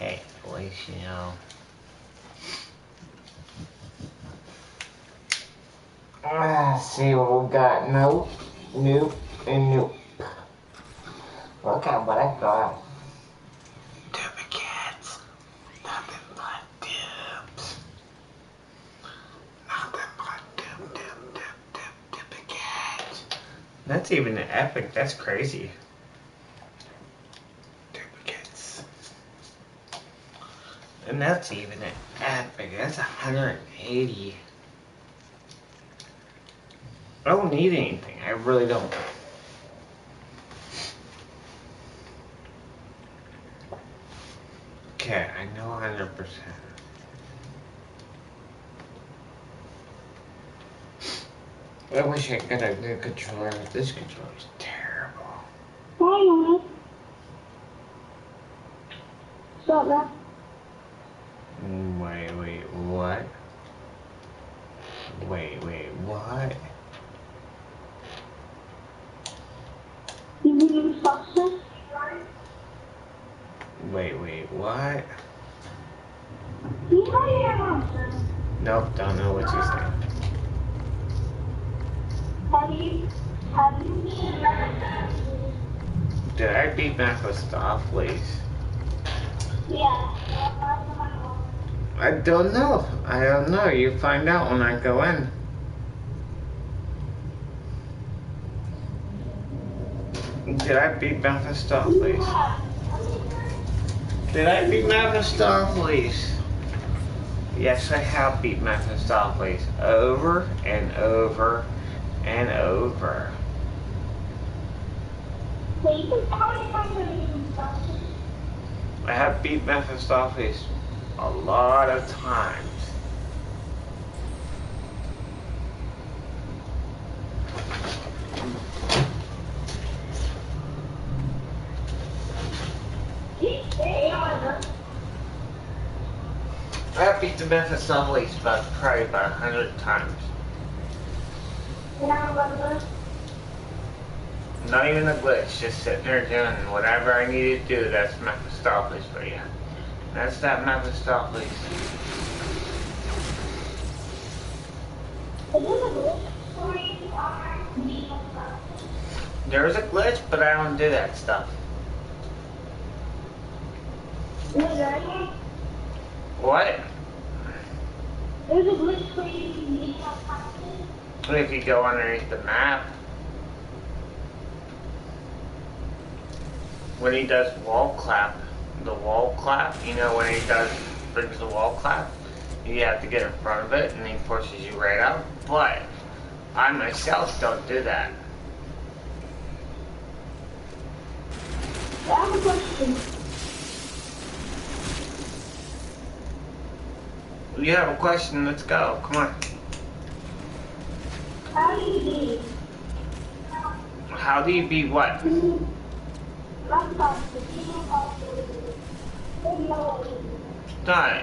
Hey, at least you know. See what we got. Nope, nope, and nope. Look at what I got. Duplicates. Nothing but dupes. Nothing but duplicates. That's even an epic. That's crazy. Duplicates. And that's even an epic. That's 180. I don't need anything. I really don't. Okay, I know 100%. I wish I got a good controller, but this controller is terrible. Why? Stop that. Wait, what? Wait, what? You mean you stop this? Wait, what? Yeah. Nope, don't know what you said. Have you Did I beat Mephistopheles? Yeah. I don't know. You find out when I go in. Did I beat Mephistopheles? Did I beat Mephistopheles? Yes, I have beat Mephistopheles over and over and over. I have beat Mephistopheles a lot of times. I have beat the Mephistopheles probably about 100 times. Not even a glitch, just sitting there doing whatever I need to do. That's Mephistopheles for you. That's that Mephistopheles. There is a glitch, but I don't do that stuff. What? There's a glitch where you can meet If you go underneath the map. When he does wall clap, the wall clap, you know when he brings the wall clap, you have to get in front of it and he forces you right out. But I myself don't do that. I have a question. You have a question, let's go. Come on. How do you beat? How do you beat what?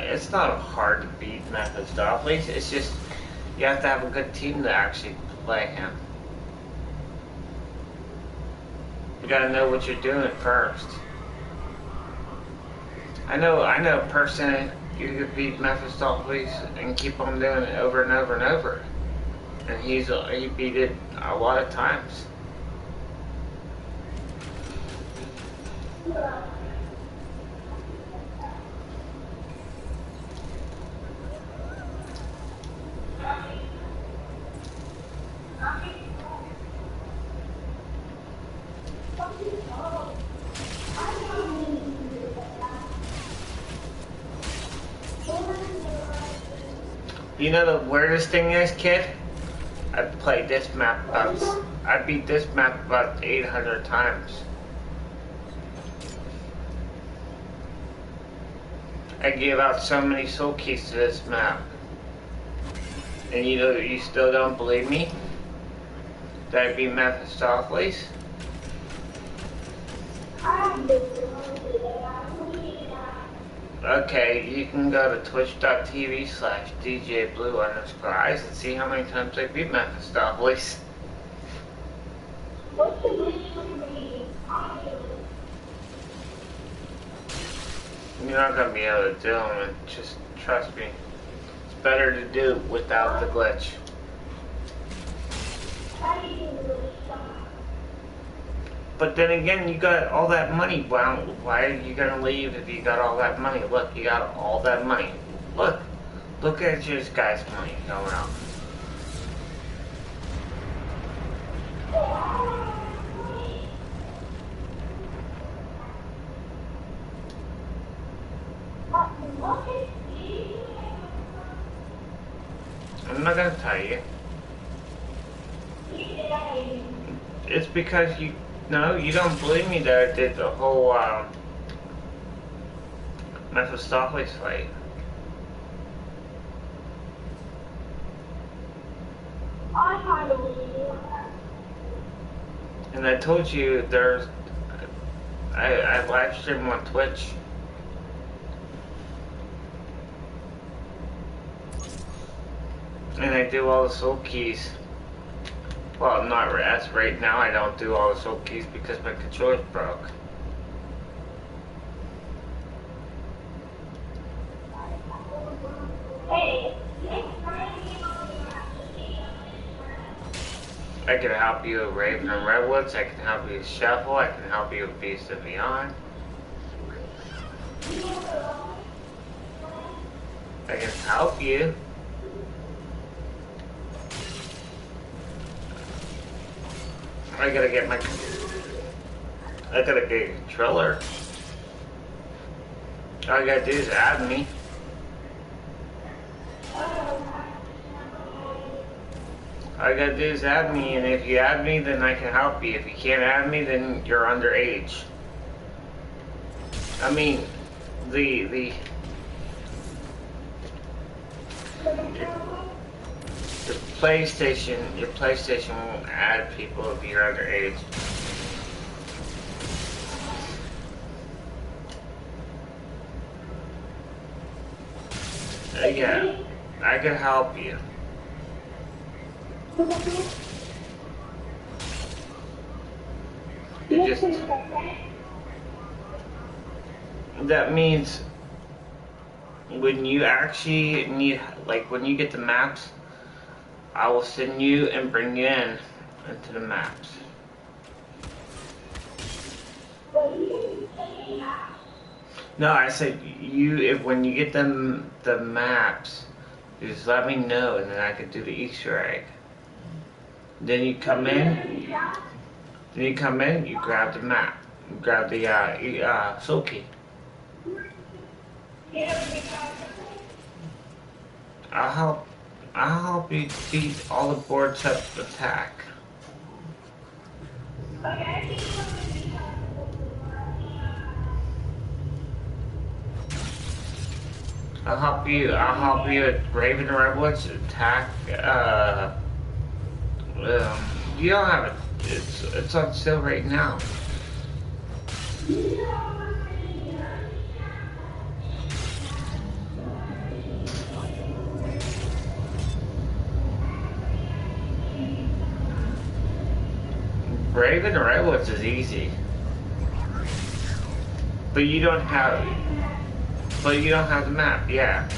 It's not hard to beat Mephistopheles. It's just you have to have a good team to actually play him. You gotta know what you're doing first. I know a person you could beat Mephistopheles and keep on doing it over and over and over. And he beat it a lot of times. You know the weirdest thing is, kid? I played this map I beat this map about 800 times. I gave out so many soul keys to this map. And you still don't believe me? That I beat Mephistopheles? Okay, you can go to twitch.tv/DJBlue_eyes and see how many times I beat Mephistopheles. What's the glitch for me? You're not gonna be able to do them, and just trust me. It's better to do it without the glitch. But then again, you got all that money. Why are you gonna leave if you got all that money? Look, you got all that money. Look at this guy's money going out. I'm not gonna tell you. It's because you don't believe me that I did the whole Mephistopheles fight. I kind of believe you. And I told you I live stream on Twitch. And I do all the soul keys. Well, not as right now. I don't do all the soul keys because my controller's broke. Hey, I can help you with Raven and Redwoods. I can help you with Shuffle. I can help you with Beast of Beyond. I can help you. I gotta get a controller. All you gotta do is add me. All you gotta do is add me, and if you add me, then I can help you. If you can't add me, then you're underage. I mean, your PlayStation won't add people if you're underage. Yeah, I can help you. You just, that means when you actually need, like when you get the maps, I will send you and bring you into the maps. No, I said when you get the maps, you just let me know and then I can do the Easter egg. Then you come in, you grab the map, you grab the soul key. I'll help you defeat all the boards up attack. I'll help you at Raven and Redwoods attack. You don't have it. It's on sale right now. Raven and Redwoods is easy, but you don't have the map. Yeah.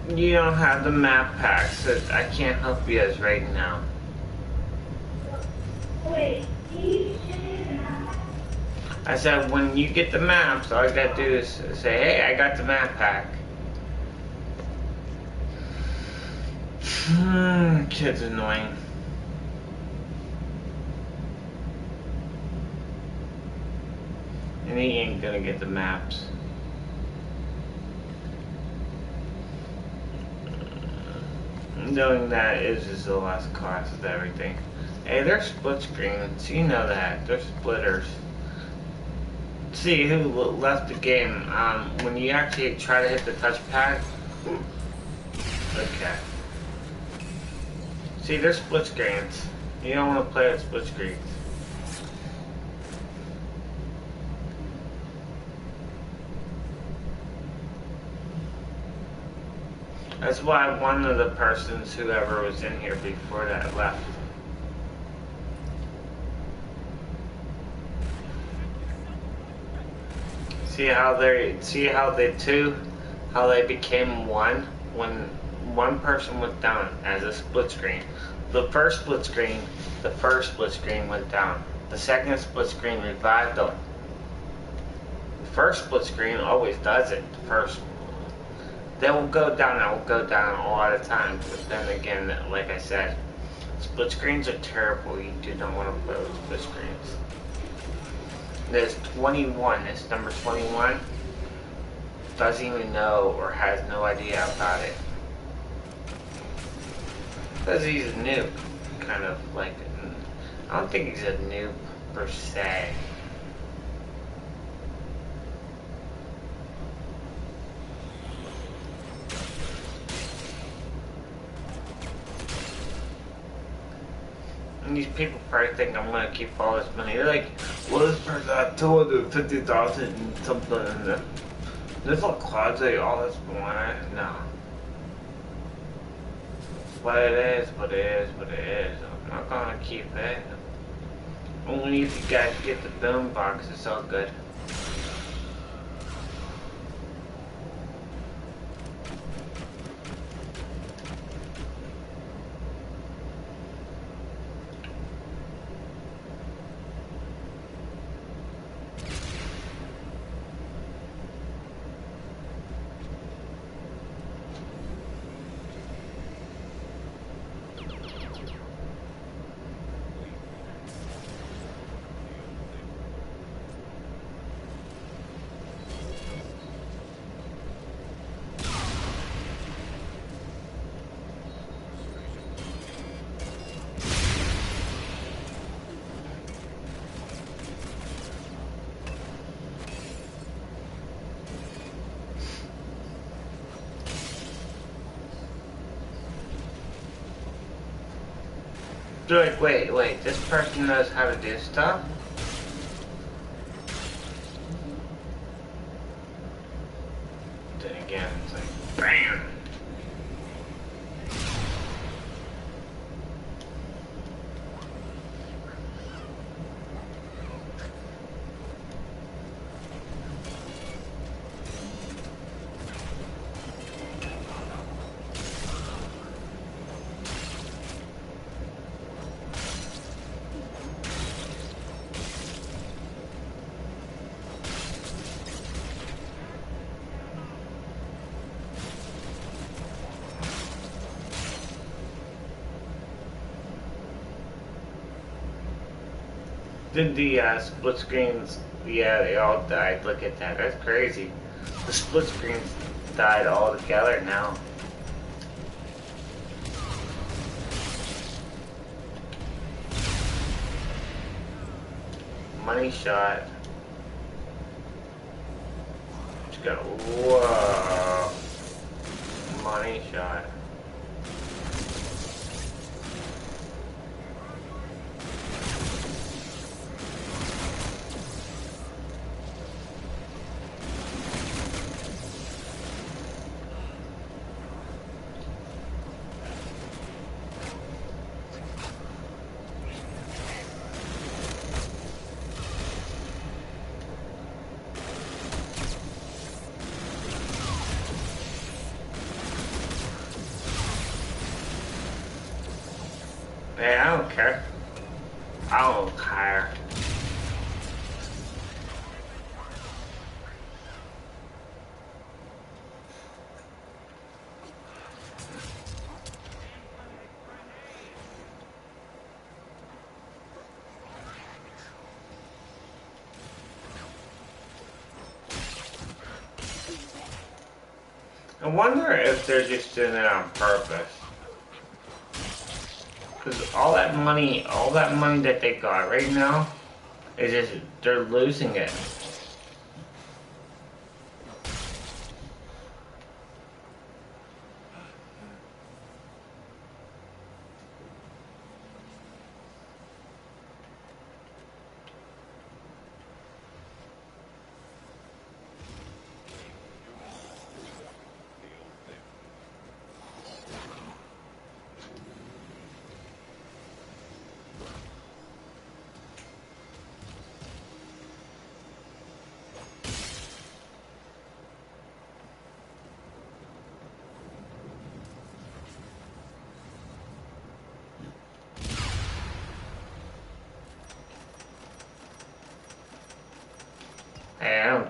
You don't have the map pack, so I can't help you as right now. I said when you get the maps, all you gotta do is say, hey, I got the map pack. Kid's annoying. And he ain't gonna get the maps. Knowing that is the last class of everything. Hey, they're split screens. You know that. They're splitters. See who left the game. When you actually try to hit the touchpad. Okay. See, they're split screens. You don't want to play with split screens. That's why one of the persons, whoever was in here before that, left. See how they two, how they became one when one person went down as a split screen. The first split screen went down. The second split screen revived them. The first split screen always does it. The first, they will go down. It will go down a lot of times. But then again, like I said, split screens are terrible. You do not want to play with split screens. There's 21. This number 21 doesn't even know or has no idea about it. Because he's a noob, kind of like. I don't think he's a noob per se. And these people probably think I'm gonna keep all this money. They're like, well, this person had 250,000 and something, and this little closet, all this money. No. What it is, what it is, what it is. I'm not gonna keep it. Only if you guys get the boom box, it's all good. They're like, wait, this person knows how to do stuff? Then again, it's like, BAM! Did the split screens, yeah, they all died. Look at that, that's crazy. The split screens died all together now. Money shot. Just go, whoa. Money shot. Hey, I don't care. I don't care. I wonder if they're just doing it on purpose. Because all that money that they got right now, is just, they're losing it.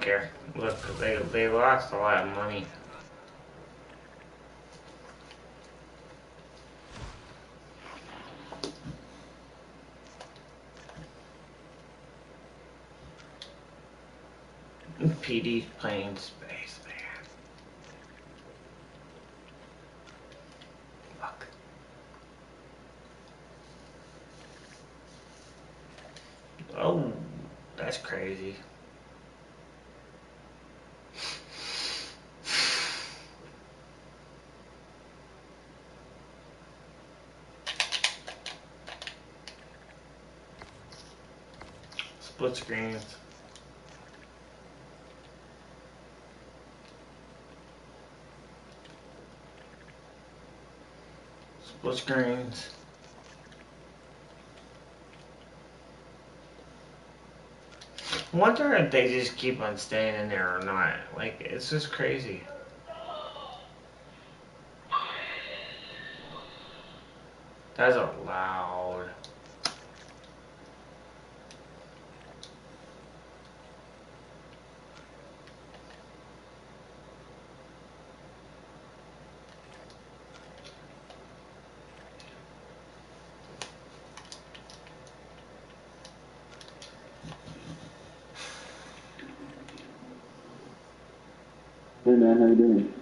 care. Look, they lost a lot of money. PD's playing space, man. Look. Oh, that's crazy. Split screens. Split screens. I wonder if they just keep on staying in there or not. Like, it's just crazy. That's a loud. Hey man, how you doing?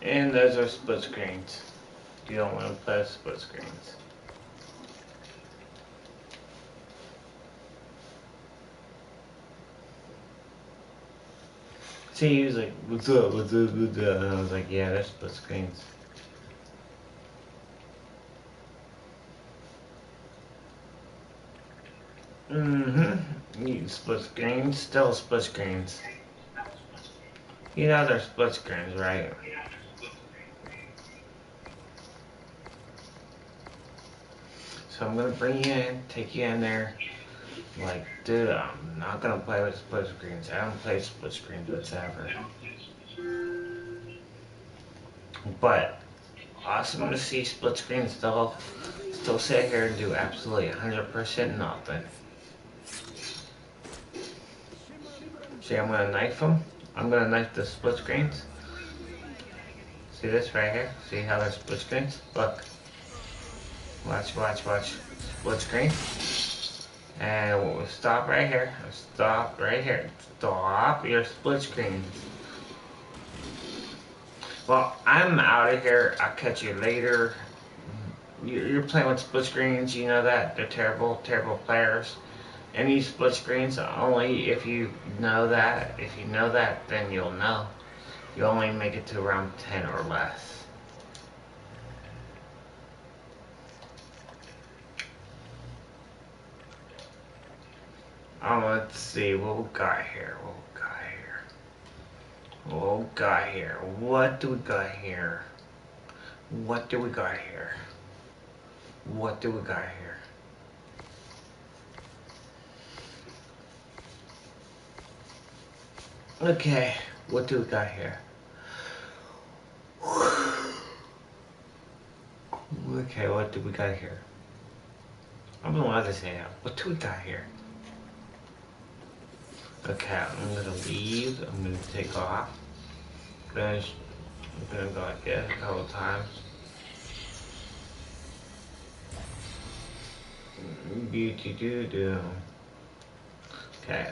And those are split screens. You don't want to play split screens. See, he was like, what's up, what's up, what's up? And I was like, yeah, they're split screens. Mm-hmm. You split screens, still split screens. You know they're split screens, right? So I'm gonna bring you in, take you in there. Like, dude, I'm not gonna play with split screens. I don't play split screens whatsoever. But awesome to see split screens still sit here and do absolutely 100% nothing. See, I'm gonna knife them. I'm gonna knife the split screens. See this right here? See how they're split screens? Look. Watch, watch, watch. Split screen. And we'll stop right here. Stop right here. Stop your split screens. Well, I'm out of here. I'll catch you later. You're playing with split screens. You know that. They're terrible, terrible players. Any split screens, only if you know that. If you know that, then you'll know. You only make it to round 10 or less. Let's see what we got here. What we got here? What we got here? What do we got here? What do we got here? What do we got here? Okay, what do we got here? Okay, what do we got here? I'm gonna let this say out. What do we got here? Okay, I'm gonna leave. I'm gonna take off. I'm gonna go like this a couple times. Beauty doo doo. Okay.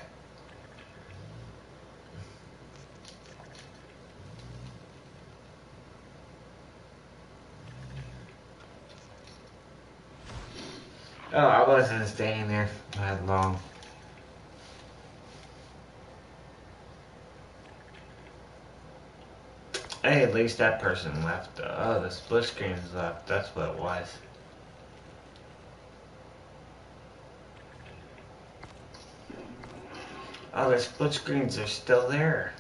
Oh, I wasn't staying there that long. Hey, at least that person left. Oh, the split screen's left. That's what it was. Oh, the split screens are still there.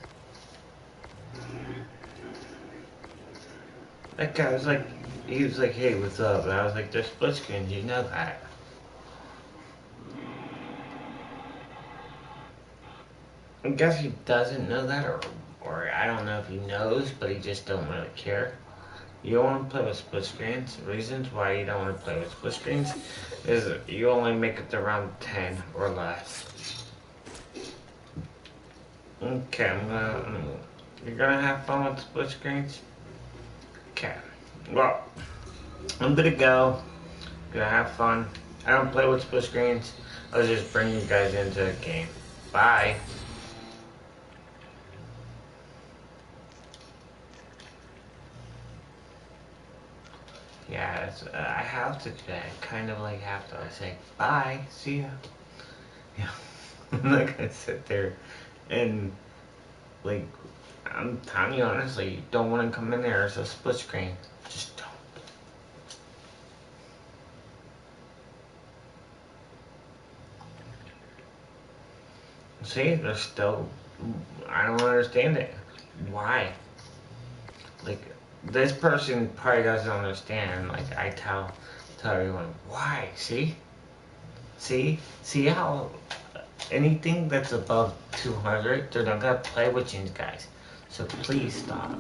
That guy was like, he was like, hey, what's up? And I was like, they're split screens, you know that. I guess he doesn't know that, or I don't know if he knows, but he just don't really care. You don't want to play with split screens. Reasons why you don't want to play with split screens is you only make it to round 10 or less. Okay, you're gonna have fun with split screens? Okay. Well, I'm gonna go. Gonna have fun. I don't play with split screens. I was just bringing you guys into a game. Bye. Yeah, I have to today. I kind of like have to. I say, bye, see ya. Yeah. I'm not gonna sit there and, like, I'm telling you honestly, you don't want to come in there as a split screen. Just don't. See, they're still, I don't understand it. Why? Like, this person probably doesn't understand. Like, I tell everyone, why? See how anything that's above 200, they're not gonna play with you guys. So please stop.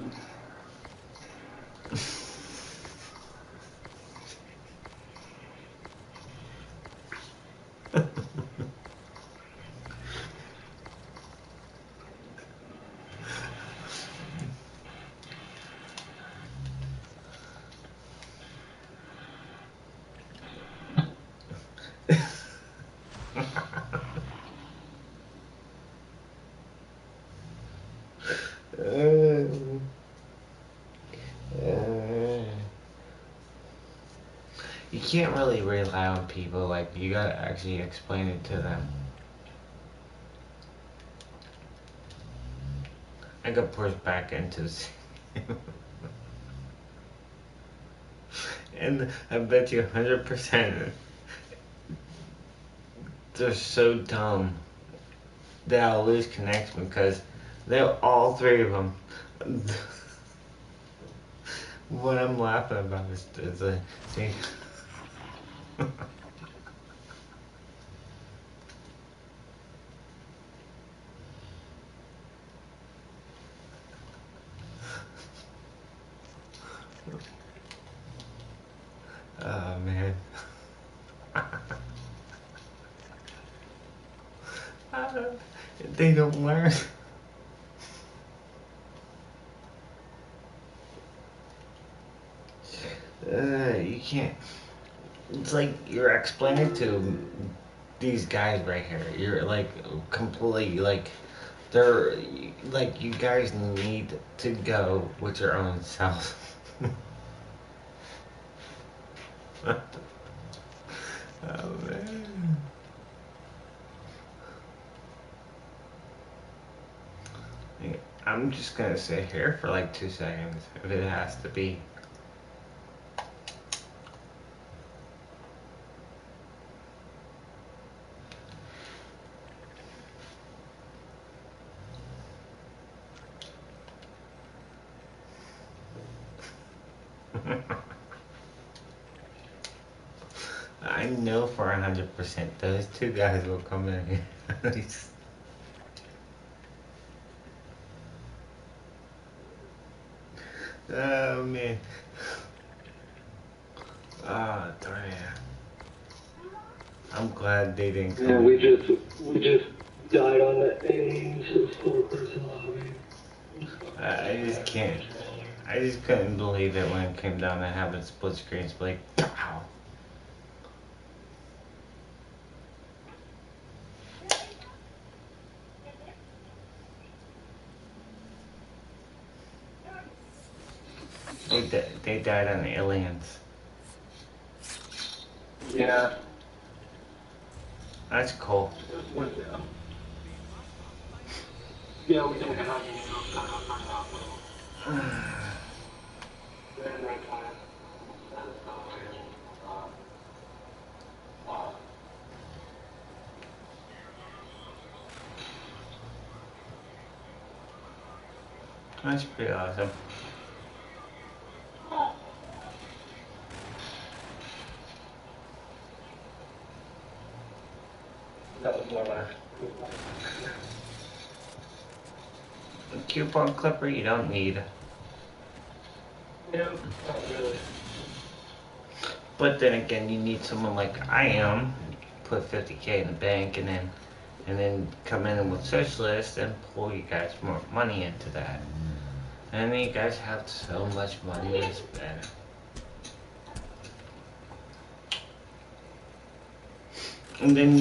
You can't really rely on people, like, you gotta actually explain it to them. I got pushed back into the and I bet you 100% they're so dumb that I'll lose connection because they're all three of them. What I'm laughing about is see. Oh man. They don't learn. You can't. It's like you're explaining to these guys right here. You're like completely like they're like you guys need to go with your own self. Oh man. I'm just gonna sit here for like 2 seconds if it has to be. I know for 100% those two guys will come in here. Oh man. Ah, darn it. I'm glad they didn't come. Yeah, we just died on the aliens of 4-person lobby. I just can't. I just couldn't believe it when it came down to having split screens. Like, wow. They died on aliens. Yeah. That's cool. Went down. Yeah, we didn't have That's pretty awesome. that was my last. A coupon clipper you don't need. Yeah, not really. But then again, you need someone like I am. Put 50K in the bank and then and then come in with socialist and pull you guys more money into that. And then you guys have so much money to spend. And then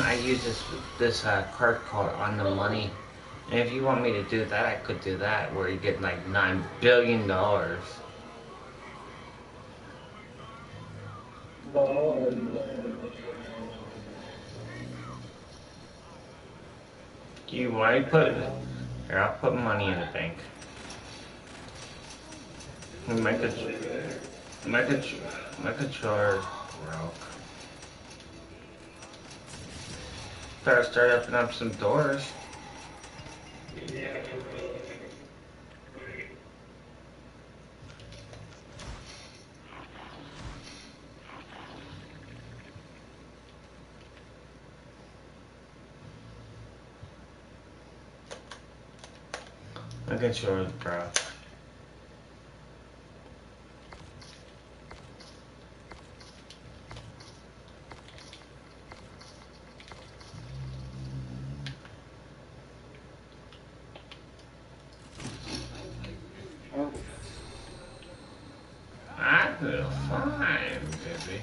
I use this card called on the money. And if you want me to do that, I could do that, where you get like $9 billion. You want to put here? I'll put money in the bank. My controller broke. Better start opening up some doors. My controller's broke. I feel fine, baby.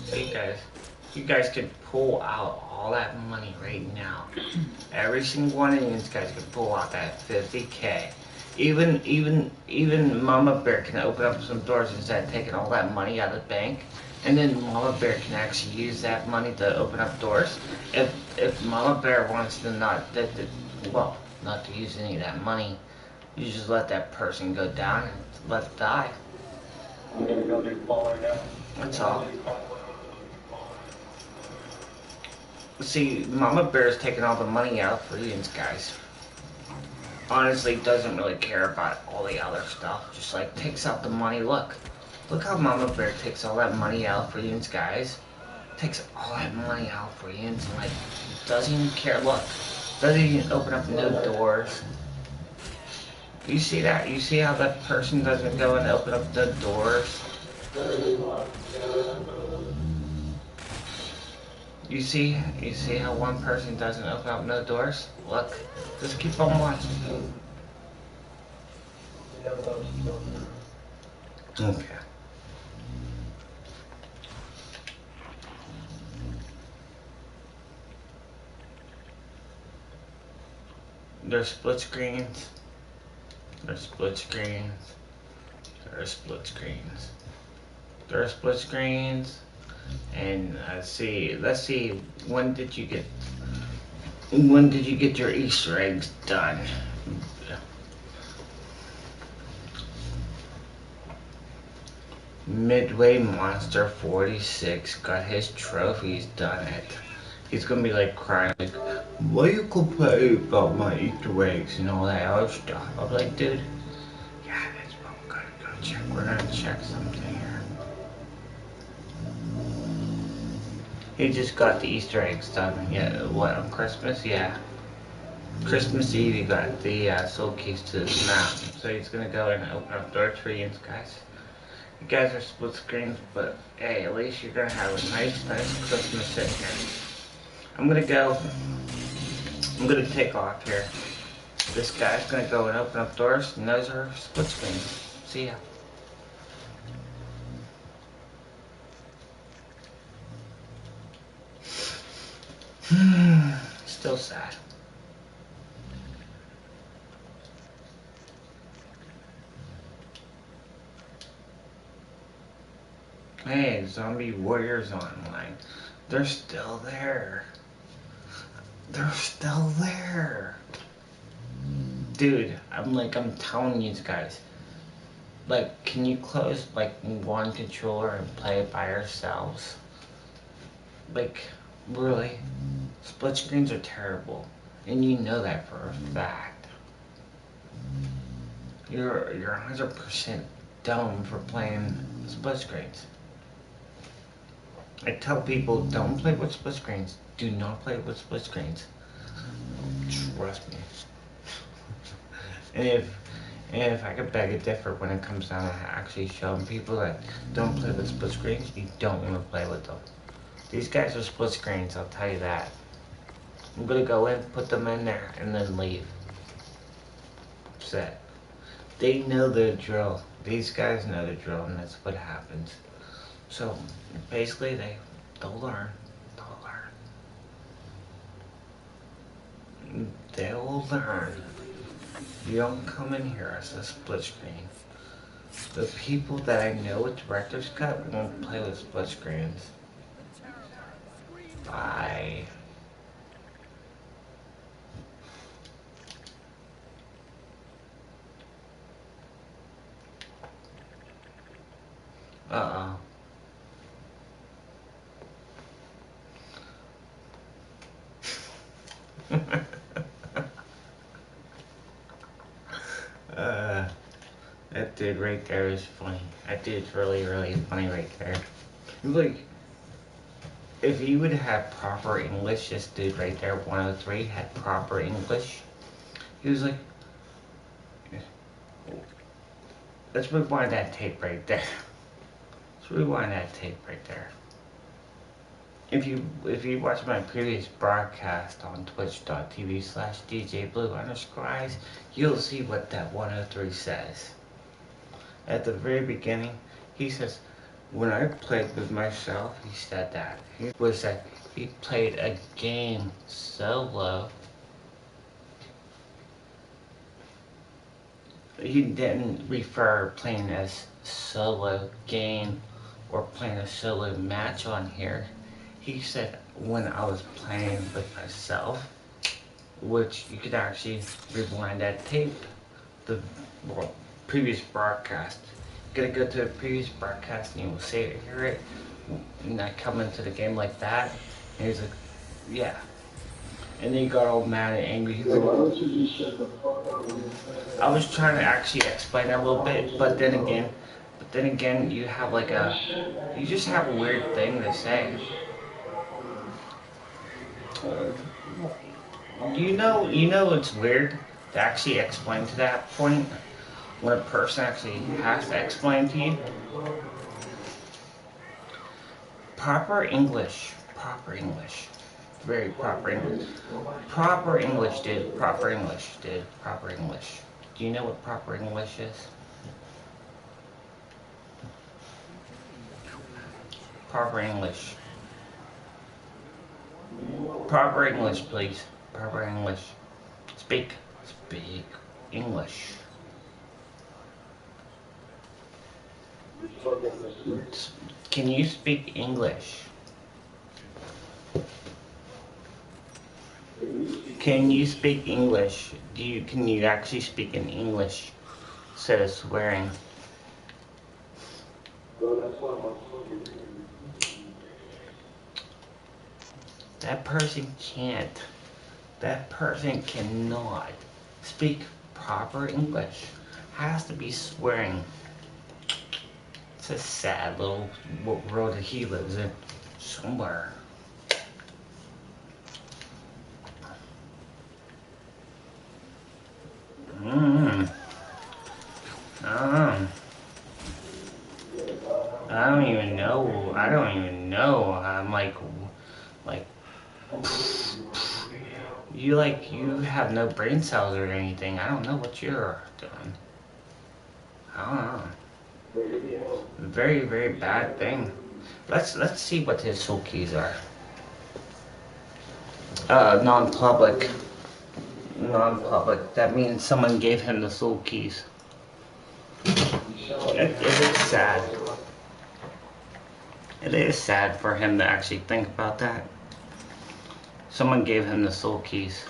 So you guys can pull out all that money right now. Every single one of you guys can pull out that 50K. Even Mama Bear can open up some doors instead of taking all that money out of the bank. And then Mama Bear can actually use that money to open up doors. If Mama Bear wants to not to use any of that money, you just let that person go down and let it die. I'm gonna go do baller now. That's all. See, Mama Bear's taking all the money out for you guys. Honestly, doesn't really care about all the other stuff. Just like takes out the money. Look how Mama Bear takes all that money out for you guys. Takes all that money out for you and like doesn't even care. Look, doesn't even open up no doors. You see that? You see how that person doesn't go and open up the doors? You see how one person doesn't open up no doors? Look, just keep on watching. Okay. There's split screens. There's split screens. There are split screens. There are split screens. And let's see, when did you get your Easter eggs done? Midway Monster 46 got his trophies done it. He's gonna be like crying like, why you complain about my Easter eggs and all that other stuff? I'm like, dude, yeah, that's what I'm gonna go check. We're gonna check something here. He just got the Easter eggs done. Yeah, what, on Christmas? Yeah. Christmas Eve he got the soul keys to the map. So he's gonna go and open up doors for you guys. You guys are split screens, but hey, at least you're gonna have a nice Christmas in here. I'm gonna take off here. This guy's gonna go and open up doors, and those are split screens. See ya. Still sad. Hey, Zombie Warriors Online. They're still there. They're still there. Dude, I'm telling you guys. Like, can you close, like, one controller and play it by yourselves? Like, really? Split screens are terrible. And you know that for a fact. You're 100% dumb for playing split screens. I tell people, don't play with split screens. Do not play with split screens. Trust me. And if I could beg a differ when it comes down to actually showing people that don't play with split screens, you don't want to play with them. These guys are split screens, I'll tell you that. I'm gonna go in, put them in there, and then leave. Set. They know the drill. These guys know the drill, and that's what happens. So, basically, they'll learn. They'll learn. They'll learn. You don't come in here as a split screen. The people that I know with Director's Cut won't play with split screens. Bye. Uh-oh. That dude right there is funny. That dude's really, really funny right there. Like, if he would have proper English, this dude right there, 103, had proper English. He was like, let's rewind that tape right there. Let's rewind that tape right there. If you watch my previous broadcast on twitch.tv/DJBlue_eyes, you'll see what that 103 says. At the very beginning, he says, when I played with myself, he said that. He was that he played a game solo. He didn't refer playing as solo game or playing a solo match on here. He said when I was playing with myself, which you could actually rewind that tape, the previous broadcast. You're gonna go to the previous broadcast and you will see it, hear it, and I come into the game like that, and he's like, yeah. And then he got all mad and angry. He's like, I was trying to actually explain that a little bit, but then again, you have like you just have a weird thing to say. You know it's weird to actually explain to that point when a person actually has to explain to you. Proper English, very proper English. Proper English, dude, proper English. Do you know what proper English is? Proper English. Proper English, please. Proper English. Speak English. Can you speak English? Can you speak English? Can you actually speak in English instead of swearing? That person can't. That person cannot speak proper English. Has to be swearing. It's a sad little world that he lives in. Somewhere. I don't even know. I'm like, you have no brain cells or anything. I don't know what you're doing. I don't know. Very, very bad thing. Let's see what his soul keys are. Non-public. That means someone gave him the soul keys. It is sad. It is sad for him to actually think about that. Someone gave him the soul keys.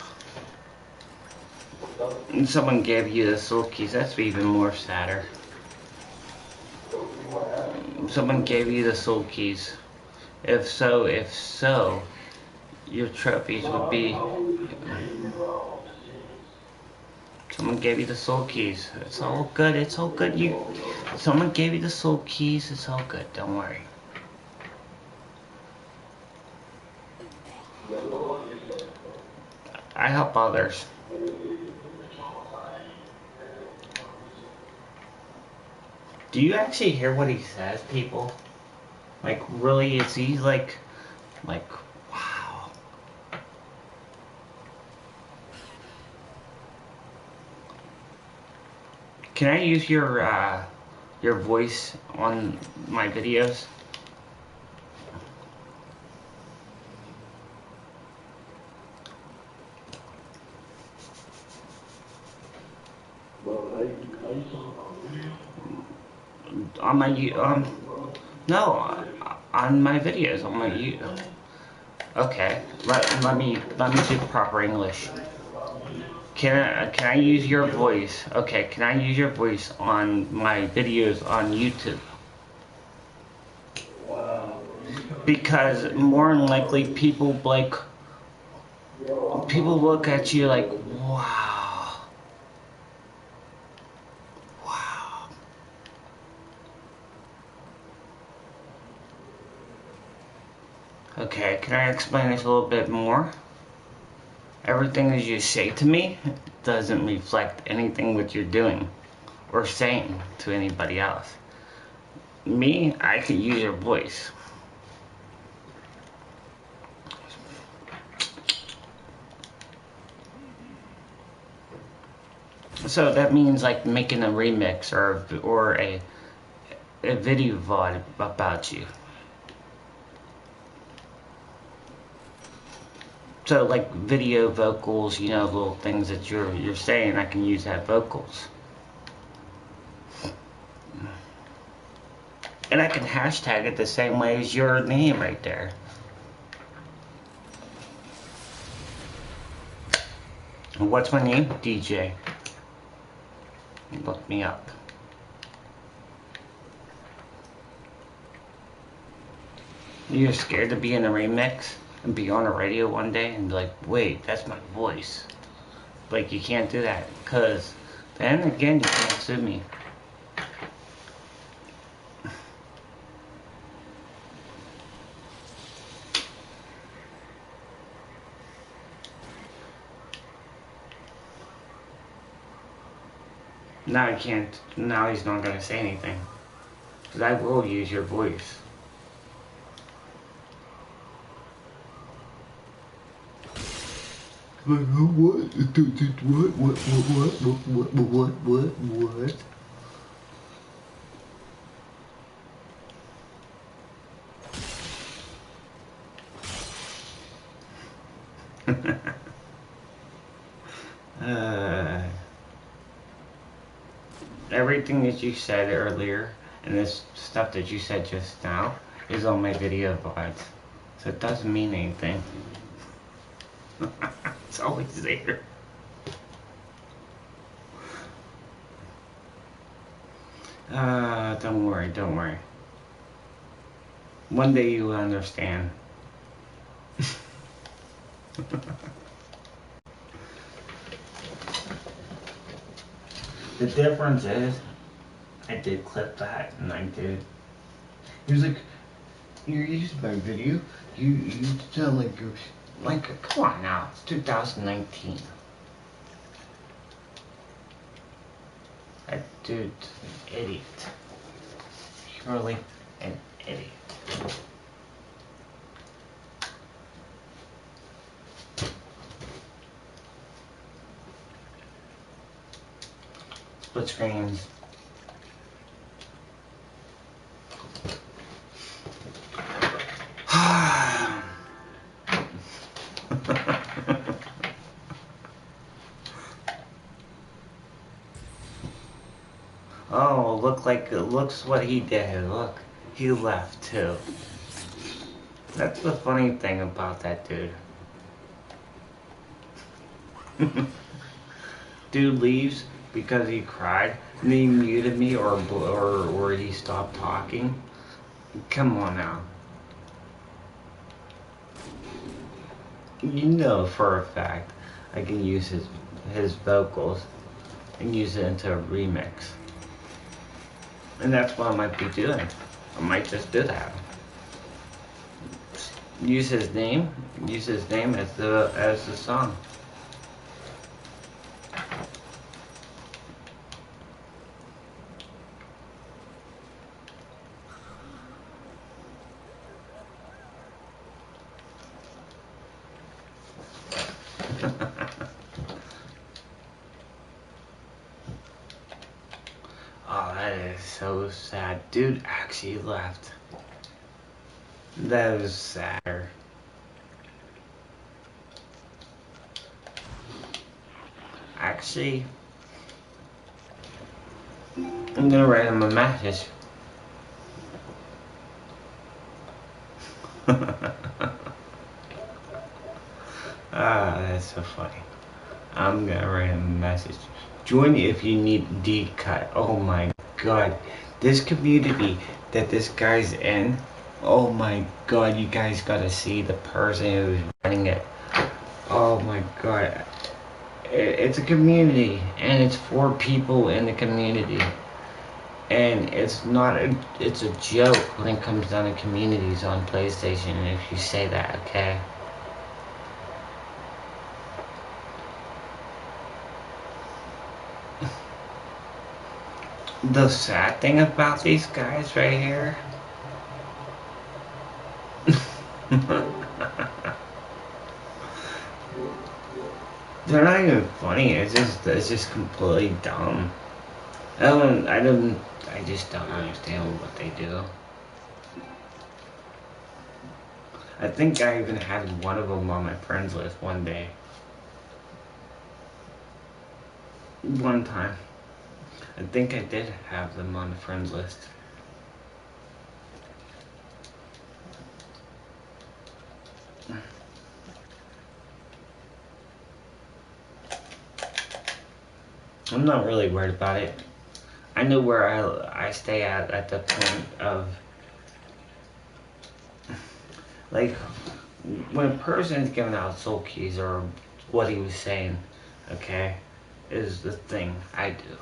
And someone gave you the soul keys. That's even more sadder. Someone gave you the soul keys. If so, your trophies would be... Someone gave you the soul keys. It's all good. Someone gave you the soul keys. It's all good. Don't worry. I help others. Do you actually hear what he says, people? Like, really, is he like Like, wow. Can I use your voice on my videos? Well, I saw On my no, on my videos on my Okay, let me do proper English. Can I use your voice? Okay, can I use your voice on my videos on YouTube? Because more than likely people look at you like, wow, wow. Okay, can I explain this a little bit more? Everything that you say to me doesn't reflect anything that you're doing or saying to anybody else. Me, I can use your voice. So that means like making a remix or a video VOD about you. So like video vocals, you know, little things that you're saying, I can use that vocals. And I can hashtag it the same way as your name right there. And what's my name? DJ. Look me up. You're scared to be in a remix and be on the radio one day and be like, wait, that's my voice. Like, you can't do that, because then again, you can't sue me. Now I can't, now he's not going to say anything. Because I will use your voice. What? Everything that you said earlier and this stuff that you said just now is on my video VODs. So it doesn't mean anything. It's always there. Don't worry, don't worry. One day you will understand. The difference is, I did clip that, and I did. He was like, "You're using my video. You sound like you're like, come on now, it's 2019." That dude's an idiot. Really an idiot. Split screens. Oh, looks what he did. Look, he left too. That's the funny thing about that dude. Dude leaves because he cried and he muted me or he stopped talking. Come on now. You know for a fact I can use his vocals and use it into a remix. And that's what I might be doing. I might just do that. Use his name as the song. so sad. Dude actually left. That was sad. Actually, I'm gonna write him a message. Ah, that's so funny. I'm gonna write him a message. Join if you need D-cut. Oh my god. This community that this guy's in. Oh my god, you guys gotta see the person who's running it. Oh my god. It's a community, and it's for people in the community. And it's not it's a joke when it comes down to communities on PlayStation if you say that, okay? The sad thing about these guys right here they're not even funny, it's just completely dumb. I just don't understand what they do. I think I even had one of them on my friends list one day. One time. I think I did have them on the friends list. I'm not really worried about it. I know where I stay at the point of, like, when a person is giving out soul keys or what he was saying, okay, is the thing I do.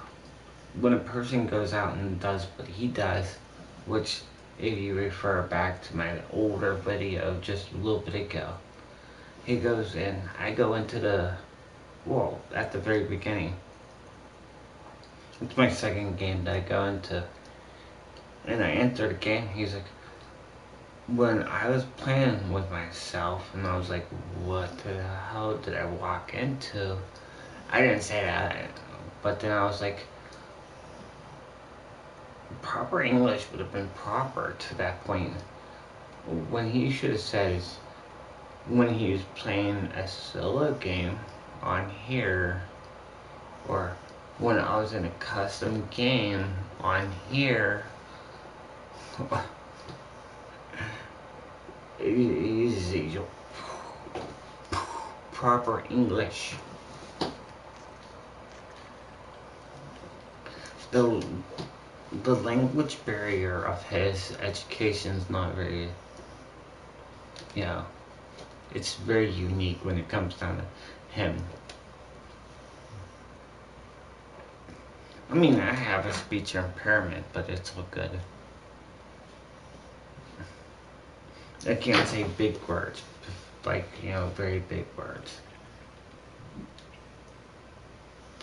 When a person goes out and does what he does, which if you refer back to my older video just a little bit ago, he goes in, I go into the world at the very beginning. It's my second game that I go into. And I enter the game, he's like, when I was playing with myself, and I was like, what the hell did I walk into? I didn't say that, but then I was like, proper English would have been proper to that point. When he should have said is, when he was playing a solo game on here, or when I was in a custom game on here, easy, proper English. The language barrier of his education is not very, you know, it's very unique when it comes down to him. I mean, I have a speech impairment, but it's all good. I can't say big words, like, you know, very big words.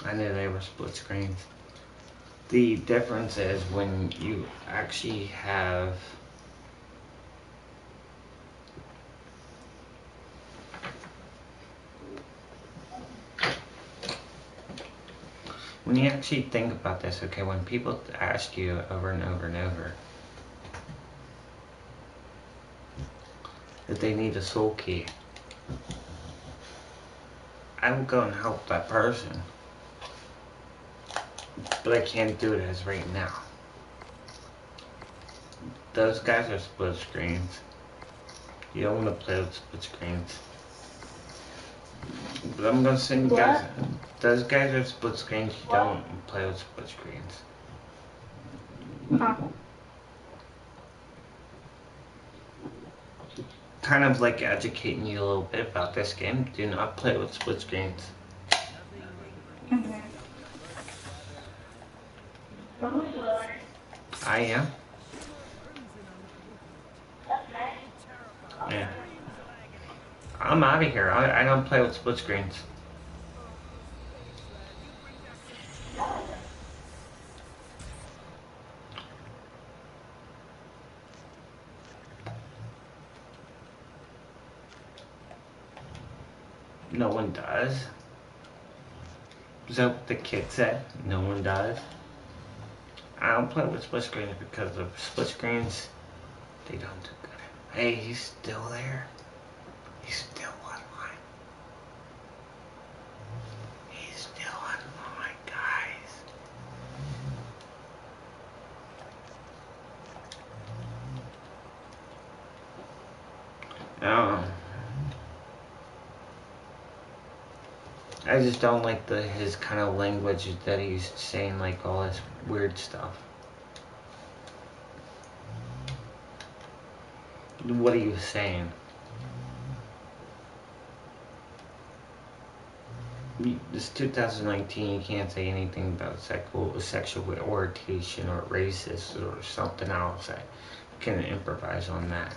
I knew they were split screens. The difference is when you actually have when you actually think about this, okay, when people ask you over and over and over that they need a soul key, I will go and help that person, but I can't do it as right now. Those guys are split screens. You don't want to play with split screens. But I'm gonna send you guys. Those guys are split screens. You don't play with split screens. Huh. Kind of like educating you a little bit about this game. Do not play with split screens. Mhm. I am. Yeah. I'm out of here. I don't play with split screens. No one does. Is that what the kid said? No one does? I don't play with split screens because the split screens, they don't do good. Hey, he's still there. He's still online. He's still online, guys. I just don't like his kind of language that he's saying, like all this weird stuff. What are you saying? This 2019, you can't say anything about sexual orientation or racist or something else. I can improvise on that,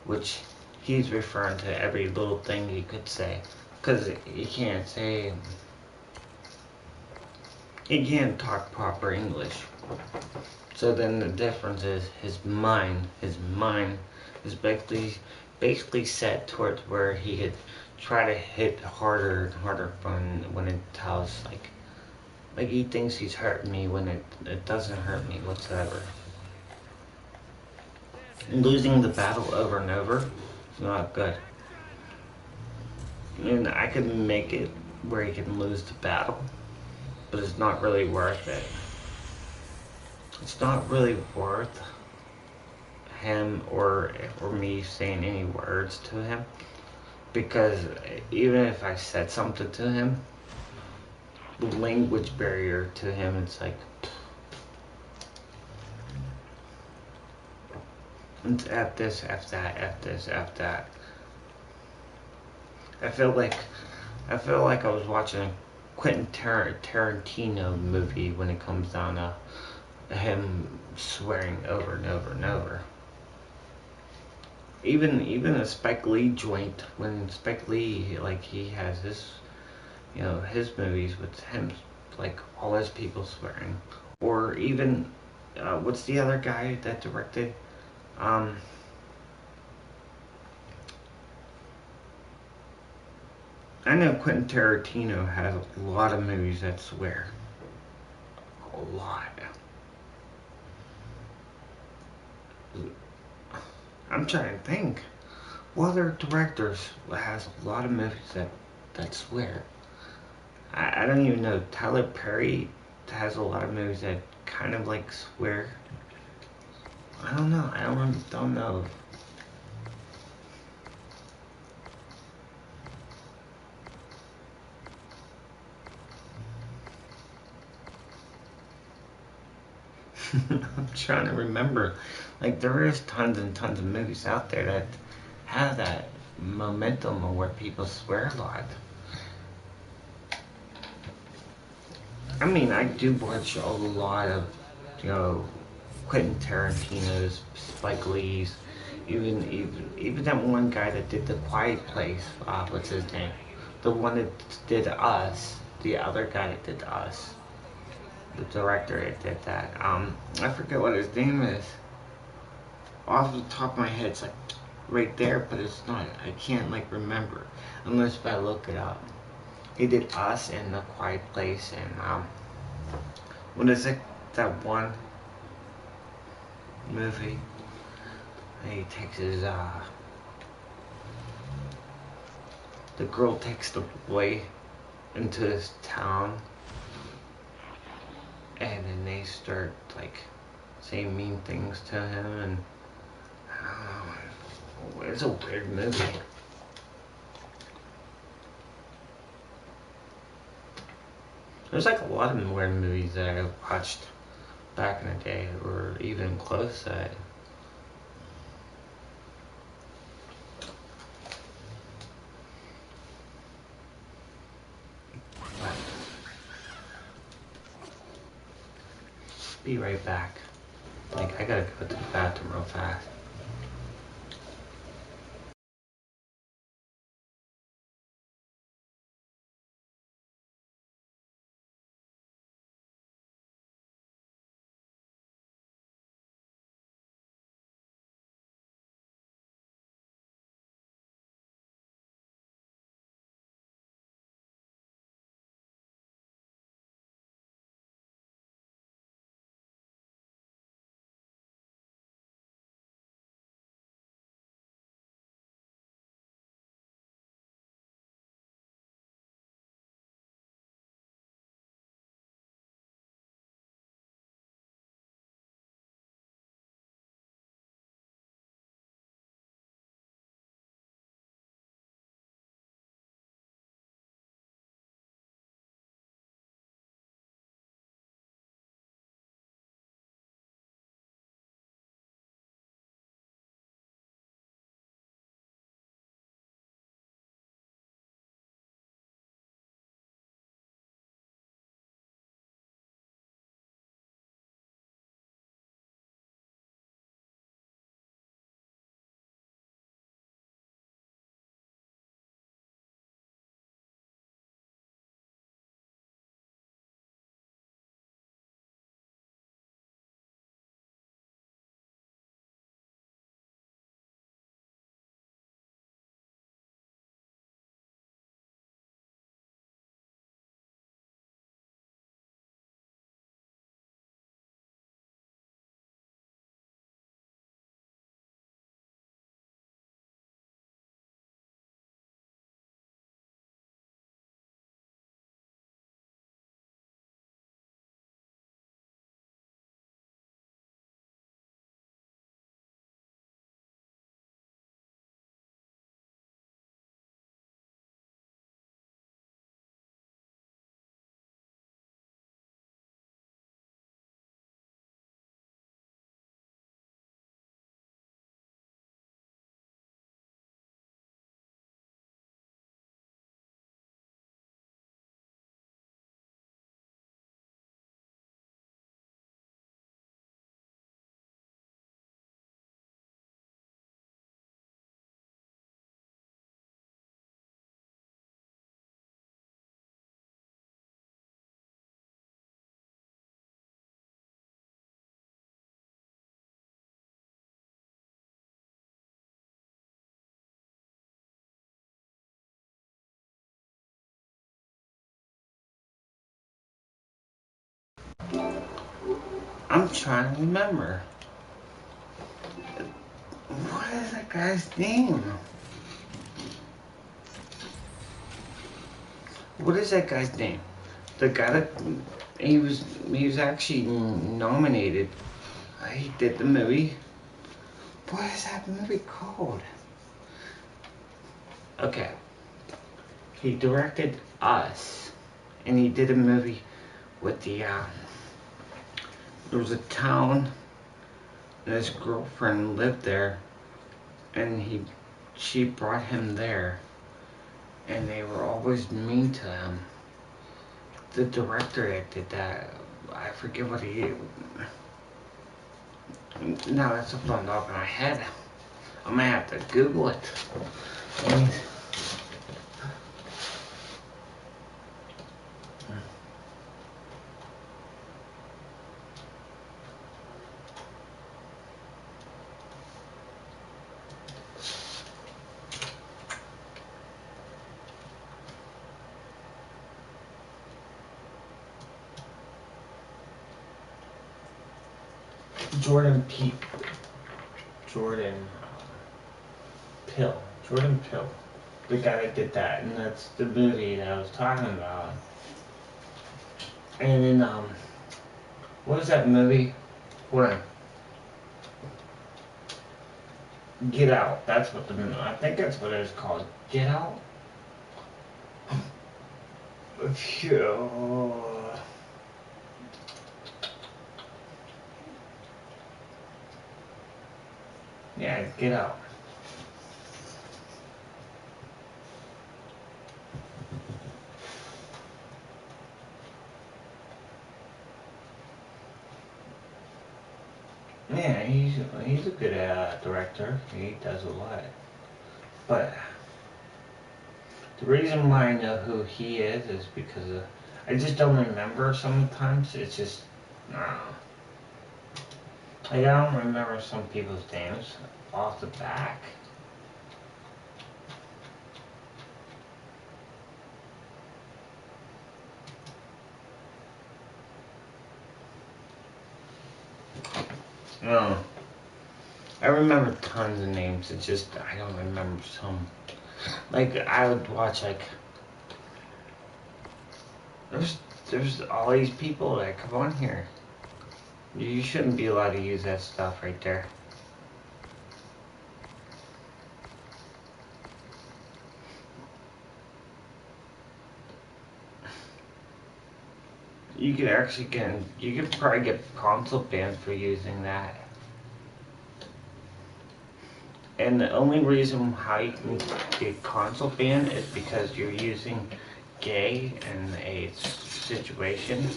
which he's referring to every little thing he could say, because he can't say, he can't talk proper English. So then the difference is his mind is basically set towards where he could try to hit harder and harder when it tells like he thinks he's hurting me when it doesn't hurt me whatsoever. And losing the battle over and over is not good. And I could make it where he can lose the battle, but it's not really worth it. It's not really worth him or me saying any words to him, because even if I said something to him, the language barrier to him, it's like it's F this, F that, F this, F that. I feel like I was watching a Quentin Tarantino movie when it comes down to him swearing over and over and over. Even a Spike Lee joint, when Spike Lee, like, he has his, his movies with him, like, all his people swearing. Or even, what's the other guy that directed? I know Quentin Tarantino has a lot of movies that swear. A lot. I'm trying to think. What other directors has a lot of movies that swear? I don't even know. Tyler Perry has a lot of movies that kind of like swear. I don't know. I don't know. I'm trying to remember. Like, there is tons and tons of movies out there that have that momentum where people swear a lot. I mean, I do watch a lot of, Quentin Tarantino's, Spike Lee's, even that one guy that did The Quiet Place. What's his name? The one that did Us. The other guy that did Us. The director that did that. I forget what his name is. Off the top of my head, it's like right there, but it's not. I can't remember unless if I look it up. He did Us and The Quiet Place, and what is it? That one movie. And he takes his the girl takes the boy into this town, and then they start saying mean things to him, and it's a weird movie. There's a lot of weird movies that I watched back in the day, or even close to it. Be right back. I gotta go to the bathroom real fast. I'm trying to remember. What is that guy's name? What is that guy's name? The guy that he was actually nominated. He did the movie. What is that movie called? Okay. He directed Us, and he did a movie with the there was a town, and his girlfriend lived there, and she brought him there, and they were always mean to him. The director that did that, I forget what he. Now that's up on top of my head. I might have to Google it. And, Jordan Peele, the guy that did that, and that's the movie that I was talking about. And then what was that movie? Hold on. Get Out. That's what I think that's what it was called. Get Out. Yeah, Get Out. Yeah, he's a good director. He does a lot. But the reason why I know who he is because I just don't remember sometimes. It's just, like, I don't remember some people's names off the back. No. I remember tons of names. It's just I don't remember some. Like I would watch there's all these people that come on here. You shouldn't be allowed to use that stuff right there. You could probably get console banned for using that. And the only reason how you can get console banned is because you're using gay in a situation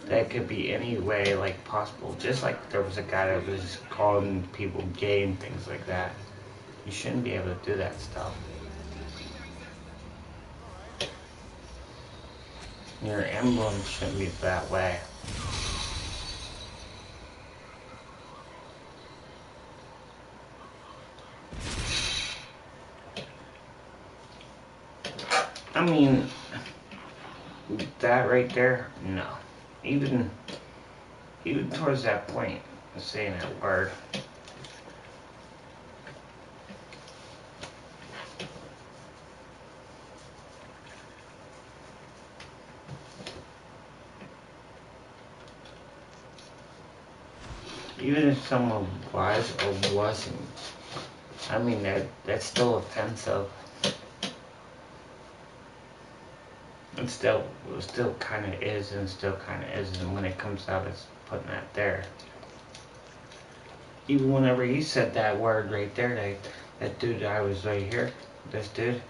that could be any way like possible. Just like there was a guy that was calling people gay and things like that. You shouldn't be able to do that stuff. Your emblem shouldn't be that way. I mean, that right there, no. Even towards that point of saying that word. Even if someone was or wasn't, I mean that's still offensive. It still kind of is and still kind of isn't when it comes out as putting that there. Even whenever he said that word right there, that dude I was right here, this dude.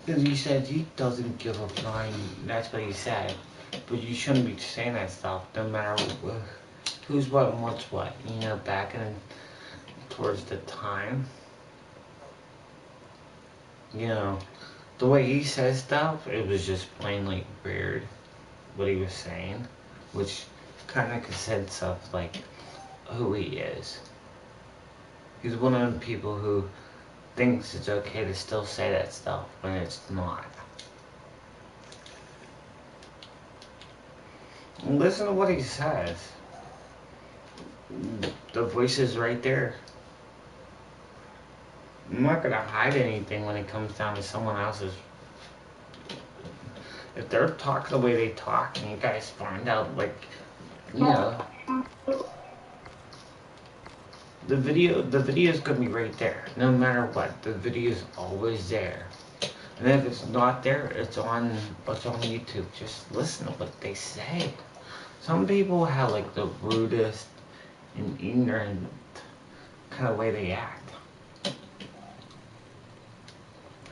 Because he said he doesn't give a flying, that's what he said. But you shouldn't be saying that stuff, no matter who's what and what's what. You know, back in towards the time. You know, the way he says stuff, it was just plainly weird, what he was saying. Which kind of said stuff like who he is. He's one of the people who thinks it's okay to still say that stuff when it's not. Listen to what he says. The voice is right there. I'm not gonna hide anything when it comes down to someone else's. If they're talking the way they talk and you guys find out, like, you know, the video's gonna be right there. No matter what, the video's always there. And if it's not there, it's on YouTube. Just listen to what they say. Some people have like the rudest and ignorant kind of way they act.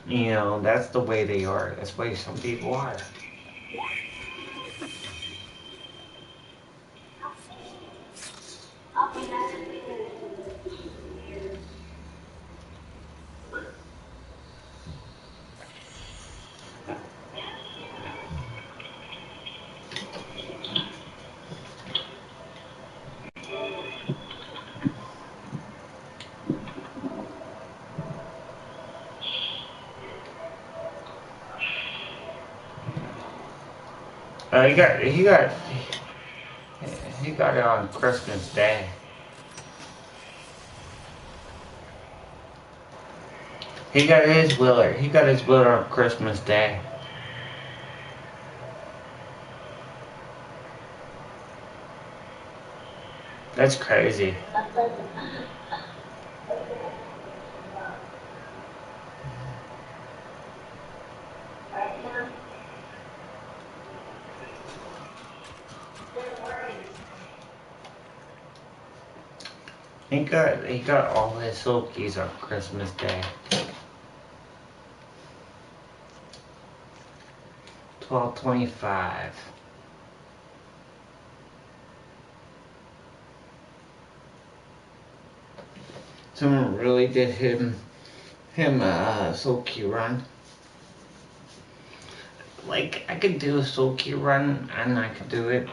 You know, that's the way they are. That's the way some people are. He got it on Christmas Day. He got his Willer on Christmas Day. That's crazy. He got all his Silkies on Christmas Day. 12/25. Someone really did him Silky run. Like, I could do a Silky run and I could do it.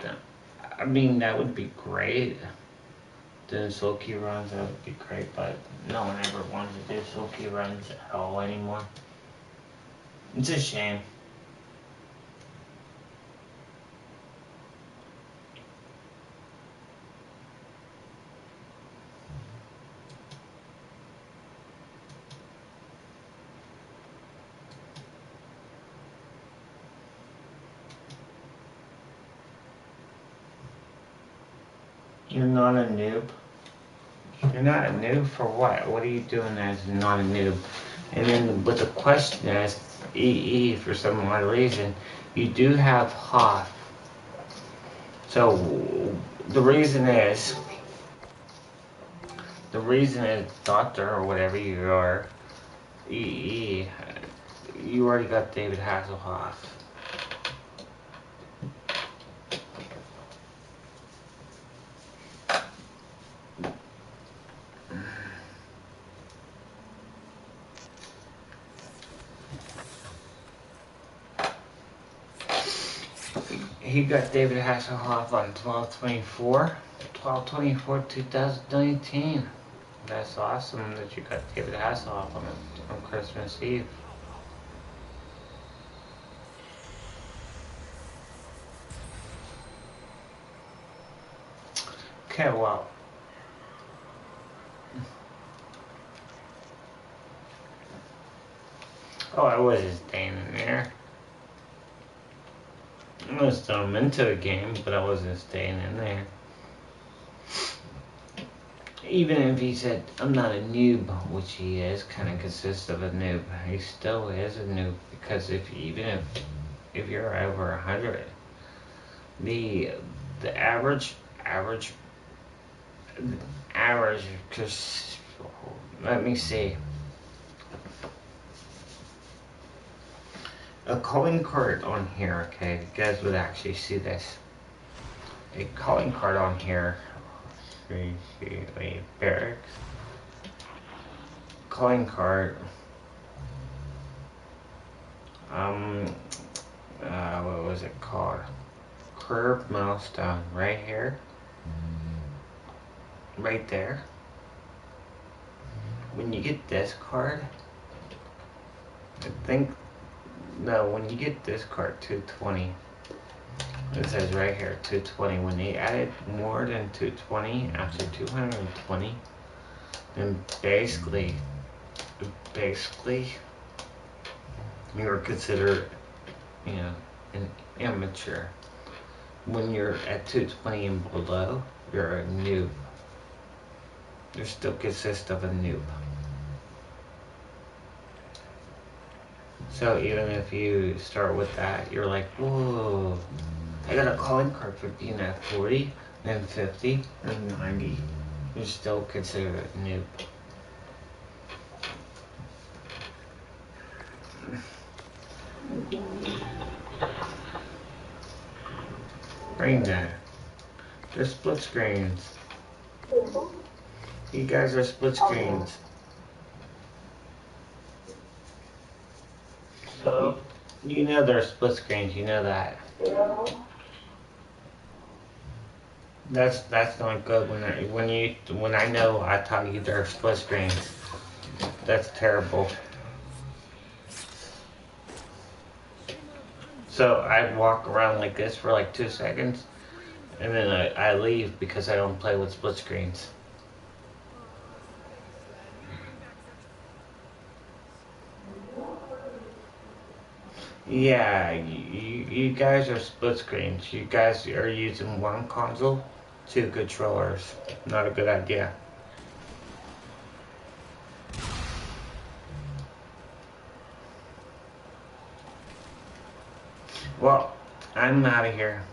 I mean, that would be great. Doing Silky runs, that would be great, but no one ever wants to do Silky runs at all anymore. It's a shame. You're not a noob? You're not a noob for what? What are you doing as not a noob? And then with the question as EE, for some odd reason, you do have Hoth. So the reason is, doctor or whatever you are, EE, you already got David Hasselhoff. He got David Hasselhoff on 12/24/2019. That's awesome that you got David Hasselhoff on Christmas Eve. Okay, well. Oh, I wasn't staying in there. I was thrown into the game, but I wasn't staying in there. Even if he said, I'm not a noob, which he is, kind of consists of a noob, he still is a noob, because if you're over 100, the average, because, let me see, a calling card on here, okay, you guys would actually see this. A calling card on here, barracks. Calling card. What was it called? Curve milestone, right here. Right there. when you get this card, I think, no, when you get this card, 220, it says right here, 220. When they added more than 220 after 220, then basically, you are considered, you know, an amateur. When you're at 220 and below, you're a noob. You still consist of a noob. So even if you start with that, you're like, whoa, I got a calling card for being at 40, then 50, then 90. You're still considered a noob. Bring that. They're split screens. You guys are split screens. So, You know they're split screens, you know that. That's not good when I know I taught you they're split screens. That's terrible. So I walk around like this for like 2 seconds, and then I leave because I don't play with split screens. Yeah, you guys are split screens. You guys are using one console, two controllers. Not a good idea. Well, I'm out of here.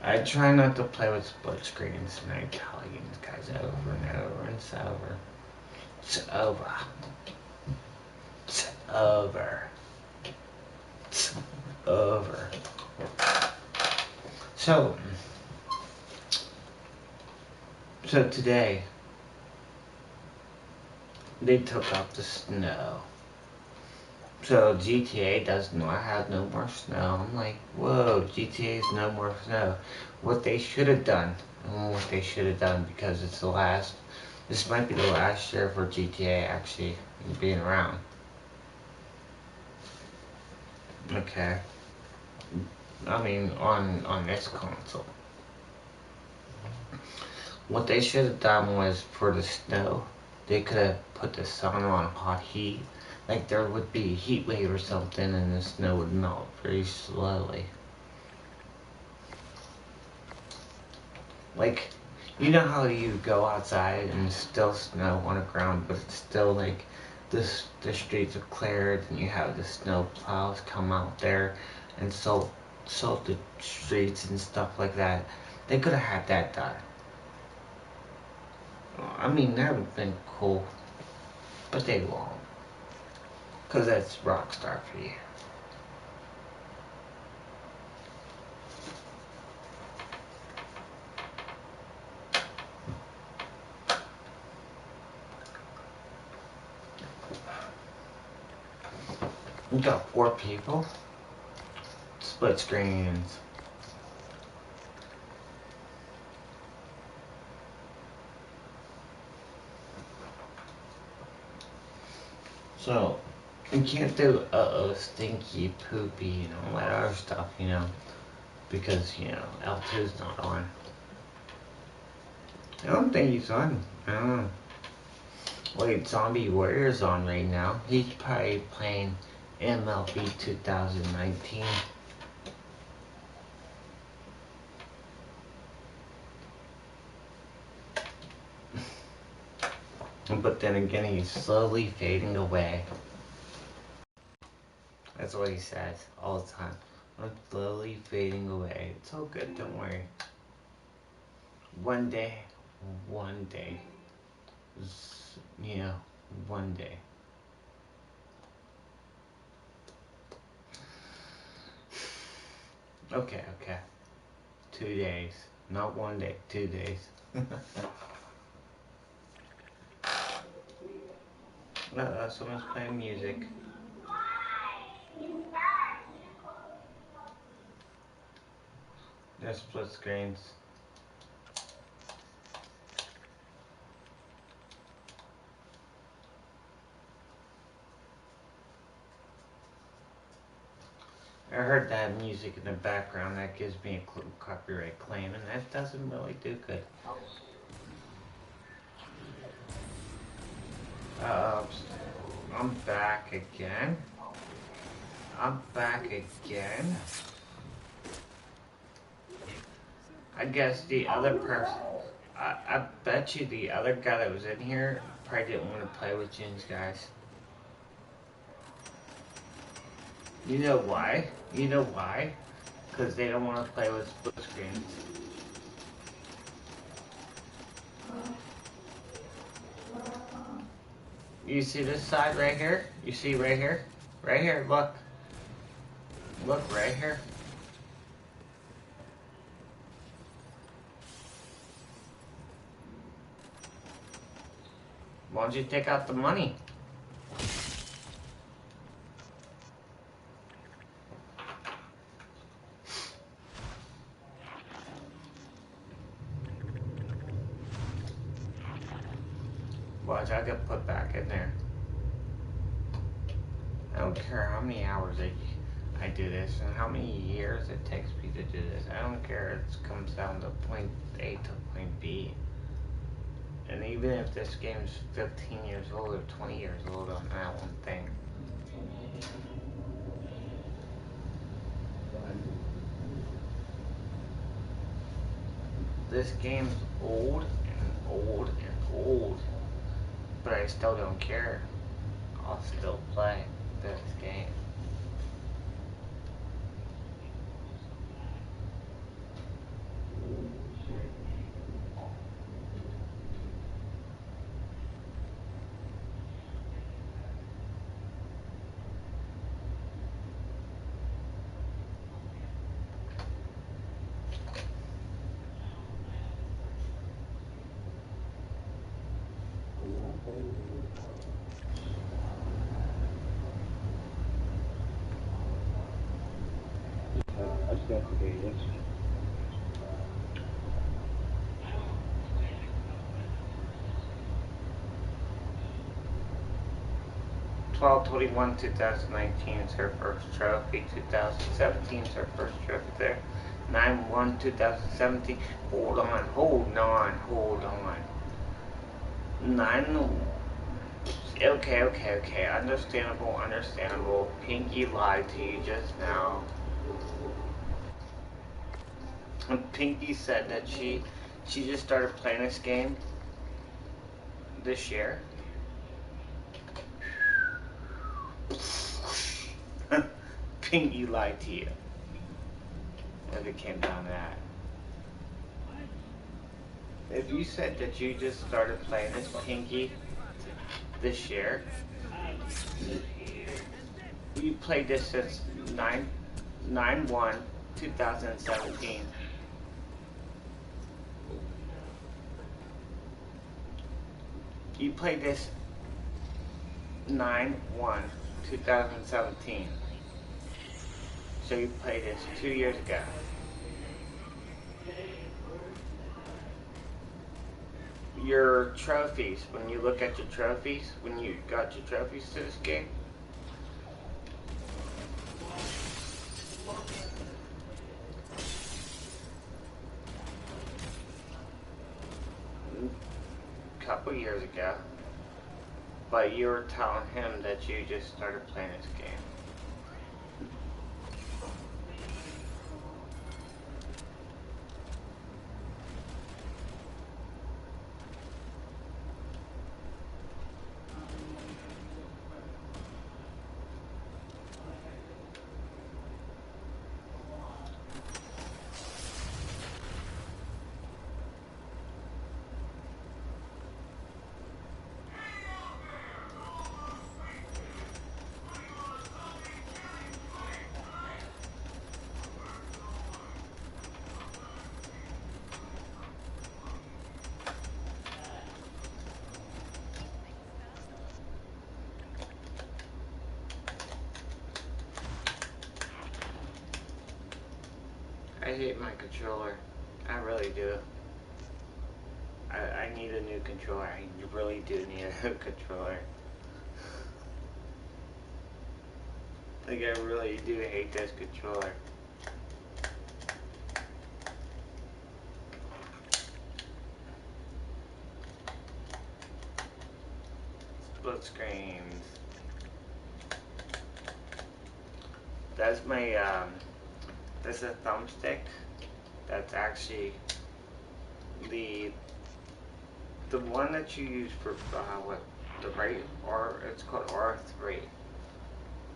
I try not to play with split screens, and I tell you guys over and over, and it's over. It's over. It's over. It's over. So today, they took out the snow. So GTA does not have no more snow. I'm like, whoa, GTA's no more snow. What they should have done, because it's the last, this might be the last year for GTA actually being around. Okay. I mean, on this console. What they should have done was, for the snow, they could have put the sun on hot heat. Like there would be a heat wave or something and the snow would melt very slowly. Like, you know how you go outside and it's still snow on the ground, but it's still like the streets are cleared and you have the snow plows come out there and salt the streets and stuff like that. They could have had that done. I mean, that would have been cool, but they won't. Because that's Rockstar for you. We got 4 people. Split screens. So, you can't do stinky, poopy, and all that other stuff, because, L2's not on. I don't think he's on. I don't know. Wait, Zombie Warrior's on right now. He's probably playing MLB 2019. But then again, he's slowly fading away. That's what he says all the time. I'm slowly fading away. It's all good, don't worry. One day. One day. Okay. 2 days. Not 1 day, 2 days. Someone's playing music. There's split screens. I heard that music in the background. That gives me a copyright claim, and that doesn't really do good. I'm back again. I'm back again. I guess the other person, I bet you the other guy that was in here probably didn't want to play with Jin's guys. You know why? You know why? Because they don't want to play with split screens. You see this side right here? You see right here? Right here, look. Look right here. Why don't you take out the money? Watch, I get put back in there. I don't care how many hours I do this and how many years it takes me to do this. I don't care. It comes down to point A to point B. And even if this game's 15 years old or 20 years old on that one thing. This game's old and old and old. But I still don't care. I'll still play this game. I just got the game yesterday. (12/21/2019) is her first trophy. 2017 is her first trophy there. 9/1/2017. Hold on, hold on, hold on. 9. Okay. Understandable. Pinky lied to you just now. And Pinky said that she just started playing this game this year. Pinky lied to you. If it came down to that. If you said that you just started playing this Pinky this year, you played this since 9/1/2017. You played this 9/1/2017. So you played this 2 years ago. Your trophies, when you look at your trophies, when you got your trophies to this game, a couple years ago, but you were telling him that you just started playing this game. hate my controller. I really do. I need a new controller. I really do need a new controller. Like, I really do hate this controller. Split screens. That's my, that's a thumbstick. That's actually the one that you use for, what, the right, or it's called R3.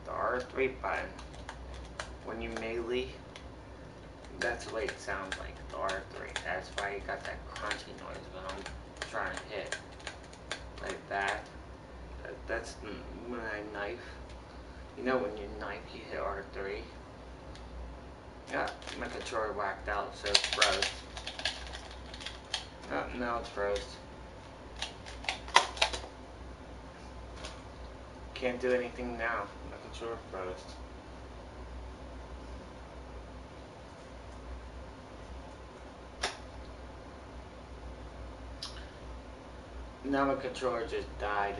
The R3 button. When you melee, that's the way it sounds like, the R3. That's why you got that crunchy noise when I'm trying to hit. Like that. That's when I knife. You know when you knife, you hit R3. Yeah, my controller whacked out, so it's froze. Oh, now it's froze. Can't do anything now. My controller froze. Now my controller just died.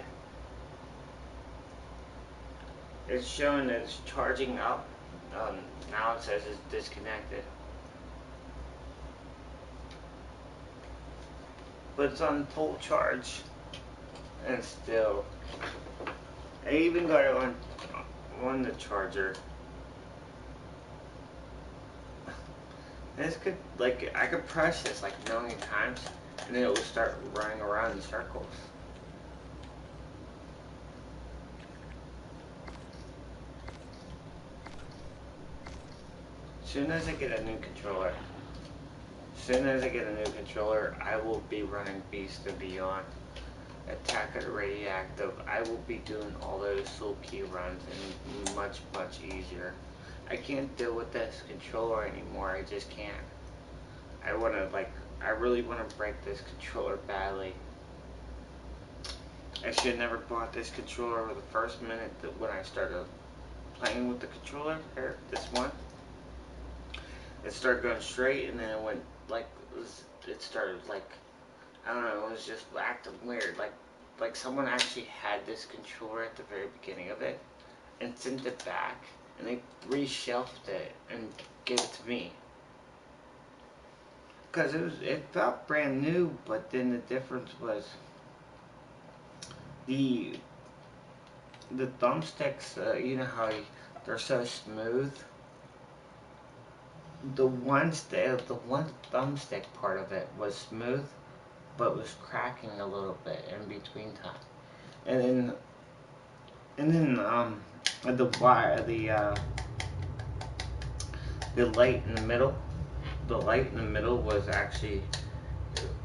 It's showing that it's charging up. Now it says it's disconnected. But it's on full charge. And still. I even got it on the charger. This could, like, I could press this like a million times and then it will start running around in circles. Soon as I get a new controller, I will be running Beast and Beyond, Attack of the Radioactive. I will be doing all those Soul Key runs and much easier. I can't deal with this controller anymore. I just can't. I really want to break this controller badly. I should have never bought this controller the first minute that when I started playing with the controller. Here, this one. It started going straight and then it went like, it started like, I don't know, it was just acting weird. Like someone actually had this controller at the very beginning of it and sent it back and they reshelved it and gave it to me. Because it felt brand new, but then the difference was the thumbsticks, you know how they're so smooth. The one thumbstick part of it was smooth, but was cracking a little bit in between time. And then the wire, the light in the middle. The light in the middle was actually,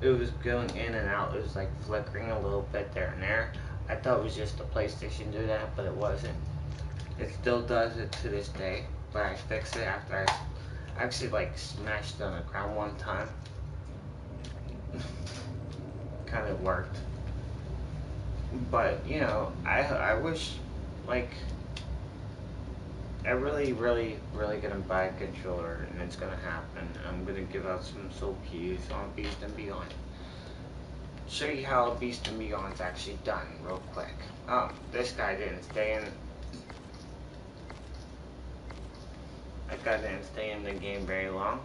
it was going in and out. It was like flickering a little bit there and there. I thought it was just the PlayStation do that, but it wasn't. It still does it to this day, but I fixed it after I actually like smashed it on the ground one time. Kind of worked. But, you know, I wish, like, I really gonna buy a controller, and it's gonna happen. I'm gonna give out some Soul Keys on Beast and Beyond. Show you how Beast and Beyond is actually done, real quick. This guy didn't stay in. That guy didn't stay in the game very long.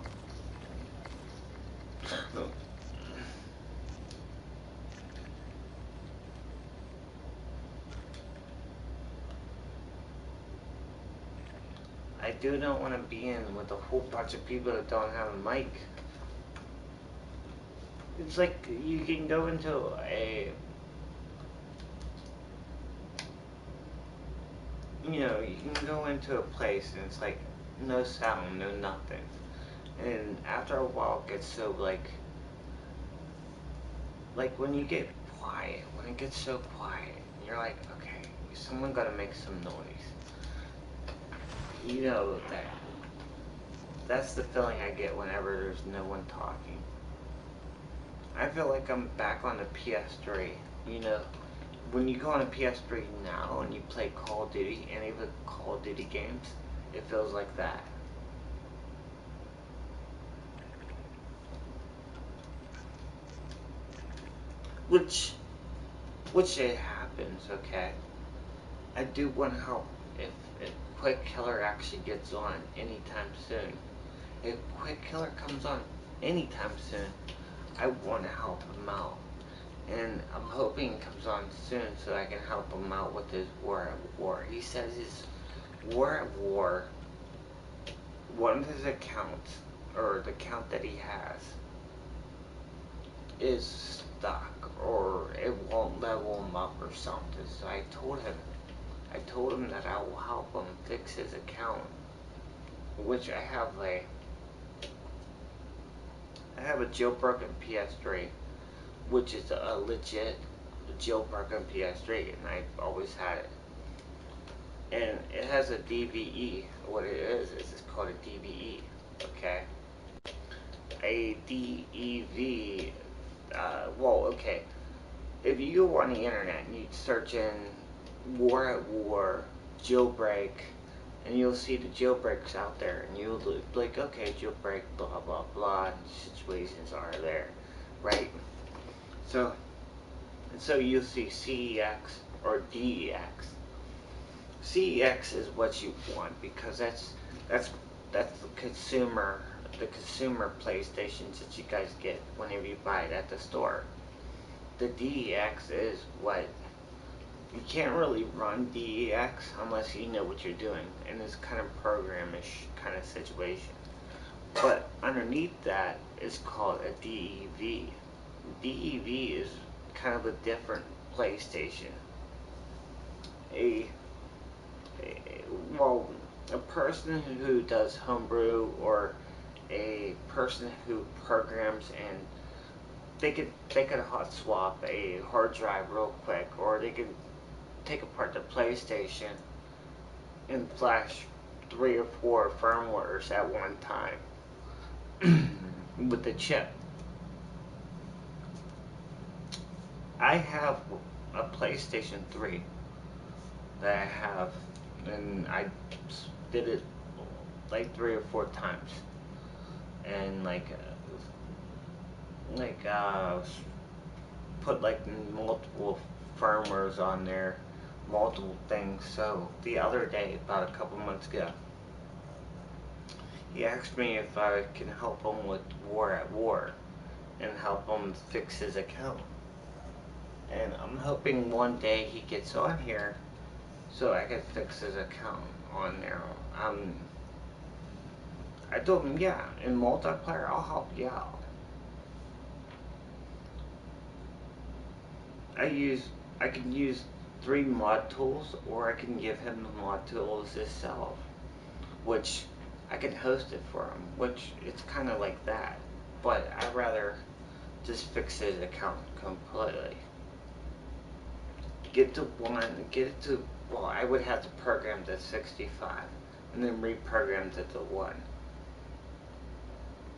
I do not want to be in with a whole bunch of people that don't have a mic. It's like you can go into you can go into a place and it's like no sound, no nothing. And after a while it gets so like when you get quiet, when it gets so quiet, you're like, okay, someone gotta make some noise. You know that's the feeling I get whenever there's no one talking. I feel like I'm back on the PS3, you know. When you go on a PS3 now and you play Call of Duty, any of the Call of Duty games, it feels like that. which it happens, okay? I do want to help if Quick Killer actually gets on anytime soon. If Quick Killer comes on anytime soon, I want to help him out. And I'm hoping he comes on soon so I can help him out with his War at War. He says his War at War, one of his accounts, or the account that he has, is stuck, or it won't level him up or something. So I told him that I will help him fix his account, which I have a jailbroken PS3, which is a legit jailbroken PS3, and I've always had it. And it has a DVE. What it is it's called a DVE, okay? A DEV, well, okay. If you go on the internet and you search in War at War, jailbreak, and you'll see the jailbreaks out there, and you'll be like, okay, jailbreak, blah, blah, blah, and situations are there, right? So you'll see CEX or DEX. CEX is what you want because that's the consumer PlayStations that you guys get whenever you buy it at the store. The DEX is what you can't really run DEX unless you know what you're doing, and it's kind of programish kind of situation. But underneath that is called a DEV. DEV is kind of a different PlayStation. A well, a person who does homebrew or a person who programs, and they could hot swap a hard drive real quick, or they could take apart the PlayStation and flash 3 or 4 firmwares at one time with the chip. I have a PlayStation 3 that I have, and I did it like 3 or 4 times, and put like multiple firmwares on there, multiple things. So the other day, about a couple months ago, he asked me if I can help him with War at War and help him fix his account. And I'm hoping one day he gets on here so I can fix his account on there. I told him, yeah, in multiplayer, I'll help you out. I can use 3 mod tools, or I can give him the mod tools himself, which I can host it for him, which it's kind of like that. But I'd rather just fix his account completely. Get it to, well, I would have to program to 65 and then reprogram to 1.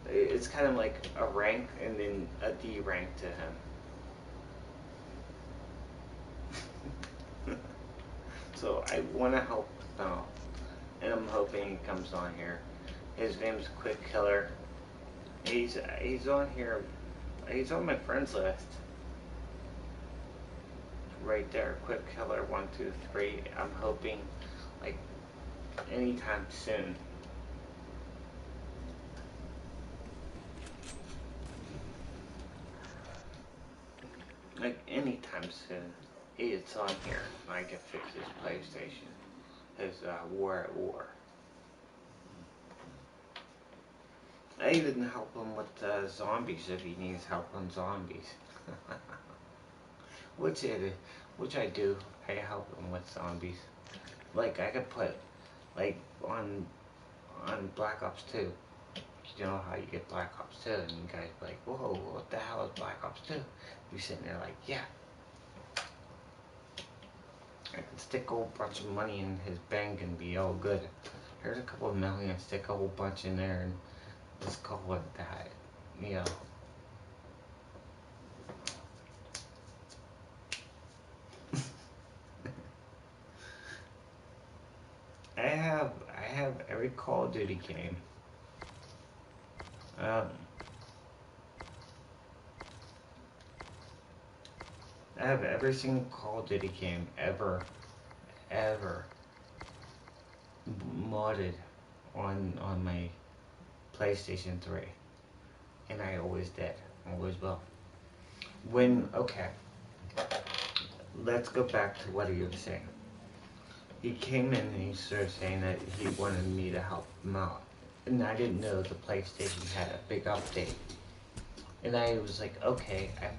It's kind of like a rank and then a D rank to him. So I want to help him out, and I'm hoping he comes on here. His name's Quick Killer. He's on here. He's on my friends list. Right there, Quick Killer 123. I'm hoping like anytime soon. Like anytime soon, it's on here. I can fix his PlayStation, his War at War. I even help him with zombies if he needs help on zombies. which I do. I help him with zombies. Like I could put like on Black Ops 2. You know how you get Black Ops 2 and you guys be like, whoa, what the hell is Black Ops 2? You're sitting there like, yeah. I can stick a whole bunch of money in his bank and be all good. Here's a couple of million, stick a whole bunch in there and just call it that. You know. I have every Call of Duty game. I have every single Call of Duty game ever modded on my PlayStation 3. And I always did. Always will. Okay. Let's go back to what he was saying. He came in and he started saying that he wanted me to help him out. And I didn't know the PlayStation had a big update. And I was like, okay, I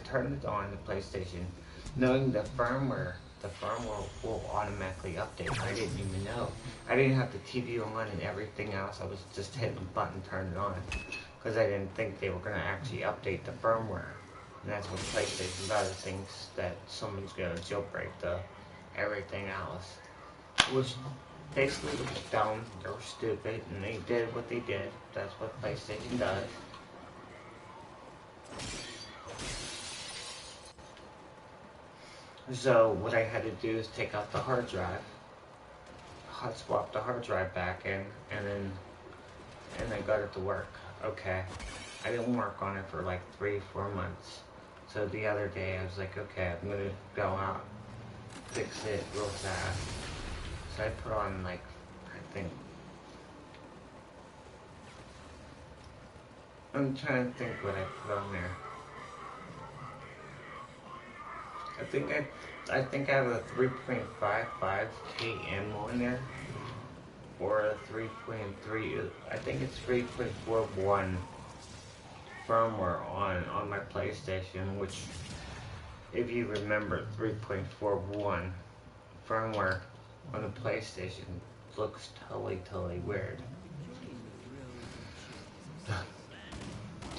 turned it on, the PlayStation, knowing the firmware will automatically update. I didn't even know. I didn't have the TV on and everything else. I was just hitting the button, turn it on. Because I didn't think they were going to actually update the firmware. And that's what PlayStation does. It thinks that someone's going to jailbreak everything else. Which basically was dumb, they were stupid, and they did what they did. That's what PlayStation does. So what I had to do is take out the hard drive, hot swap the hard drive back in, and I got it to work. Okay, I didn't work on it for like 3-4 months. So the other day I was like, okay, I'm gonna go out, fix it real fast. So I put on like, I think, I'm trying to think what I put on there. I think I have a 3.55 km on there, or a 3.3. I think it's 3.41 firmware on my PlayStation, which, if you remember, 3.41 firmware on the PlayStation looks totally weird.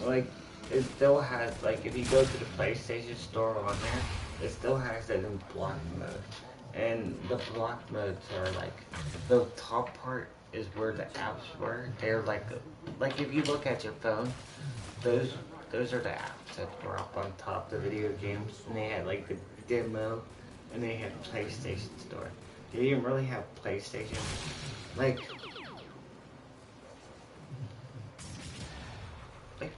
Like, it still has, like, if you go to the PlayStation store on there, it still has that in block mode. And the block modes are like, the top part is where the apps were. They're like if you look at your phone, those are the apps that were up on top, the video games. And they had like the demo, and they had PlayStation Store. They didn't really have PlayStation. Like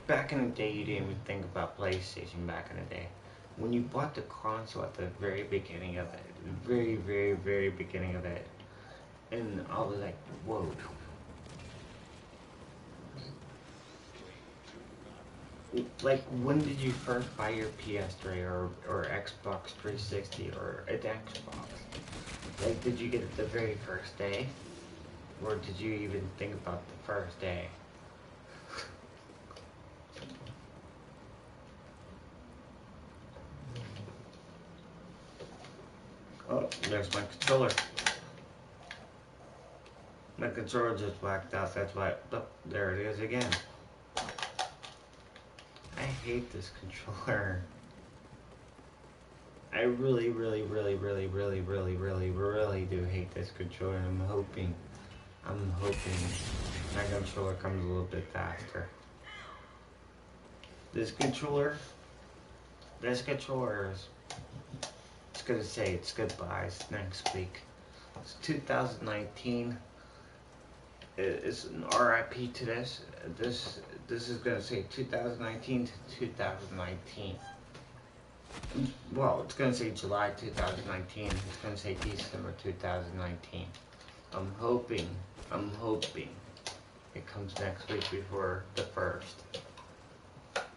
back in the day, you didn't even think about PlayStation back in the day. When you bought the console at the very beginning of it, very beginning of it, and I was like, whoa. Like, when did you first buy your PS3 or Xbox 360 or an Xbox? Like, did you get it the very first day? Or did you even think about the first day? Oh, there's my controller. My controller just blacked out, that's why, oh, there it is again. I hate this controller. I really do hate this controller. I'm hoping my controller comes a little bit faster. This controller is, it's gonna say its goodbyes next week. It's 2019. It's an RIP to this. This is gonna say 2019 to 2019. Well, it's gonna say July 2019. It's gonna say December 2019. I'm hoping it comes next week before the 1st.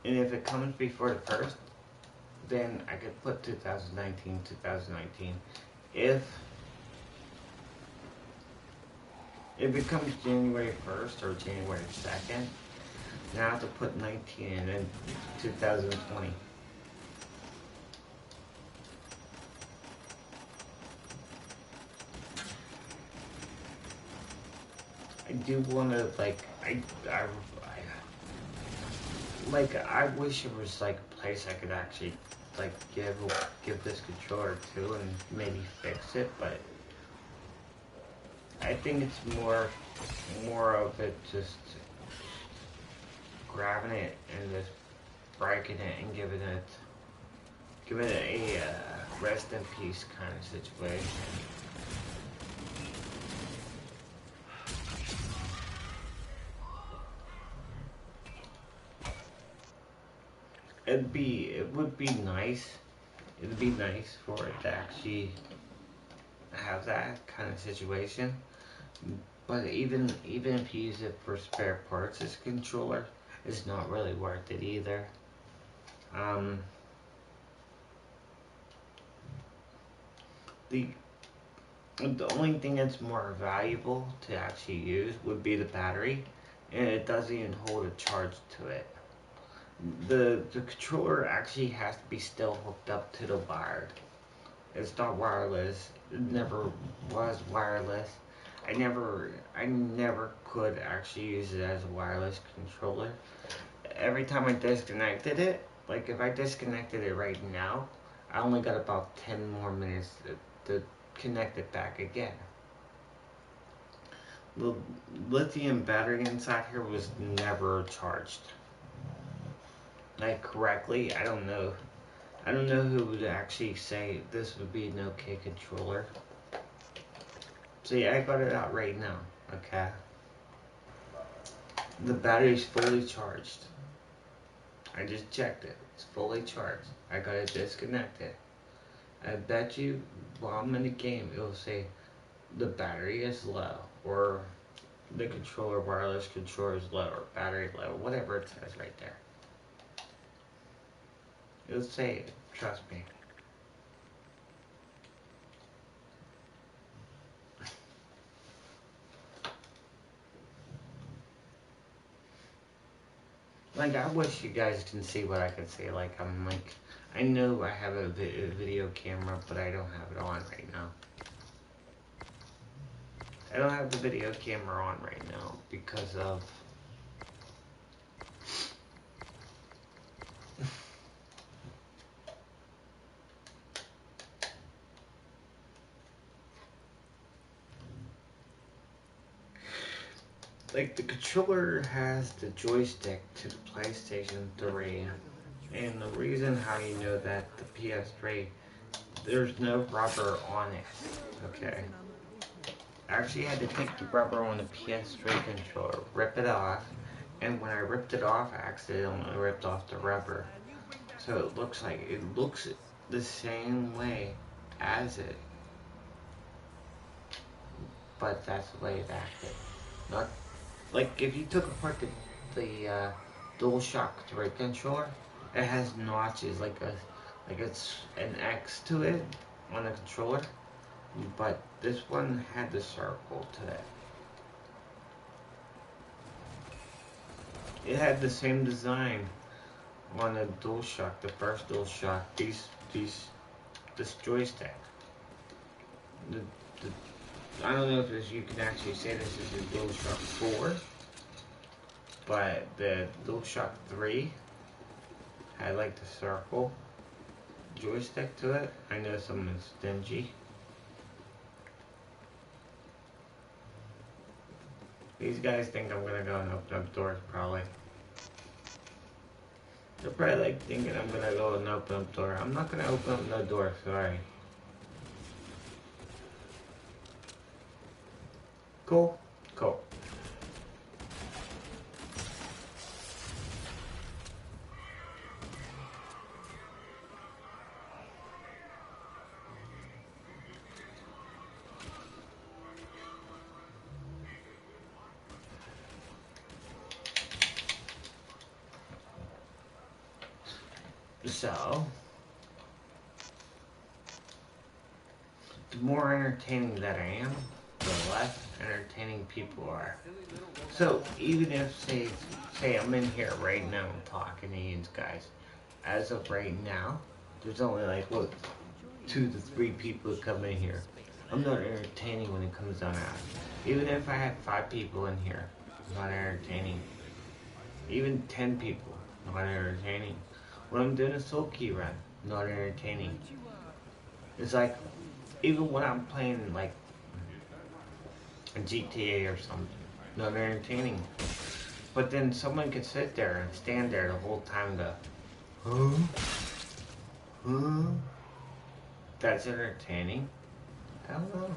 And if it comes before the 1st, then I could put 2019. If it comes January 1st or January 2nd, then I have to put 19 and then 2020. I do want to, I wish there was like a place I could actually like give this controller to and maybe fix it, but I think it's more of it just grabbing it and just breaking it and giving it a rest in peace kind of situation. it would be nice. It'd be nice for it to actually have that kind of situation. But even if you use it for spare parts, this controller is not really worth it either. Um, the the only thing that's more valuable to actually use would be the battery, and it doesn't even hold a charge to it. The controller actually has to be still hooked up to the wired. It's not wireless. It never was wireless. I never could actually use it as a wireless controller. Every time I disconnected it, like if I disconnected it right now, I only got about 10 more minutes to connect it back again. The lithium battery inside here was never charged. Like correctly, I don't know. I don't know who would actually say this would be an okay controller. See, I got it out right now, okay? The battery's fully charged. I just checked it. It's fully charged. I got it disconnected. I bet you while I'm in the game, it'll say the battery is low, or the controller, wireless controller is low, or battery low, whatever it says right there. It'll say it, trust me. Like, I wish you guys can see what I can see. Like, I know I have a video camera, but I don't have it on right now. I don't have the video camera on right now because of like the controller has the joystick to the PlayStation 3, and the reason how you know that the PS3, there's no rubber on it. Okay. I actually had to take the rubber on the PS3 controller, rip it off, and when I ripped it off, I accidentally ripped off the rubber. So it looks the same way as it, but that's the way it acted. Not like if you took apart the DualShock 3 controller, it has notches like it's an X to it on the controller, but this one had the circle to it. It had the same design on the DualShock, the first DualShock. This joystick. The, I don't know if you can actually say this is a DualShock 4, but the DualShock 3 had like the circle joystick to it. I know someone's stingy. These guys think I'm gonna go and open up doors, probably. They're probably like thinking I'm gonna go and open up door. I'm not gonna open up no door, sorry. Cool? Cool. So, the more entertaining that I am, the less entertaining people are. So, even if, say I'm in here right now talking to you guys, as of right now, there's only like, what, 2 to 3 people who come in here. I'm not entertaining when it comes down to that. Even if I had 5 people in here, I'm not entertaining. Even 10 people, not entertaining. When I'm doing a soul key run, not entertaining. It's like, even when I'm playing like a GTA or something, not entertaining. But then someone could sit there and stand there the whole time to, huh? Huh? That's entertaining? I don't know.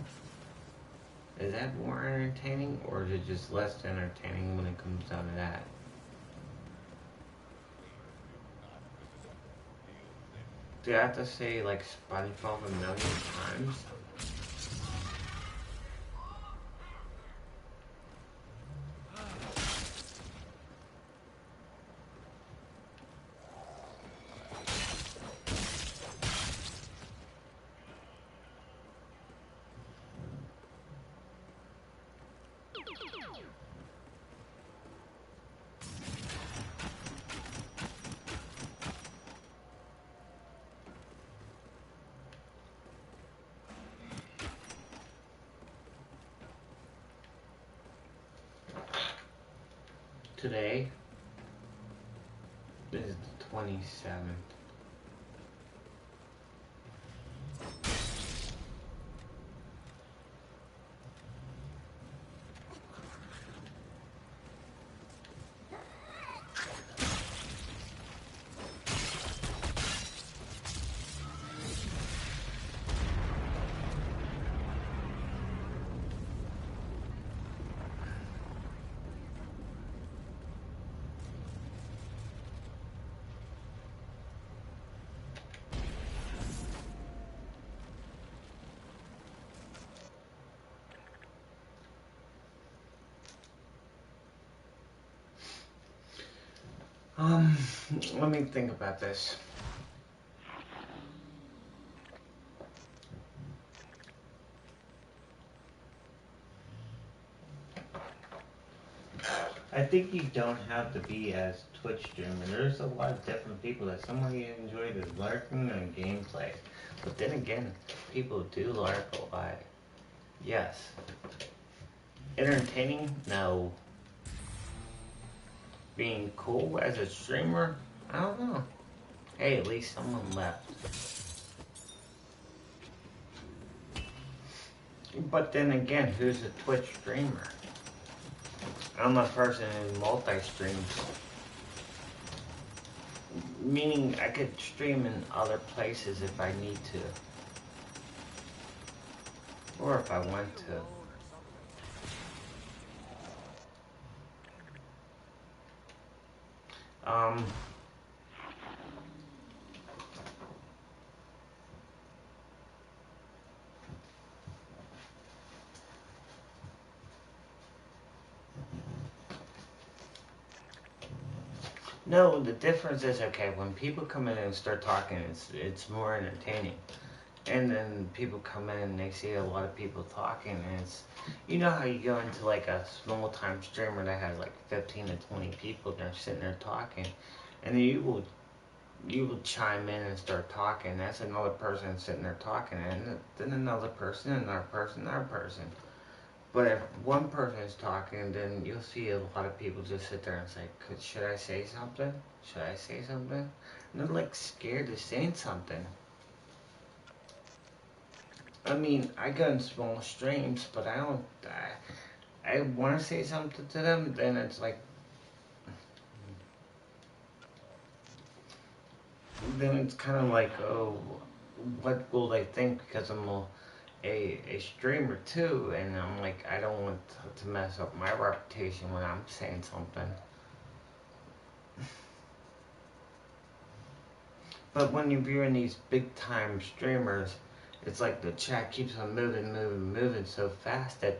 Is that more entertaining, or is it just less entertaining when it comes down to that? Do I have to say like SpongeBob a million times? Today is the 27th. Um, Let me think about this. I think you don't have to be as Twitch streamer. There's a lot of different people that somebody enjoy the lurking and gameplay. But then again, people do lurk a lot. Yes. Entertaining? No. Being cool as a streamer? I don't know. Hey, at least someone left. But then again, who's a Twitch streamer? I'm a person who multi-streams. Meaning I could stream in other places if I need to. Or if I want to. Um... No, the difference is, okay, when people come in and start talking, it's more entertaining. And then people come in and they see a lot of people talking, and it's, you know how you go into like a small time streamer that has like 15 to 20 people, they're sitting there talking, and then you will chime in and start talking. That's another person sitting there talking, and then another person, another person, another person. But if one person is talking, then you'll see a lot of people just sit there and say, should I say something? Should I say something? And they're like scared of saying something. I mean, I go in small streams, but I don't, I want to say something to them, then it's like, then it's kind of like, oh, what will they think, because I'm a streamer too, and I'm like, I don't want to mess up my reputation when I'm saying something. But when you're viewing these big time streamers, it's like the chat keeps on moving, moving, moving so fast that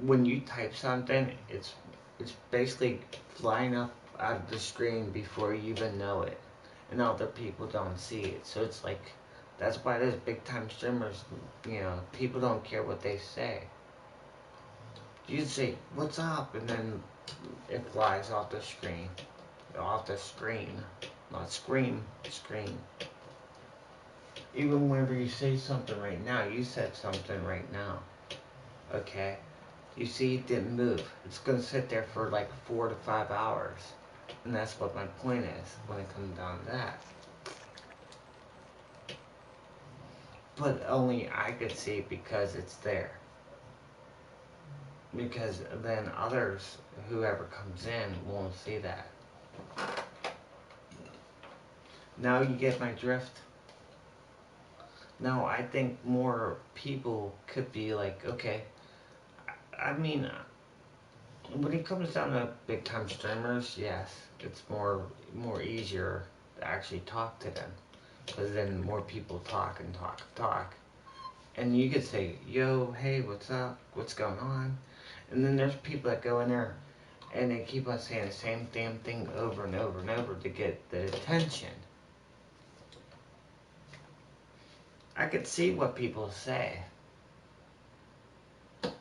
when you type something, it's basically flying up out of the screen before you even know it, and other people don't see it. So it's like, that's why those big time streamers, you know, people don't care what they say. You say, what's up? And then it flies off the screen. Off the screen. Not scream, screen. Even whenever you say something right now, you said something right now. Okay? You see, it didn't move. It's gonna sit there for like 4 to 5 hours. And that's what my point is when it comes down to that. But only I could see it because it's there. Because then others, whoever comes in, won't see that. Now you get my drift? No, I think more people could be like, okay, I mean, when it comes down to big time streamers, yes, it's more easier to actually talk to them. Because then more people talk and talk and talk. And you could say, yo, hey, what's up? What's going on? And then there's people that go in there and they keep on saying the same damn thing over and over and over to get the attention. I could see what people say.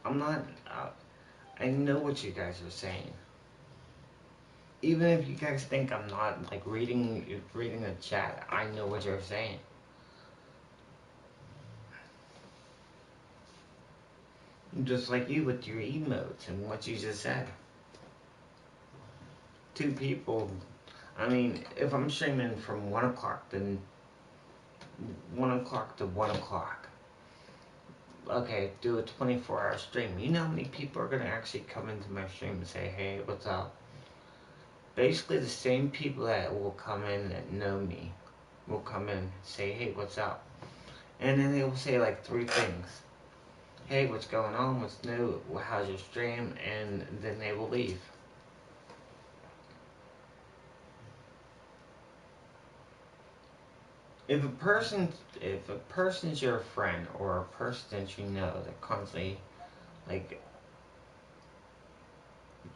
I'm not, I know what you guys are saying. Even if you guys think I'm not like reading the chat, I know what you're saying. Just like you with your emotes and what you just said. Two people, I mean, if I'm streaming from 1 o'clock, then 1 o'clock to 1 o'clock. Okay, do a 24-hour stream. You know how many people are going to actually come into my stream and say, hey, what's up? Basically the same people that will come in that know me will come in and say, hey, what's up? And then they will say like 3 things. Hey, what's going on? What's new? How's your stream? And then they will leave. If a person's your friend or a person that you know that constantly, like,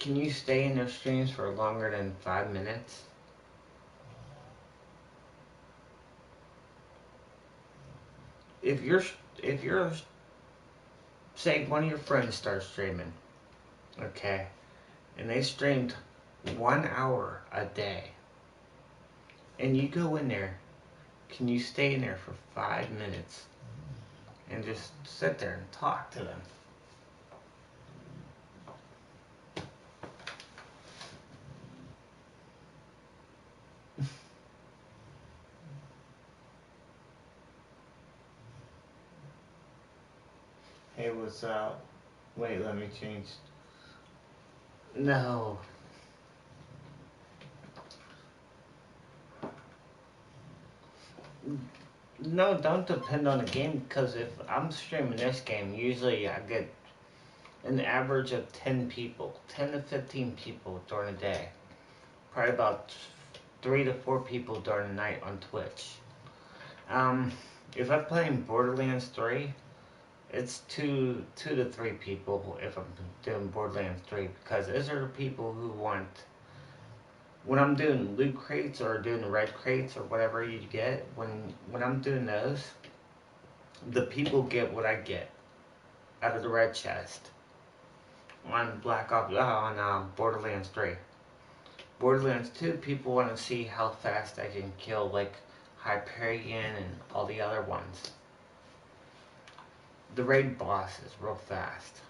can you stay in their streams for longer than 5 minutes? If you're, say one of your friends starts streaming, okay, and they streamed 1 hour a day, and you go in there, can you stay in there for 5 minutes and just sit there and talk to them? Hey, what's up? Wait, let me change. No. No, don't depend on the game, because if I'm streaming this game, usually I get an average of 10 people, 10 to 15 people during the day. Probably about 3 to 4 people during the night on Twitch. If I'm playing Borderlands 3, it's 2 to 3 people if I'm doing Borderlands 3, because those are the people who want, when I'm doing loot crates or doing red crates or whatever you get, when I'm doing those, the people get what I get out of the red chest on Borderlands 3. Borderlands 2, people want to see how fast I can kill like Hyperion and all the other ones. The raid boss is real fast.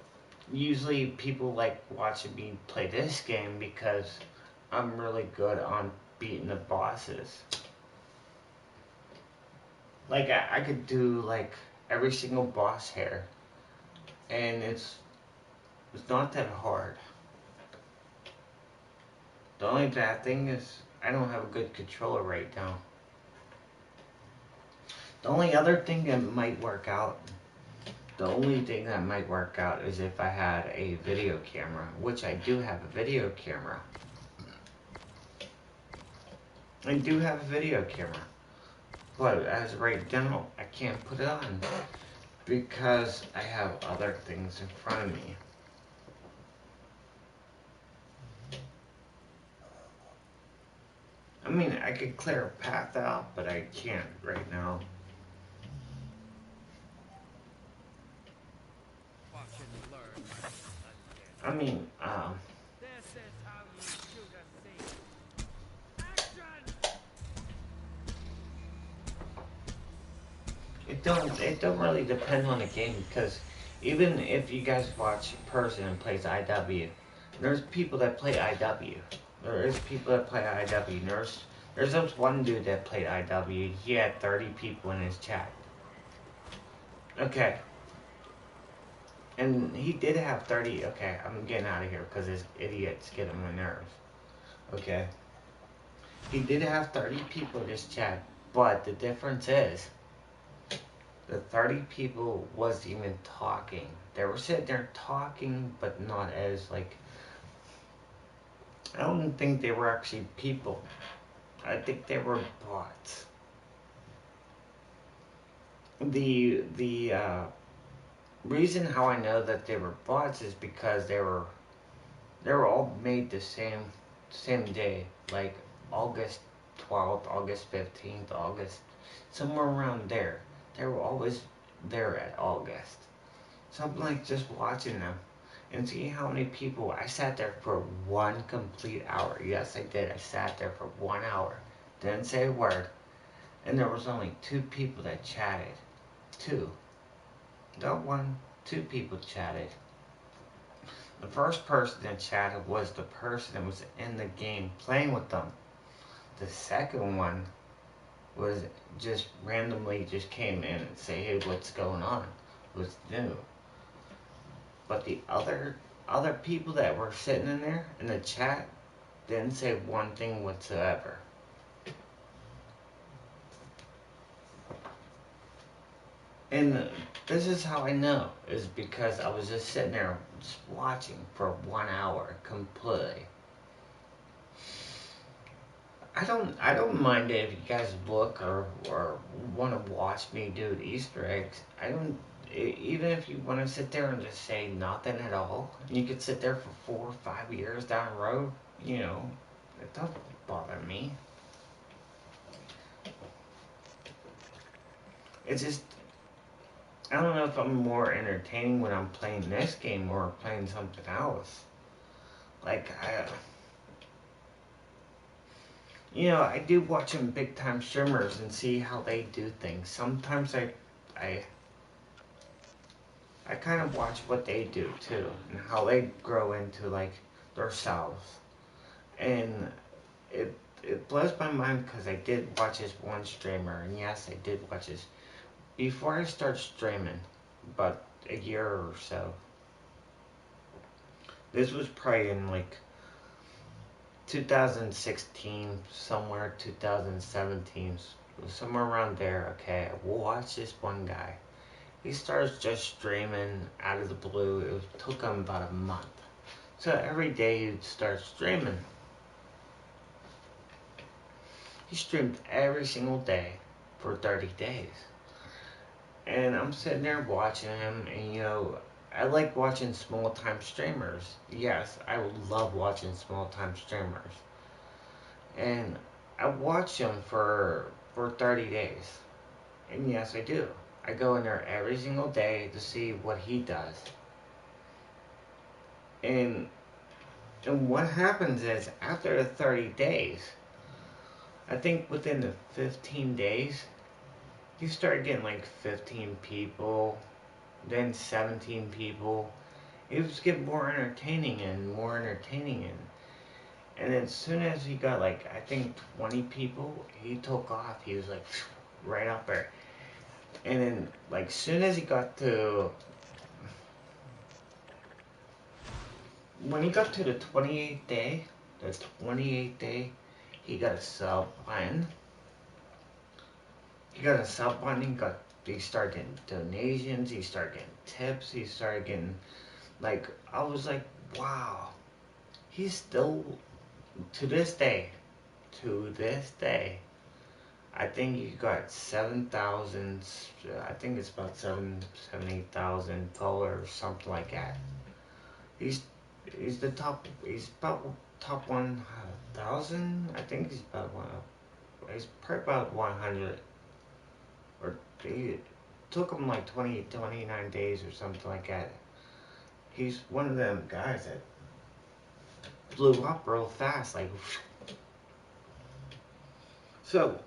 Usually people like watching me play this game because I'm really good on beating the bosses. Like I could do like every single boss here, and it's not that hard. The only bad thing is I don't have a good controller right now. The only other thing that might work out, is if I had a video camera, which I do have a video camera. I do have a video camera, but as of right now, I can't put it on because I have other things in front of me. I mean, I could clear a path out, but I can't right now. I mean, it don't really depend on the game, because even if you guys watch a person who plays IW, there's people that play IW. There is people that play IW. There's this one dude that played IW. He had 30 people in his chat. Okay. And he did have 30. Okay, I'm getting out of here because this idiot's getting on my nerves. Okay. He did have 30 people in his chat, but the difference is the 30 people wasn't even talking. They were sitting there talking, but not as like, I don't think they were actually people. I think they were bots. The reason how I know that they were bots is because they were all made the same day, like August 12th, August 15th, August, somewhere around there. They were always there at August. So I'm like just watching them and see how many people. I sat there for 1 complete hour. Yes, I did. I sat there for 1 hour. Didn't say a word. And there was only 2 people that chatted. Two. Not one, 2 people chatted. The first person that chatted was the person that was in the game playing with them. The second one was just randomly just came in and say, hey, what's going on? What's new? But the other people that were sitting in there in the chat didn't say one thing whatsoever. And this is how I know, is because I was just sitting there just watching for 1 hour completely. I don't mind it if you guys look or want to watch me do Easter eggs. I don't even if you want to sit there and just say nothing at all. You could sit there for 4 or 5 years down the road. You know, it doesn't bother me. It's just I don't know if I'm more entertaining when I'm playing this game or playing something else. Like I do watch some big time streamers and see how they do things. Sometimes I I kind of watch what they do too and how they grow into like themselves. And it blows my mind because I did watch this one streamer, and yes, I did watch this before I started streaming, about a year or so. This was probably in like 2016, somewhere 2017, somewhere around there. Okay, we'll watch this one guy. He starts just streaming out of the blue. Took him about a month. So every day he'd start streaming. He streamed every single day for 30 days. And I'm sitting there watching him, and I like watching small time streamers. Yes, I love watching small time streamers. And I watch him for 30 days. And yes, I do. I go in there every single day to see what he does. And what happens is after the 30 days, I think within the 15 days, you start getting like 15 people, then 17 people. It was getting more entertaining and more entertaining. And as soon as he got like, I think 20 people, he took off. He was like right up there. And then like soon as he got to, when he got to the 28th day, he got a sub button. He got a sub button. He started getting donations. He started getting tips. He started getting like, I was like, wow. He's still to this day. I think he got 7,000. I think it's about 8,000 followers, something like that. He's the top. He's about top 1,000. I think he's about one. He's probably about 100. Or it took him like 29 days or something like that. He's one of them guys that blew up real fast, like. So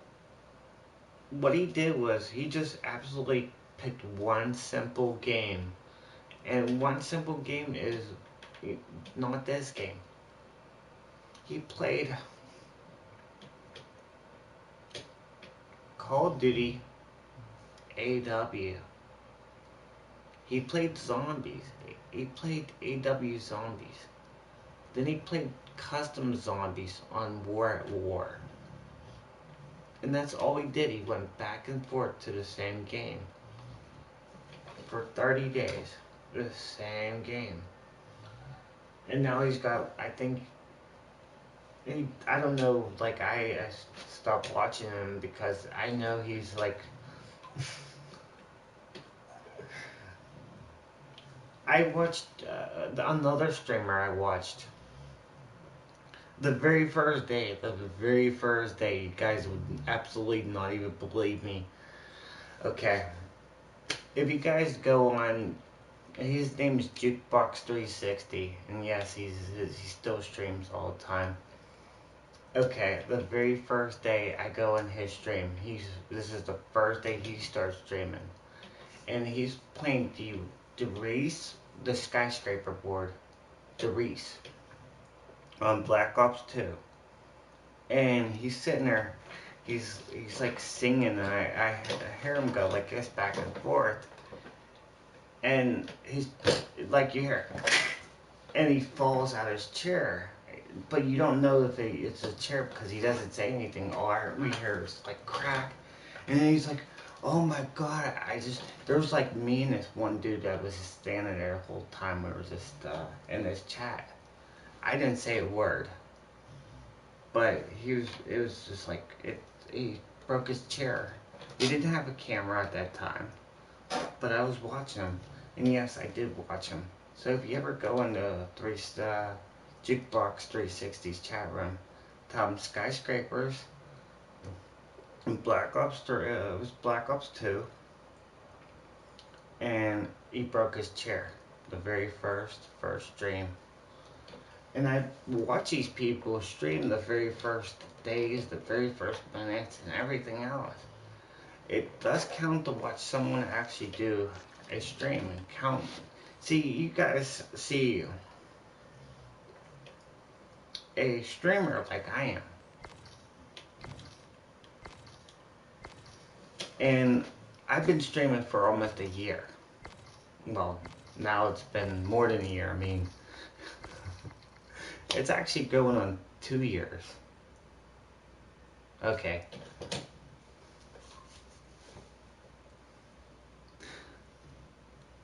what he did was he just absolutely picked one simple game, and one simple game is not this game. He played Call of Duty AW. He played zombies. He played AW zombies. Then he played custom zombies on War at War. And that's all he did. He went back and forth to the same game for 30 days. The same game. And now he's got, I think, I don't know, like I stopped watching him because I know he's like, I watched another streamer I watched. The very first day, you guys would absolutely not even believe me. Okay, if you guys go on, his name is Jukebox360, and yes, he still streams all the time. Okay, the very first day I go on his stream, this is the first day he starts streaming, and he's playing the race, the skyscraper board, the race on Black Ops 2, and he's sitting there, he's like singing, and I hear him go like this back and forth, and he's like you hear, and he falls out of his chair. But you don't know if it's a chair because he doesn't say anything. All we hear is like crack, and then he's like, "Oh my god!" There was like me and this one dude that was just standing there the whole time. We were just in this chat. I didn't say a word, but it was just like he broke his chair. He didn't have a camera at that time, but I was watching him, and yes, I did watch him. So if you ever go into Jukebox 360's chat room, tell him skyscrapers and Black Ops 3, it was Black Ops 2, and he broke his chair the very first stream. And I watch these people stream the very first days, the very first minutes, and everything else. It does count to watch someone actually do a stream and count. See, you guys see a streamer like I am. And I've been streaming for almost a year. Well, now it's been more than a year. I mean, it's actually going on 2 years. Okay.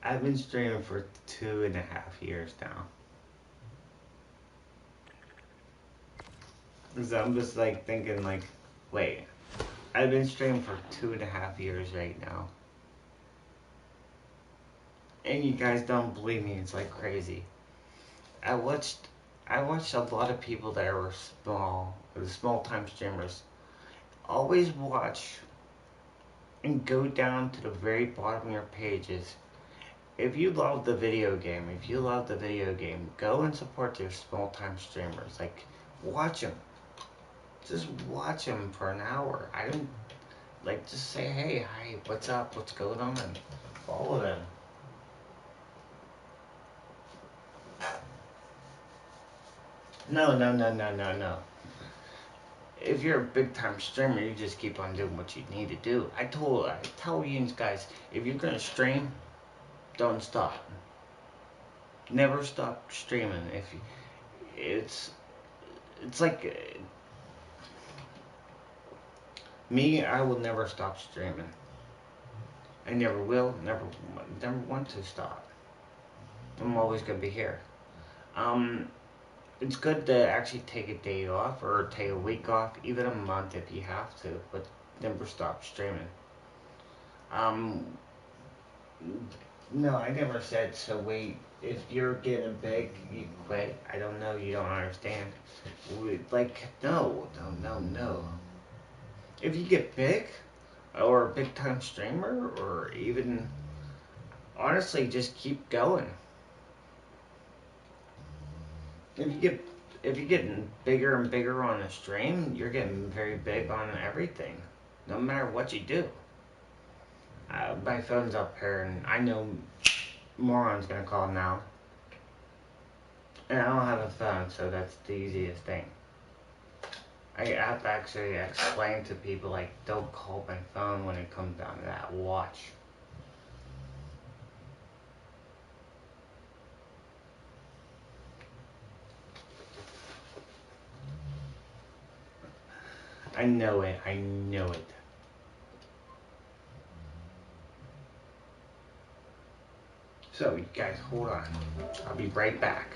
I've been streaming for 2.5 years now. So I'm just like thinking like, wait, I've been streaming for 2.5 years right now. And you guys don't believe me, it's like crazy. I watched a lot of people that were the small time streamers. Always watch and go down to the very bottom of your pages. If you love the video game, go and support your small time streamers. Like, watch them. Just watch them for an hour. I don't, like, just say, hey, hi, what's up, what's going on? Follow them. No. If you're a big time streamer, you just keep on doing what you need to do. I tell you guys, if you're gonna stream, don't stop. Never stop streaming. If you, it's like me, I will never stop streaming. I never will, never want to stop. I'm always gonna be here. It's good to actually take a day off or take a week off, even a month if you have to, but never stop streaming. Um, no, I never said so. Wait, if you're getting big, you quit. I don't know. You don't understand. Like, no. If you get big, or a big time streamer, or even honestly, just keep going. If you're getting bigger and bigger on a stream, you're getting very big on everything, no matter what you do. My phone's up here, and I know Moron's gonna call now. And I don't have a phone, so that's the easiest thing. I have to actually explain to people, like, don't call my phone when it comes down to that. Watch. I know it. So, you guys, hold on. I'll be right back.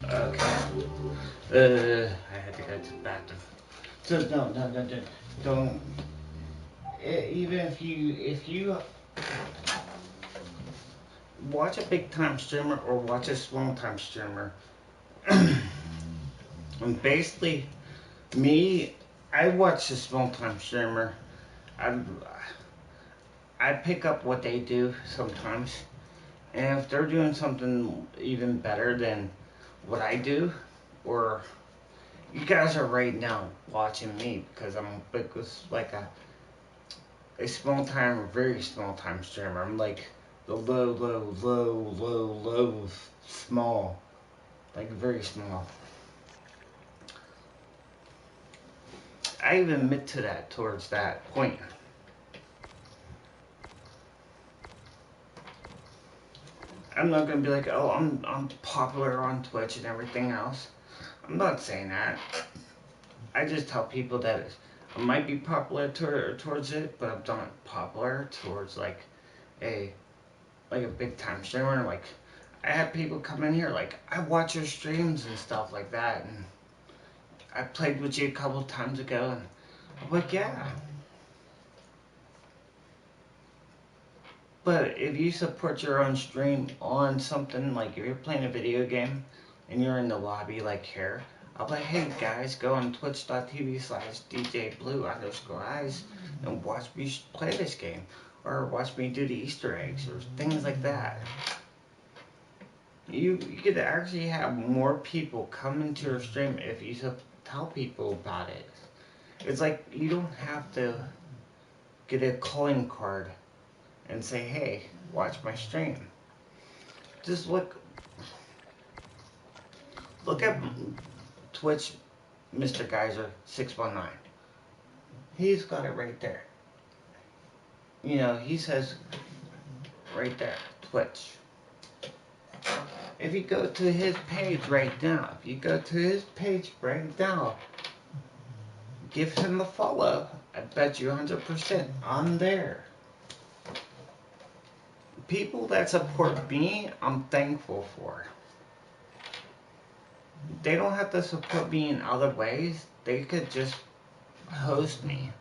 Okay. I had to go to the bathroom. So no, don't. Even if you watch a big time streamer or watch a small time streamer, and basically me, I watch a small time streamer. I I pick up what they do sometimes, and if they're doing something even better than what I do, or you guys are right now watching me because I'm like a small time, very small time streamer. I'm like the low small, like very small. I even admit to that towards that point. I'm not gonna be like, oh, I'm popular on Twitch and everything else. I'm not saying that. I just tell people that I might be popular towards it, but I'm not popular towards a like a big time streamer. Like I have people come in here like I watch your streams and stuff like that, and I played with you a couple times ago, and I'm like, yeah. But if you support your own stream on something like if you're playing a video game and you're in the lobby like here, I'll be like, hey guys, go on twitch.tv/DJBlue_eyes and watch me play this game. Or watch me do the Easter eggs or things like that. You could actually have more people come into your stream if you tell people about it. It's like you don't have to get a calling card and say, hey, watch my stream. Just look at Twitch, Mr. Geyser 619. He's got it right there. You know, he says right there, Twitch. If you go to his page right now, give him a follow. I bet you 100% I'm there. People that support me, I'm thankful for. They don't have to support me in other ways. They could just host me,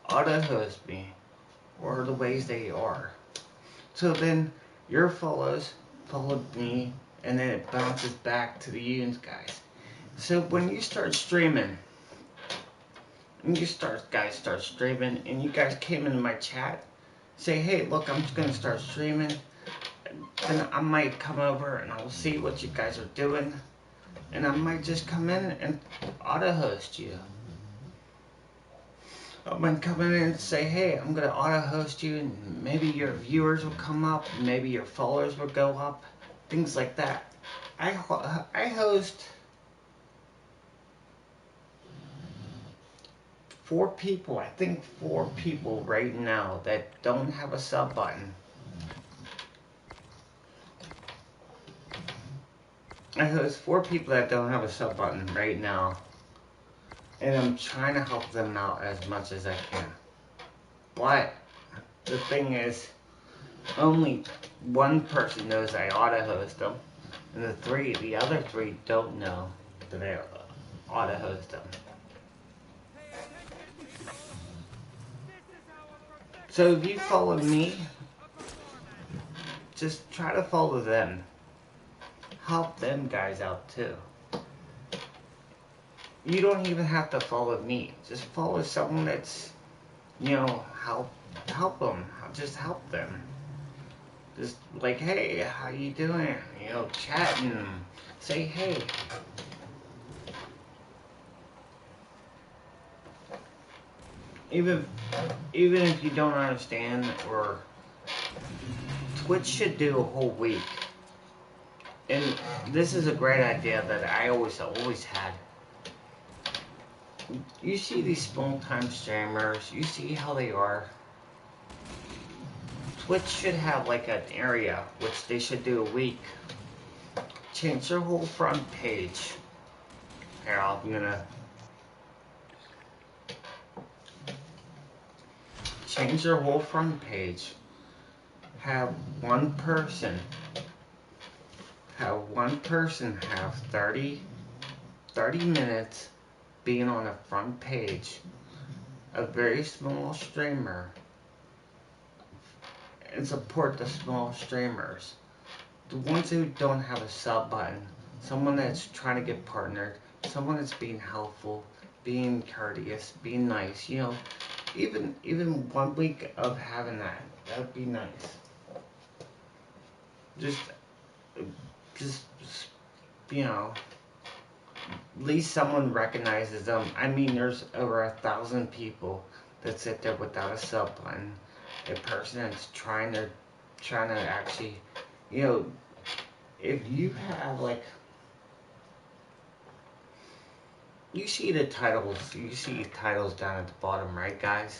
auto-host me, or the ways they are. So then your follows followed me, and then it bounces back to the you guys. So when you start streaming, and guys start streaming, and you guys came into my chat, say, hey, look, I'm just gonna start streaming. Then I might come over and I'll see what you guys are doing, and I might just come in and auto-host you. I might come in and say, hey, I'm gonna auto-host you, and maybe your viewers will come up, maybe your followers will go up, things like that. I host 4 people, I think 4 people right now that don't have a sub button. I host 4 people that don't have a sub button right now. And I'm trying to help them out as much as I can. But the thing is, only 1 person knows I auto-host them. And the other 3 don't know that I auto-host them. So if you follow me, just try to follow them. Help them guys out too. You don't even have to follow me. Just follow someone that's, you know, help them. Just help them. Just like, hey, how you doing? You know, chatting. Say hey. Even if you don't understand, or Twitch should do a whole week. And this is a great idea that I always had. You see these small-time streamers, you see how they are. Twitch should have like an area, which they should do a week. Change their whole front page. Here, I'm gonna change their whole front page. Have one person have one person have 30 minutes being on the front page, a very small streamer, and support the small streamers. The ones who don't have a sub button, someone that's trying to get partnered, someone that's being helpful, being courteous, being nice, you know, even 1 week of having that would be nice. Just, you know, at least someone recognizes them. I mean, there's over 1,000 people that sit there without a sub button. A person that's trying to actually, you know, if you have like, you see titles down at the bottom, right, guys?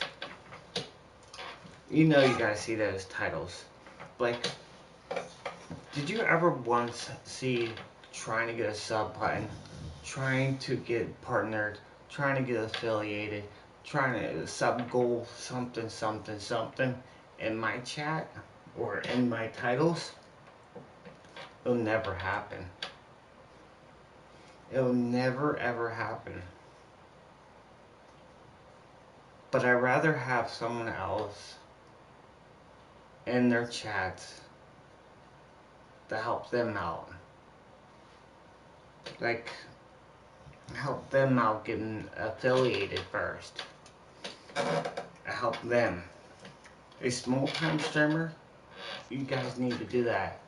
You know you gotta see those titles. Like, did you ever once see trying to get a sub button, trying to get partnered, trying to get affiliated, trying to sub goal something in my chat or in my titles? It'll never happen. It'll never ever happen. But I'd rather have someone else in their chats to help them out. Like, help them out getting affiliated first. Help them. A small time streamer, you guys need to do that.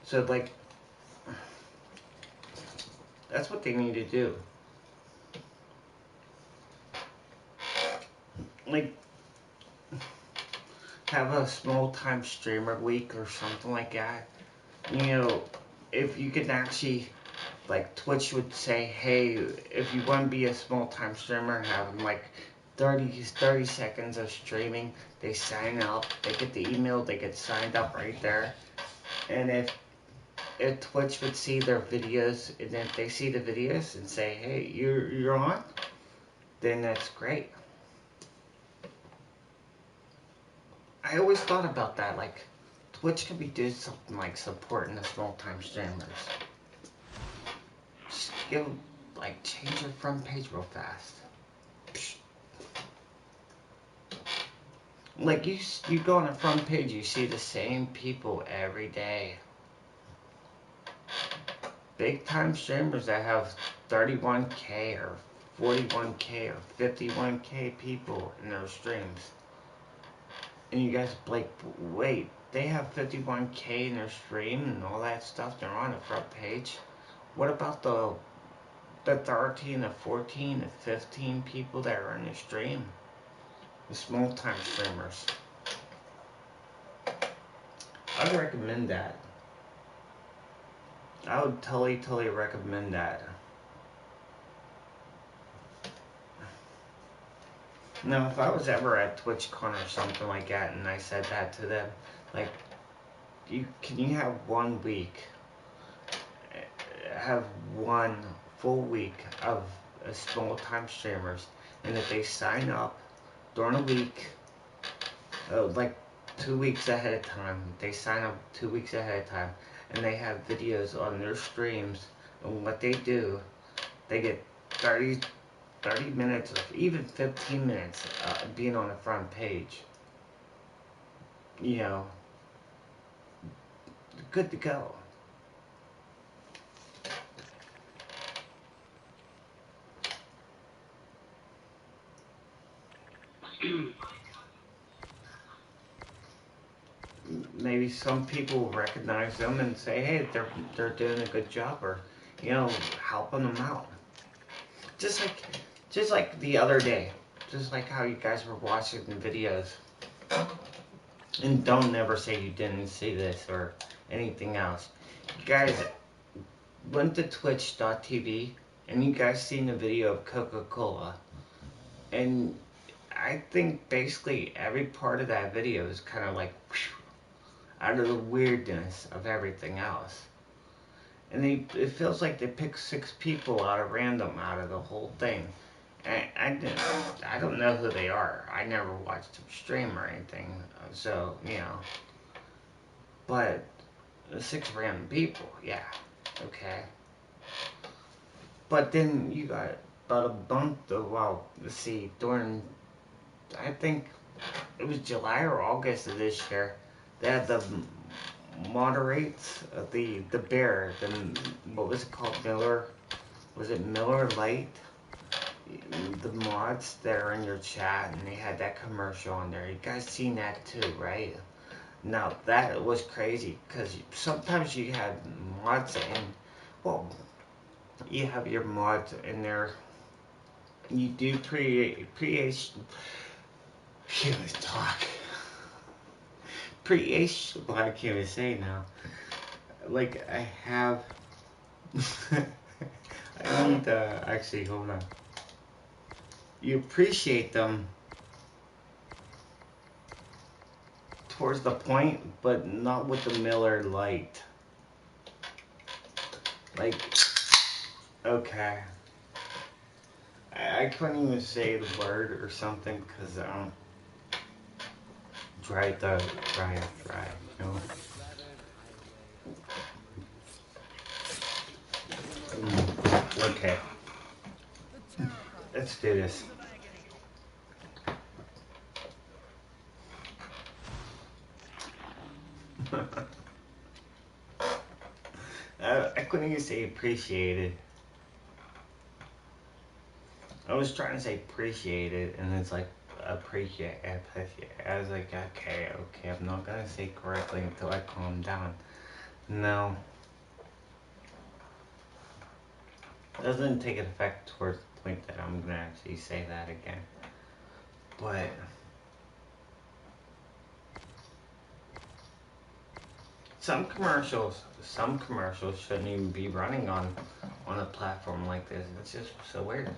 So like, that's what they need to do. Like, have a small time streamer week or something like that. You know, if you could actually, like, Twitch would say, hey, if you want to be a small time streamer, have them like 30 seconds of streaming. They sign up, they get the email, they get signed up right there. And if Twitch would see their videos, and if they see the videos and say, hey, you're on, then that's great. I always thought about that, like, Twitch could be doing something like supporting the small time streamers. Just give, like, change your front page real fast. Like, you go on the front page, you see the same people every day. Big time streamers that have 31K or 41K or 51K people in their streams. And you guys like, wait, they have 51K in their stream and all that stuff, they're on the front page. What about the 13, the 14, the 15 people that are in the stream? The small time streamers. I'd recommend that. I would totally recommend that. Now, if I was ever at TwitchCon or something like that and I said that to them, like, can you have 1 week, have 1 full week of small time streamers, and if they sign up during a week, like 2 weeks ahead of time, they sign up 2 weeks ahead of time, and they have videos on their streams, and what they do, they get 30 minutes, or even 15 minutes being on the front page. You know, good to go. Maybe some people recognize them and say, hey, they're doing a good job, or, you know, helping them out. Just like the other day, just like how you guys were watching the videos. And don't never say you didn't see this or anything else. You guys went to twitch.tv and you guys seen the video of Coca-Cola. And I think basically every part of that video is kind of like out of the weirdness of everything else. And it feels like they picked 6 people out of random out of the whole thing. And I don't know who they are. I never watched them stream or anything, so, you know. But 6 random people, yeah, okay. But then you got about a month of, well, let's see, during, I think it was July or August of this year, they had the moderates, the bear, what was it called, Miller, was it Miller Lite? The mods that are in your chat, and they had that commercial on there. You guys seen that too, right? Now that was crazy because sometimes you have mods and, well, you have your mods in there. You do creation. Can't even talk. Creation. Well, I can't even say now. Like I have. I need to actually hold on. You appreciate them towards the point, but not with the Miller Lite. Like, okay. I couldn't even say the word or something because I don't. Dry, you know? Okay. Let's do this. I couldn't even say appreciated. I was trying to say appreciated, and it's like appreciate. I was like, okay, I'm not gonna say correctly until I calm down. No. Doesn't take effect towards the point that I'm gonna actually say that again. But some commercials shouldn't even be running on a platform like this. It's just so weird.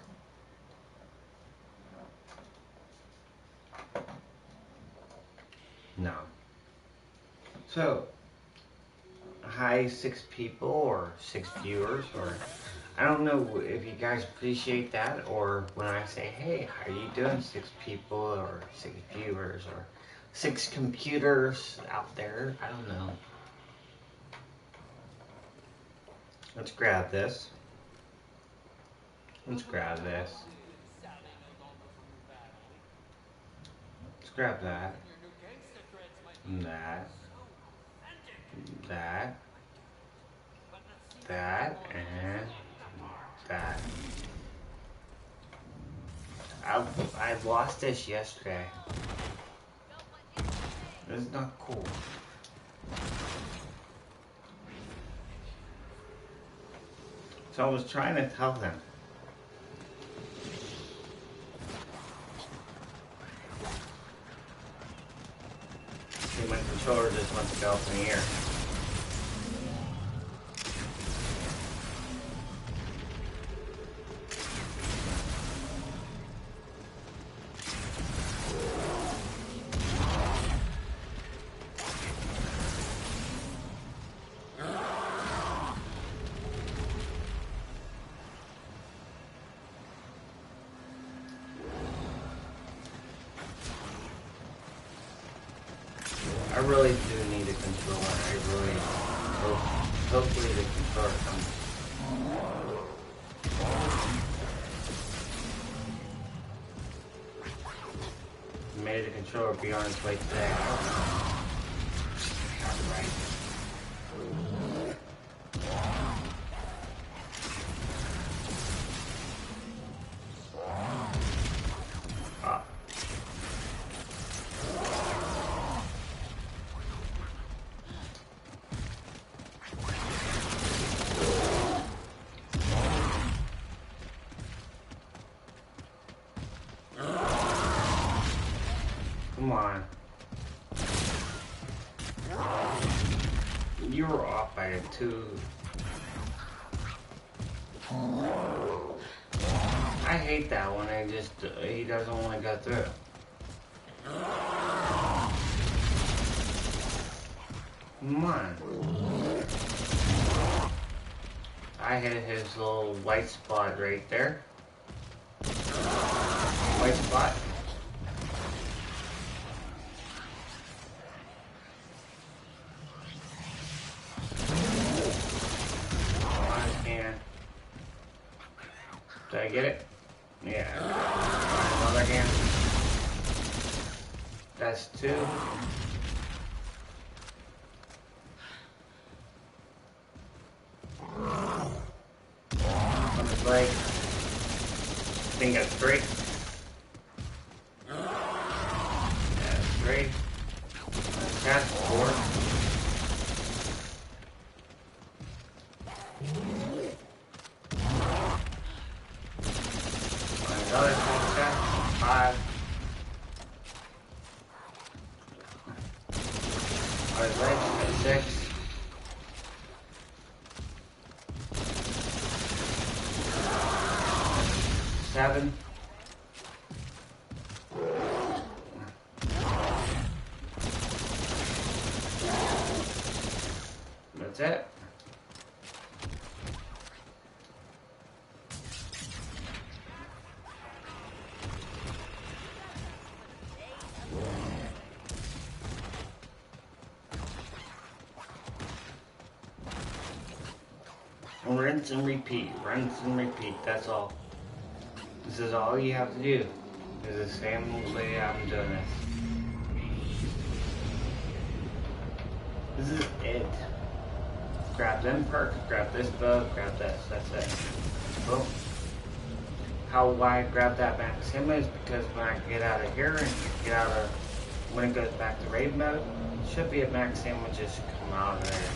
No. So, hi 6 people or 6 viewers, or I don't know if you guys appreciate that, or when I say, hey, how are you doing, 6 people or 6 viewers or 6 computers out there. I don't know. Let's grab this. Let's grab this. Let's grab that. And that. That. That. And that. I lost this yesterday. This is not cool. So I was trying to tell them. See, my controller just wants to go up in the air. I really do need a controller. I really hopefully the controller comes. Made the controller be on its way today. Right. Come on. You were off by a 2. I hate that when he doesn't want to go through. Come on. I hit his little white spot right there. White spot. I get it? Yeah. Another hand. That's 2. On his leg. I think that's 3. That's 3. That's 4. Another chest. 5. On his leg. That's 6. 7. That's it. Rinse and repeat, rinse and repeat, that's all. This is all you have to do. It's the same way I'm doing this. This is it. Grab them perks, grab this bow, grab this, that's it. Boom. Why I grab that Maxima is because when I get out of here and when it goes back to raid mode, it should be a Maxima just come out of there.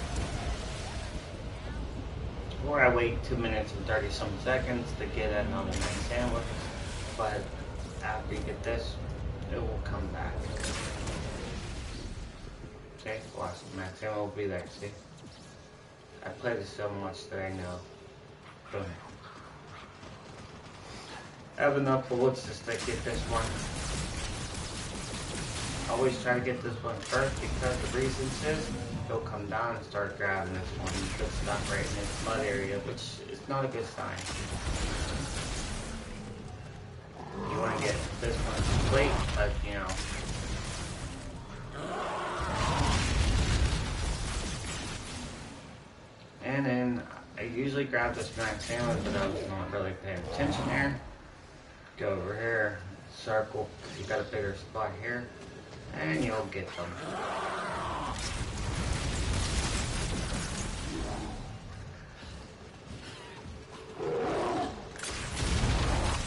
Or I wait 2 minutes and 30 some seconds to get another nice sandwich, but after you get this, it will come back. Okay, watch, max ammo will be there, see? I play this so much that I know. Boom. I have enough bullets just to get this one. Always try to get this one first because the reason is he'll come down and start grabbing this one and put stuff right in this mud area, which is not a good sign. You want to get this one complete, but you know. And then I usually grab this max ammo, but I was not really paying attention there. Go over here, circle, you got a bigger spot here, and you'll get them.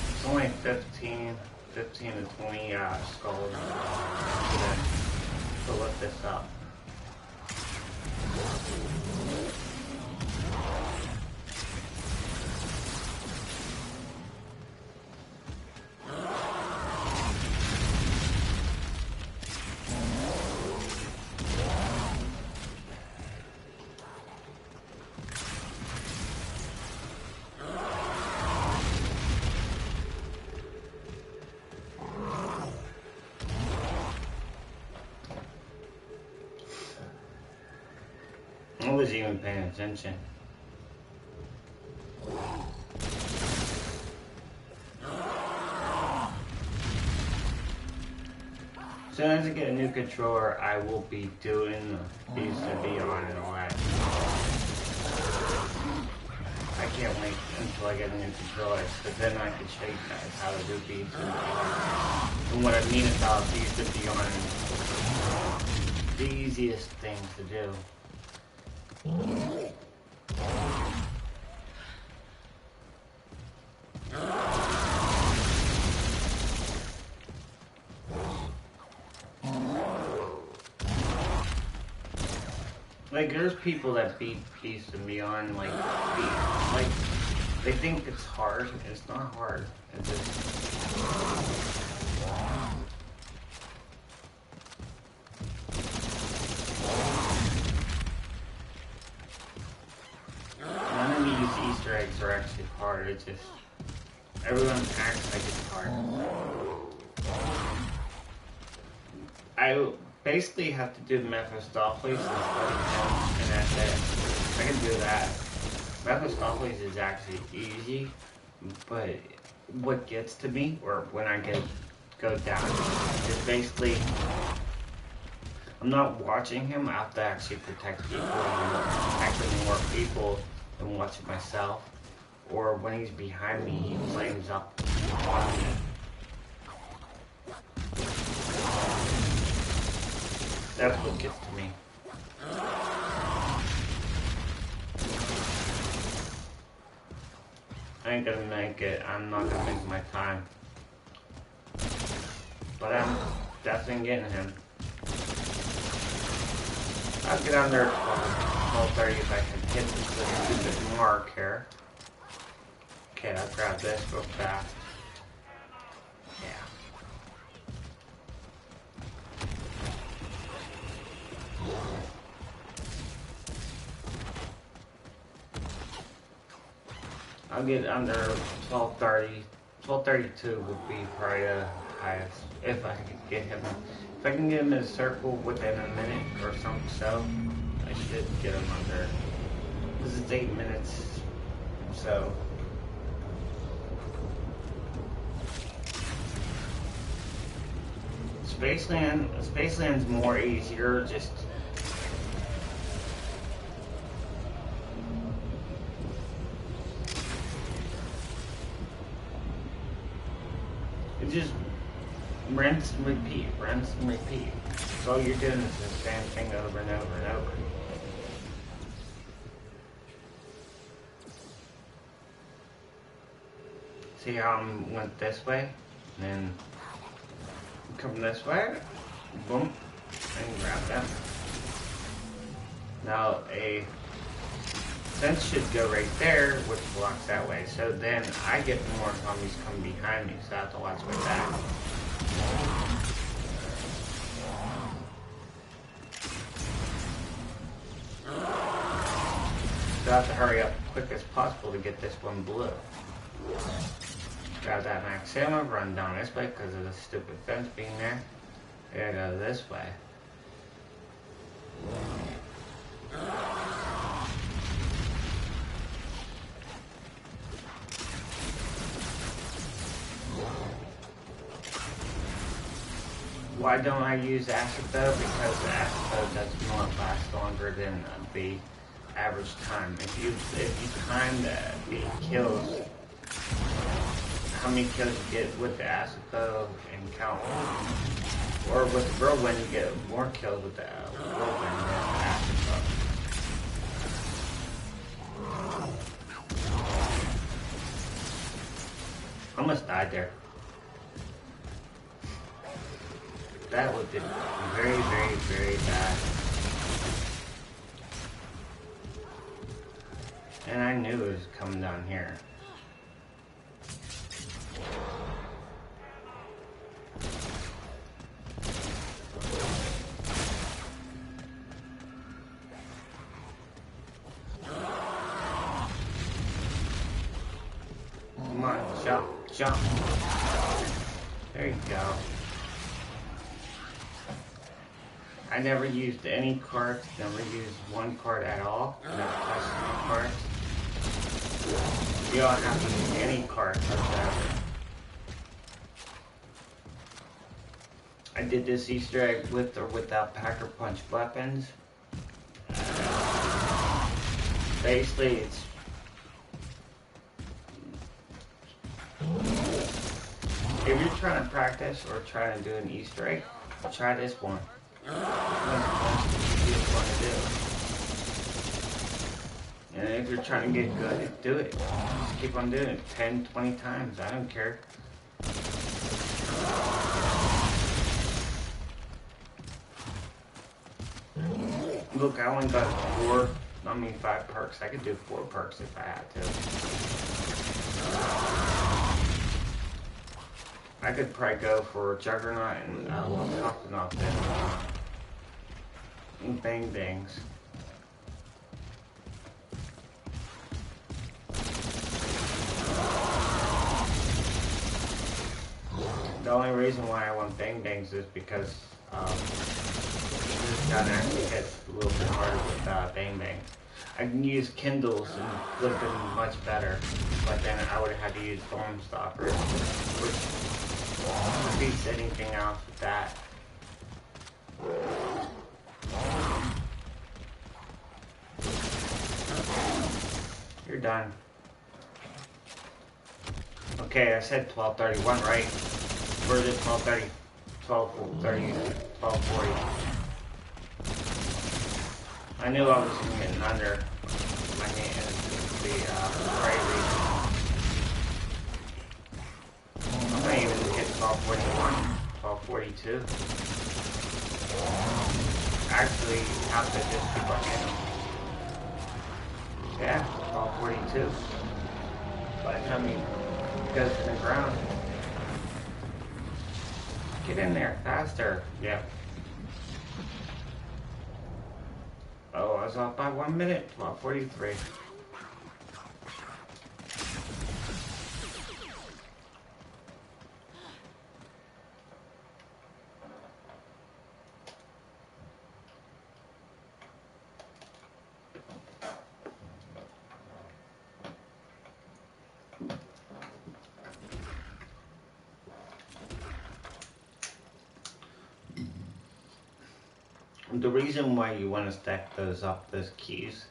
It's only 15 to 20 skulls to lift this up. I wasn't even paying attention. As soon as I get a new controller, I will be doing these to be on and all that. I can't wait until I get a new controller, but then I can show you guys how to do these and what I mean about these to be on. The easiest things to do. Like, there's people that beat Beast and Beyond, like they think it's hard. It's not hard. It's just... None of these Easter eggs are actually hard. It's just... everyone acts like it's hard. I basically have to do Mephistopheles and that's it. I can do that. Mephistopheles is actually easy, but what gets to me, or when I go down, is basically I'm not watching him. I have to actually protect people, and protecting more people than watching myself. or when he's behind me, he flames up on me. That's what gets to me. I ain't gonna make it. I'm not gonna make my time. But I'm definitely getting him. I'll get under 12:30 if I can hit this stupid mark here. Okay, I'll grab this real fast. Yeah. I'll get under 12:30. 12:32 would be probably the highest if I can get him. If I can get him in a circle within a minute or something, so I should get him under. This is 8 minutes, so. Spaceland's more easier, just. It just rinse and repeat, rinse and repeat. So all you're doing is the same thing over and over and over. See how I went this way? And then come this way, boom, and grab them. Now a sense should go right there, which blocks that way. So then I get more zombies coming behind me, so I have to watch my back. So I have to hurry up as quick as possible to get this one blue. Grab that max ammo, run down this way because of the stupid fence being there. Gotta go this way. Why don't I use acid though? Because the acid does not last longer than the average time. If you time the kills, how many kills you get with the acid bow and count, or with the whirlwind you get more kills with the whirlwind than the acid bow. Almost died there. That would be very, very, very bad. And I knew it was coming down here. Come on, jump, jump. There you go. I never used any cards, never used one card at all. Never touched any cards. You don't have to use any cards whatsoever. I did this Easter egg with or without Pack-a-Punch weapons. Basically, it's if you're trying to practice or trying to do an Easter egg, try this one. And if you're trying to get good, do it. Just keep on doing it 10, 20 times. I don't care. Look, I only got 5 perks. I could do 4 perks if I had to. I could probably go for Juggernaut and Octonaut and Bang Bangs. The only reason why I want Bang Bangs is because this gun actually hits a little bit harder with Bang Bang. I can use Kindles and it would have been much better, but then I would have had to use Storm Stoppers, which beats anything else with that. You're done. Okay, I said 12:31, right? Where is it? 12:30, 12:30, 12:40. I knew I was getting under my hands. The crazy. I might even hit 12:41, 12:42. Actually, have to just keep on hitting. Yeah, 12:42. By the time he goes to the ground. Get in there faster. Yep. Oh, I was off by 1 minute. 12:43. The reason why you want to stack those up, those keys,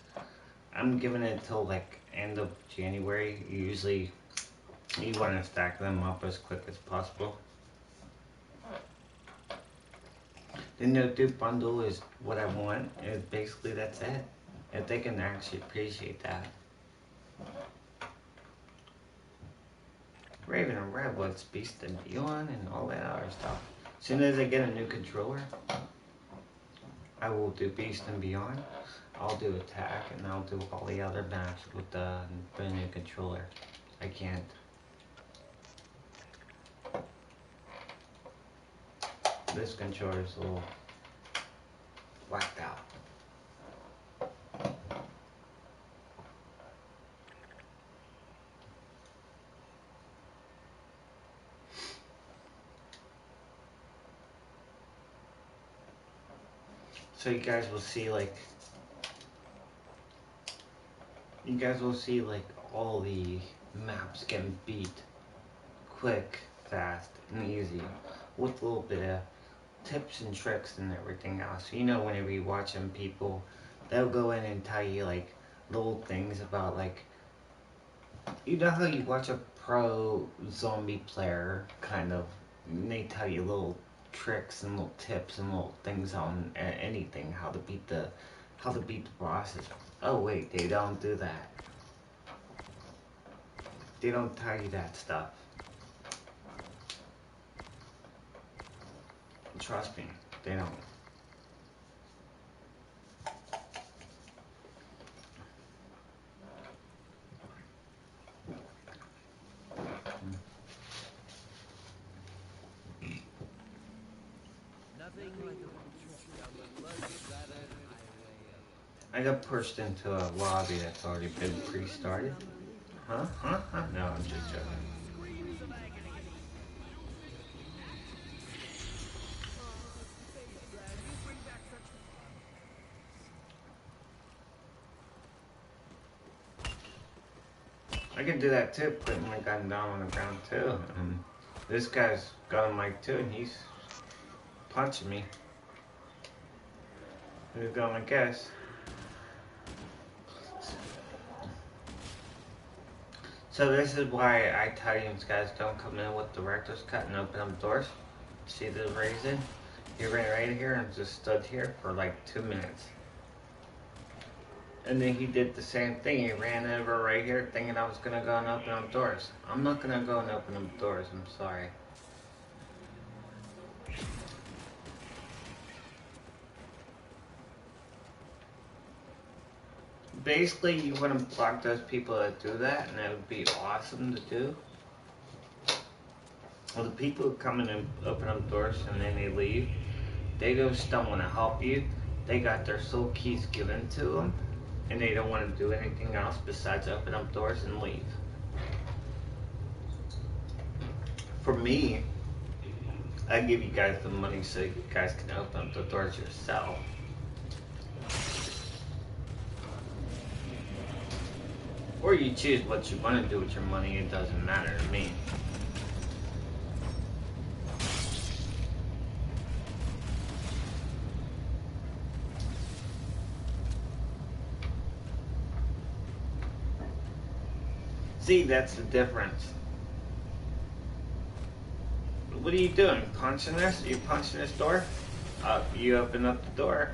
I'm giving it till like end of January. Usually you want to stack them up as quick as possible. The no dupe bundle is what I want. Is basically that's it. If they can actually appreciate that. Raven and Redwoods, Beast and Beyond, and all that other stuff. As soon as I get a new controller, I will do Beast and Beyond. I'll do Attack, and I'll do all the other maps with the brand new controller. I can't. This controller is a little whacked out. So you guys will see like all the maps getting beat quick, fast, and easy with a little bit of tips and tricks and everything else. You know, whenever you watch them, people, they'll go in and tell you like little things about like, you know how you watch a pro zombie player kind of, and they tell you little tricks and little tips and little things on anything, how to beat the bosses. Oh wait, they don't do that. They don't tell you that stuff. Trust me, they don't. I got pushed into a lobby that's already been pre-started. Huh? No, I'm just joking. I can do that too, putting my gun down on the ground too. And this guy's got a mic too, and he's punching me. Who's gonna guess? So this is why I tell you guys don't come in with director's cut and open up doors. See the reason? He ran right here and just stood here for like 2 minutes. And then he did the same thing. He ran over right here thinking I was gonna go and open up doors. I'm not gonna go and open up doors, I'm sorry. Basically, you want to block those people that do that, and that would be awesome to do. Well, the people who come in and open up doors and then they leave, they just don't want to help you. They got their soul keys given to them, and they don't want to do anything else besides open up doors and leave. For me, I give you guys the money so you guys can open up the doors yourself. Or you choose what you want to do with your money, it doesn't matter to me. See, that's the difference. What are you doing? Punching this? You punching this door? You open up the door.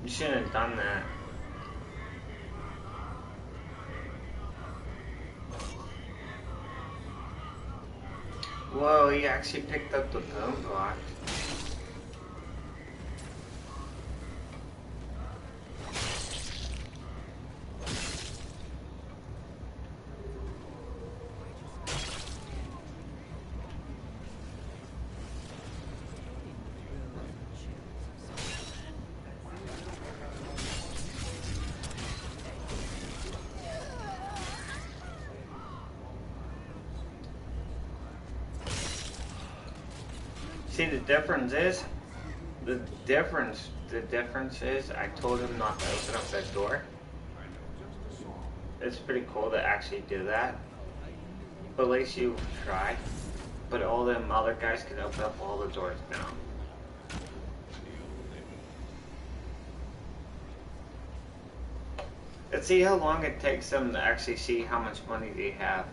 You shouldn't have done that. Whoa, he actually picked up the bone block. See, the difference is, I told him not to open up that door. It's pretty cool to actually do that. But at least you tried. But all them other guys can open up all the doors now. Let's see how long it takes them to actually see how much money they have.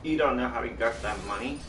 You don't know how he got that money?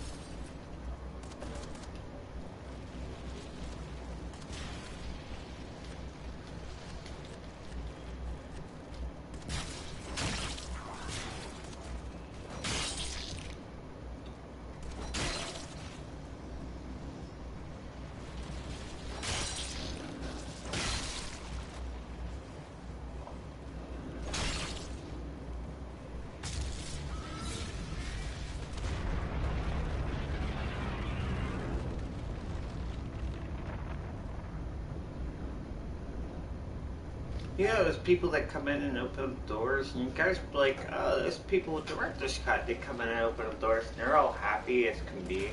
Yeah, there's people that come in and open doors, and you guys be like, oh, there's people with director's cut. They come in and open up doors, and they're all happy as can be.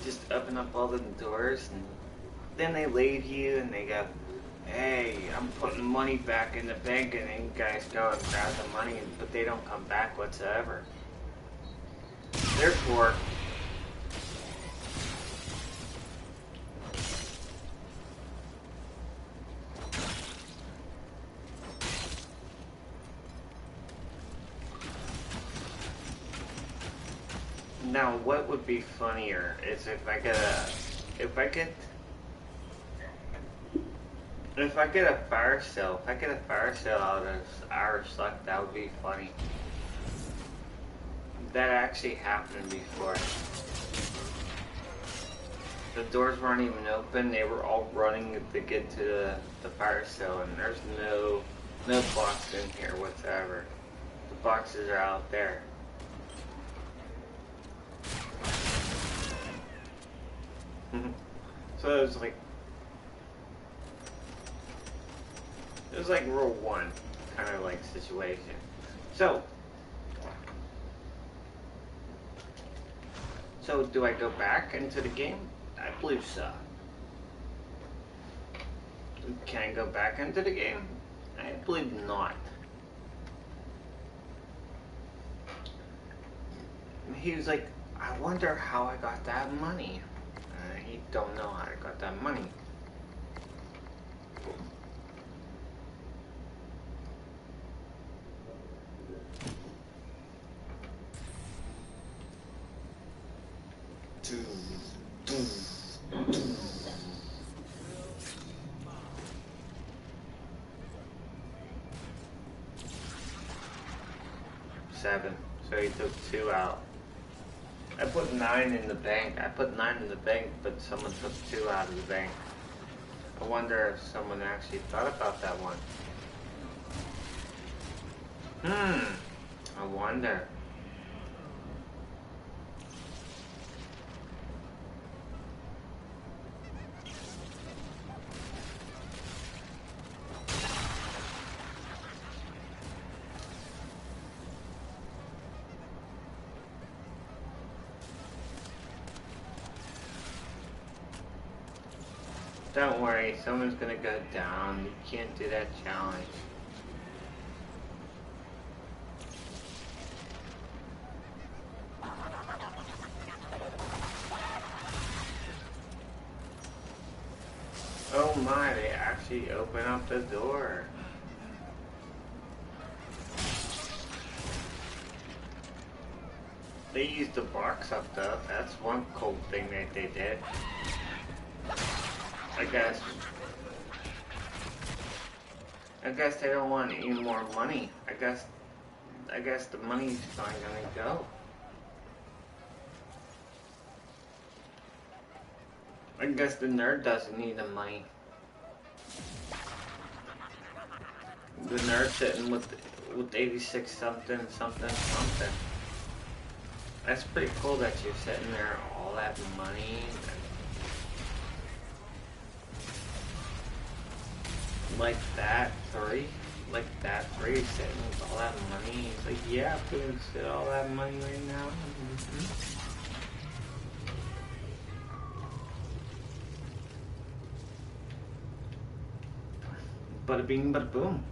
Just open up all the doors, and then they leave you, and they go, hey, I'm putting money back in the bank, and then you guys go and grab the money, but they don't come back whatsoever. Therefore, now, what would be funnier is if I get a fire sale, out of Irish Luck, that would be funny. That actually happened before. The doors weren't even open, they were all running to get to the fire sale, and there's no box in here whatsoever. The boxes are out there. So it was like Rule 1 kind of like situation. So do I go back into the game? I believe so. Can I go back into the game? I believe not. He was like, I wonder how I got that money. He don't know how I got that money. Seven. So he took 2 out. I put 9 in the bank. But someone took 2 out of the bank. I wonder if someone actually thought about that one. I wonder. Don't worry, someone's gonna go down. You can't do that challenge. my, they actually open up the door. They used the box up though. That's one cool thing that they did. I guess they don't want any more money. I guess the money's not gonna go. I guess the nerd doesn't need the money. The nerd sitting with 86 something. That's pretty cool that you're sitting there all that money. Like that three sitting with all that money. He's like, yeah, I'm gonna sit all that money right now. Bada bing, bada boom.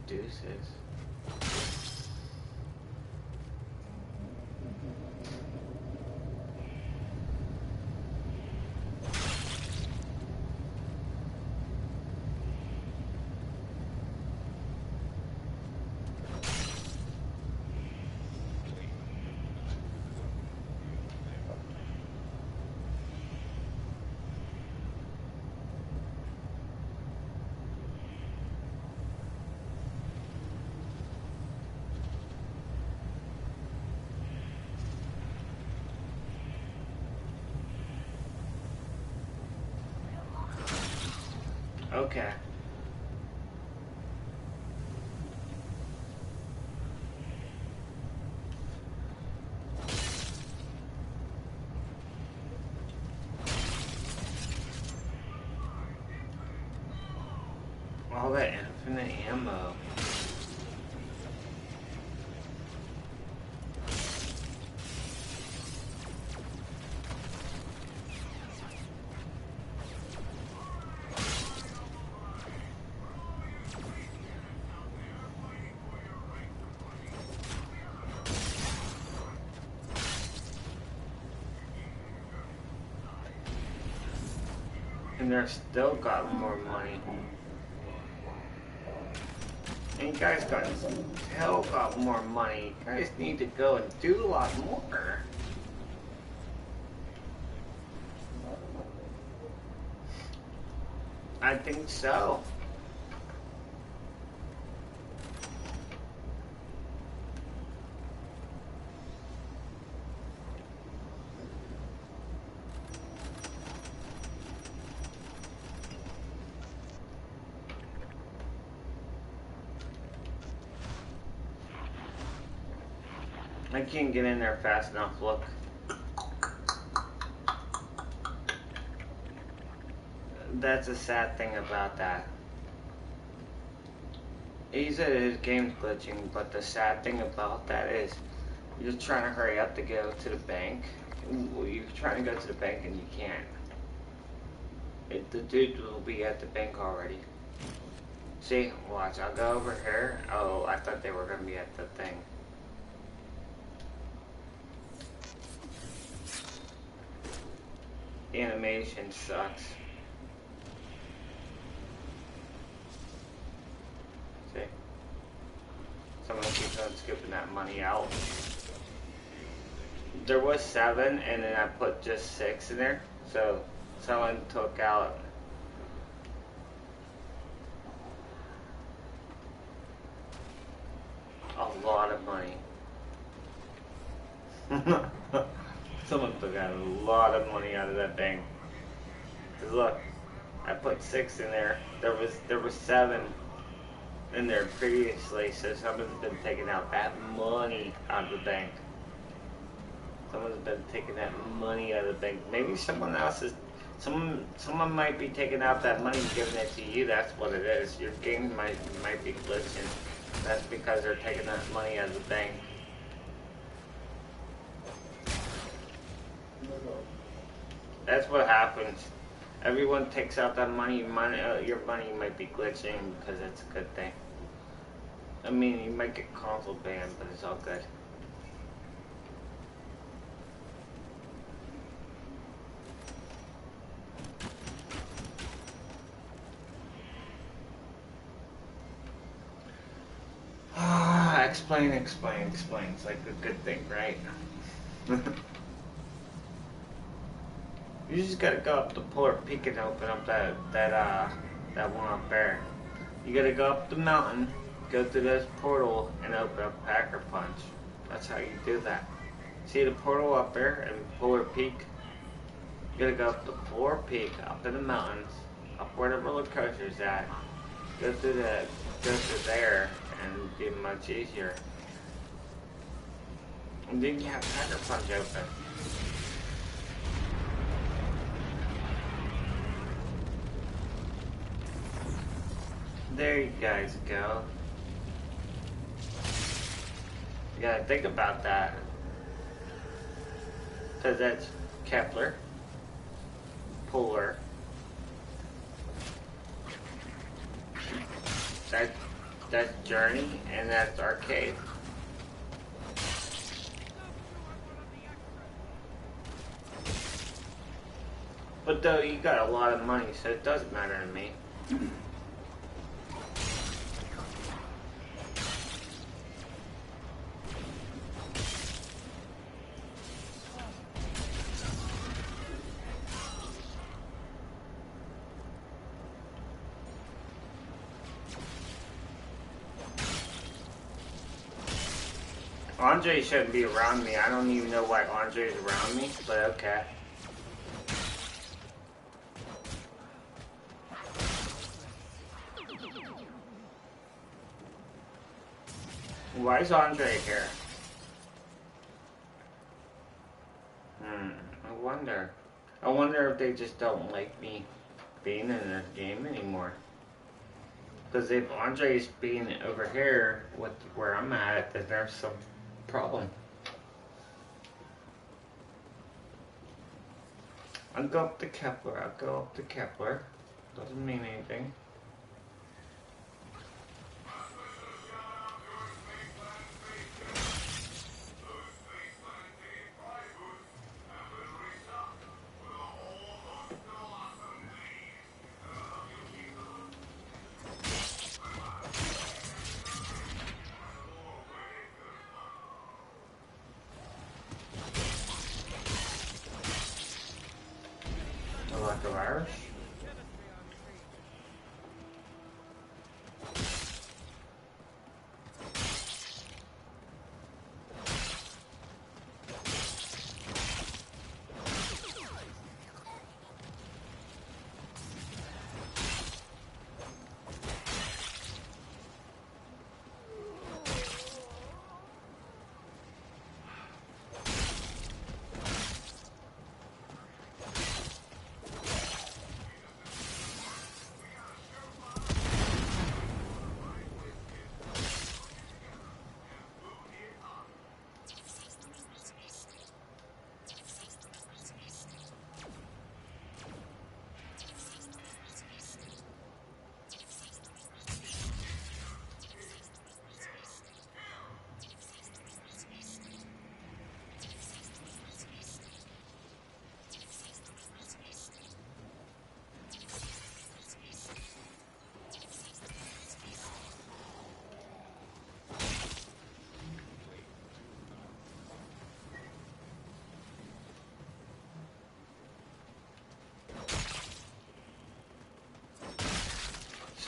Deuces. Okay. All that infinite ammo. And they're still got more money. And you guys still got more money. You guys need to go and do a lot more. I think so. I can't get in there fast enough, look. That's a sad thing about that. He said his game's glitching, but the sad thing about that is you're trying to hurry up to go to the bank. You're trying to go to the bank and you can't. The dude will be at the bank already. See, watch, I'll go over here. Oh, I thought they were going to be at the thing. The animation sucks. See? Someone keeps on skipping that money out. There was 7 and then I put just 6 in there. So someone took out a lot of money. Someone took out a lot of money out of that bank. 'Cause look, I put 6 in there. There was 7 in there previously, so someone's been taking out that money out of the bank. Someone's been taking that money out of the bank. Maybe someone else is. Someone might be taking out that money and giving it to you. That's what it is. Your game might be glitching. That's because they're taking that money out of the bank. That's what happens. Everyone takes out that money. Your money might be glitching because it's a good thing. I mean, you might get console banned, but it's all good. Explain. It's like a good thing, right? You just gotta go up the Polar Peak and open up that one up there. You gotta go up the mountain, go through this portal, and open up Packer Punch. That's how you do that. See the portal up there in Polar Peak? You gotta go up the Polar Peak, up in the mountains, up where the roller coaster's at. Go through there, and it'd be much easier. And then you have Packer Punch open. There you guys go. You gotta think about that. Because that's Kepler, Polar. That's Journey, and that's Arcade. But though you got a lot of money, so it doesn't matter to me. Andre shouldn't be around me. I don't even know why Andre's around me, but okay. Why is Andre here? I wonder if they just don't like me being in their game anymore. Because if Andre's being over here with where I'm at, then there's some problem. I'll go up to Kepler. Doesn't mean anything. Virus.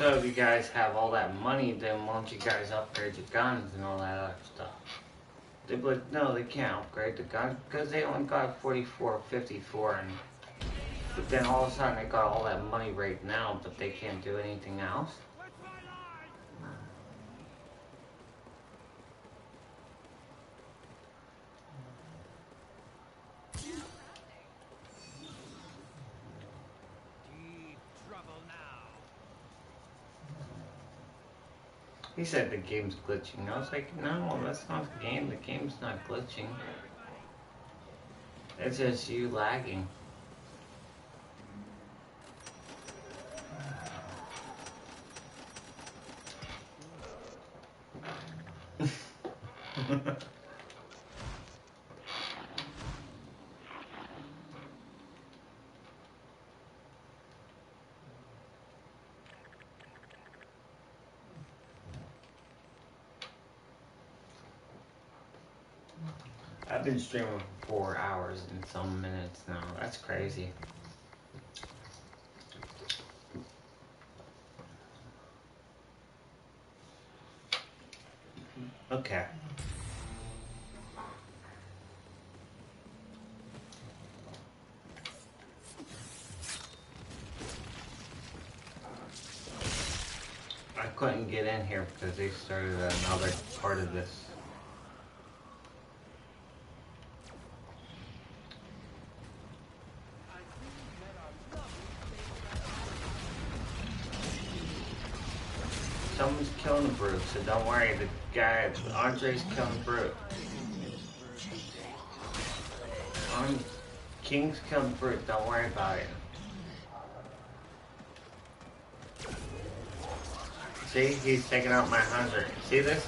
So if you guys have all that money, then why don't you guys upgrade your guns and all that other stuff? They'd be like, no, they can't upgrade the guns because they only got 44, 54, and but then all of a sudden they got all that money right now, but they can't do anything else. He said the game's glitching. I was like, no, that's not the game. The game's not glitching. It's just you lagging. I've been streaming for 4 hours and some minutes now. That's crazy. Okay. I couldn't get in here because they started another part of this. Someone's killing the brute, so don't worry. The guy, Andre's killing the brute. King's killing the brute. Don't worry about it. See, he's taking out my 100. See this?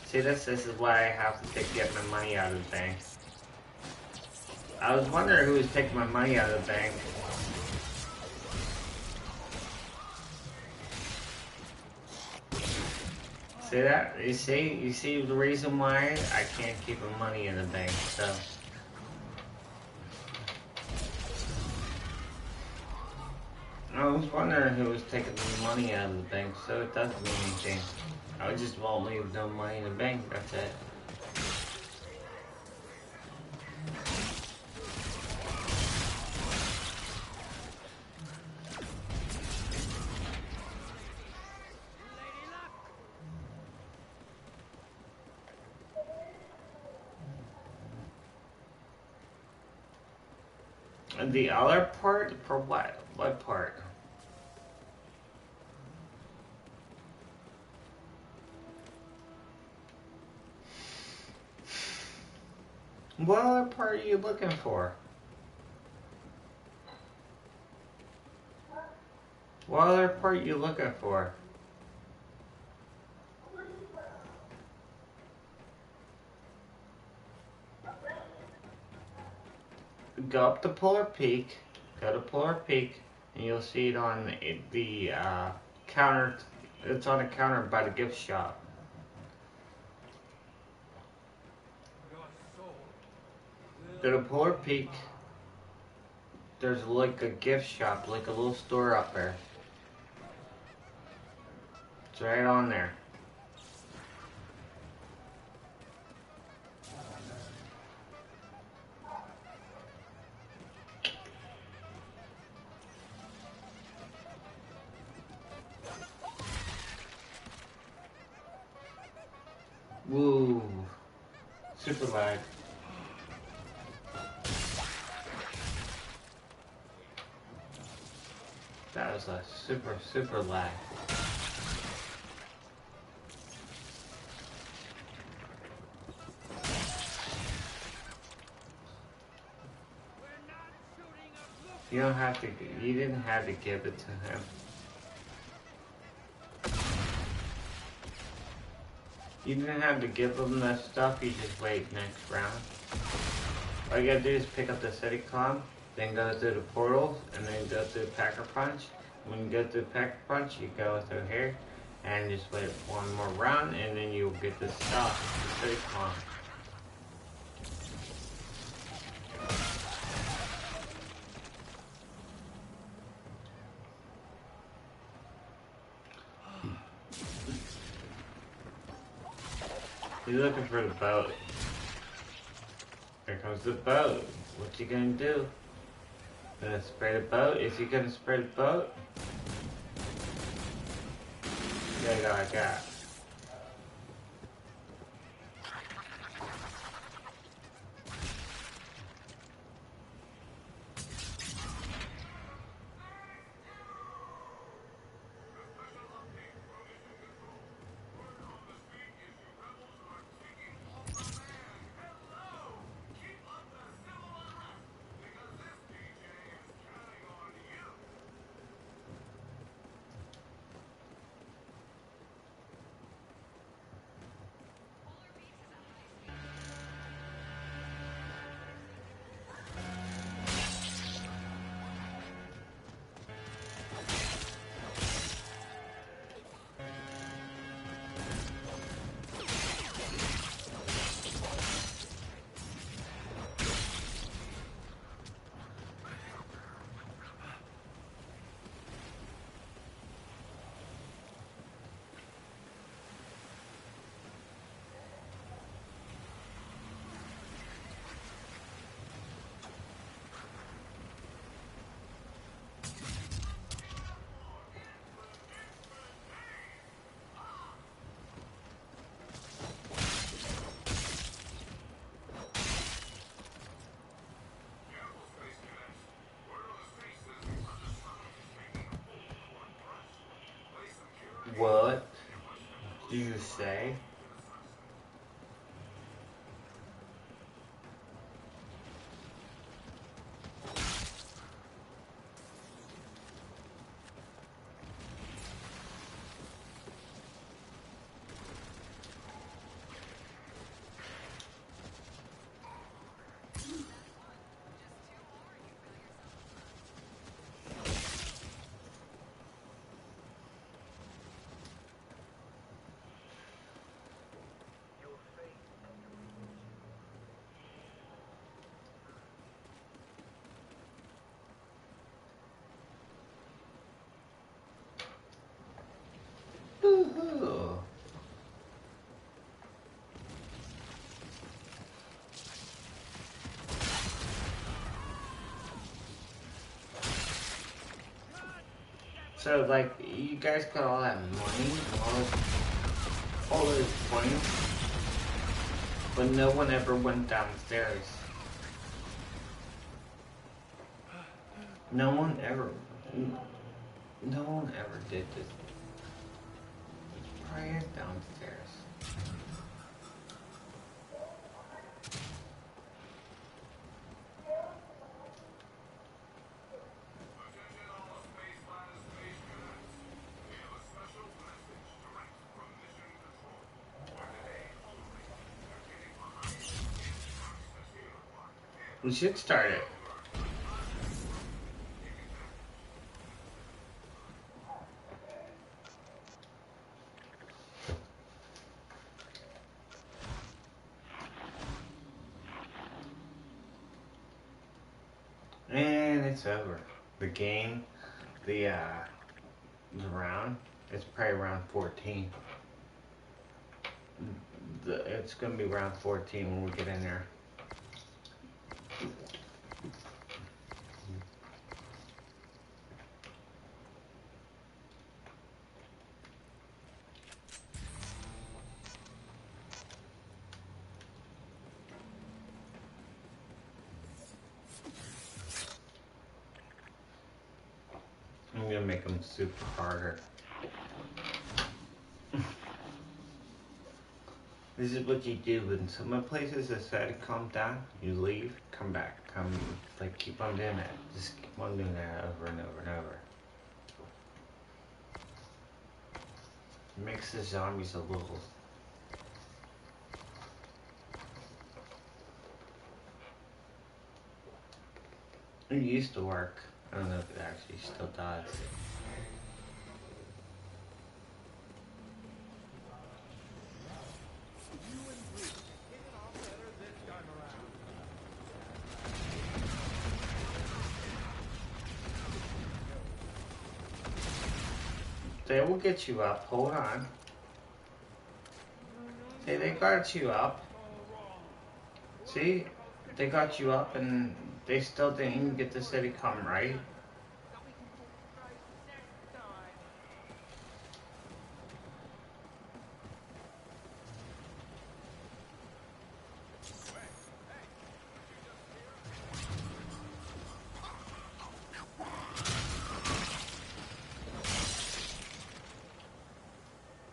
See this? This is why I have to get my money out of the bank. I was wondering who was taking my money out of the bank. See that? You see the reason why I can't keep my money in the bank, so. I was wondering who was taking the money out of the bank, so it doesn't mean anything. I just won't leave no money in the bank, that's it. And the other part? For what? What part? What other part are you looking for? What other part are you looking for? Go up to Polar Peak, go to Polar Peak, and you'll see it on the counter. It's on a counter by the gift shop. Go to Polar Peak. There's like a gift shop, like a little store up there. It's right on there. Woo. Super lag. That was a super lag. You don't have to, you didn't have to give it to him. You didn't have to give him that stuff, you just wait next round. All you gotta do is pick up the Citycon, then go through the portals, and then go through Packer Punch. When you go through Packer Punch, you go through here, and just wait one more round, and then you'll get the stuff, the Citycon. You're looking for the boat. Here comes the boat. What you gonna do? Gonna spray the boat? Is he gonna spray the boat? Yeah, go like that. What do you say? Woohoo! So, like, you guys got all that money, all those points, but no one ever went downstairs. No one ever did this. Right downstairs. We should start it. And it's over. The game, the round, it's probably round 14. It's gonna be round 14 when we get in there. I'm gonna make them super harder. This is what you do when some places decide to calm down. You leave, come back, like keep on doing that. Just keep on doing that over and over and over. It makes the zombies a little. It used to work. I don't know if it actually still does. They will get you up. Hold on. See, they got you up. See? They got you up and they still didn't even get the city come right.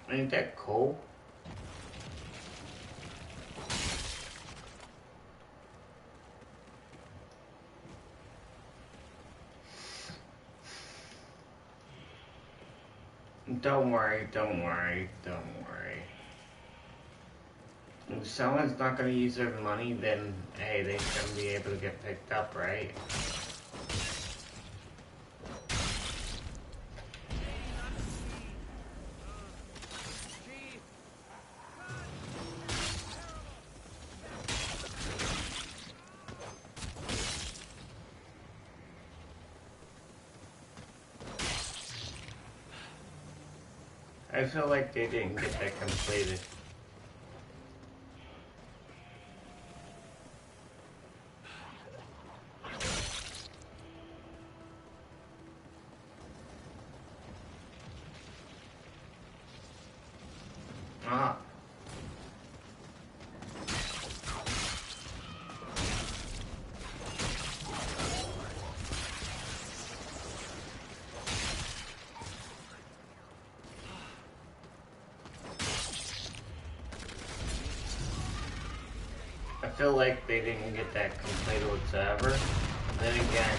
Ain't that cool? Don't worry, don't worry, don't worry. If someone's not gonna use their money, then hey, they shouldn't be able to get picked up, right? I feel like they didn't get that completed. Ah. feel like they didn't get that completed whatsoever. Then again,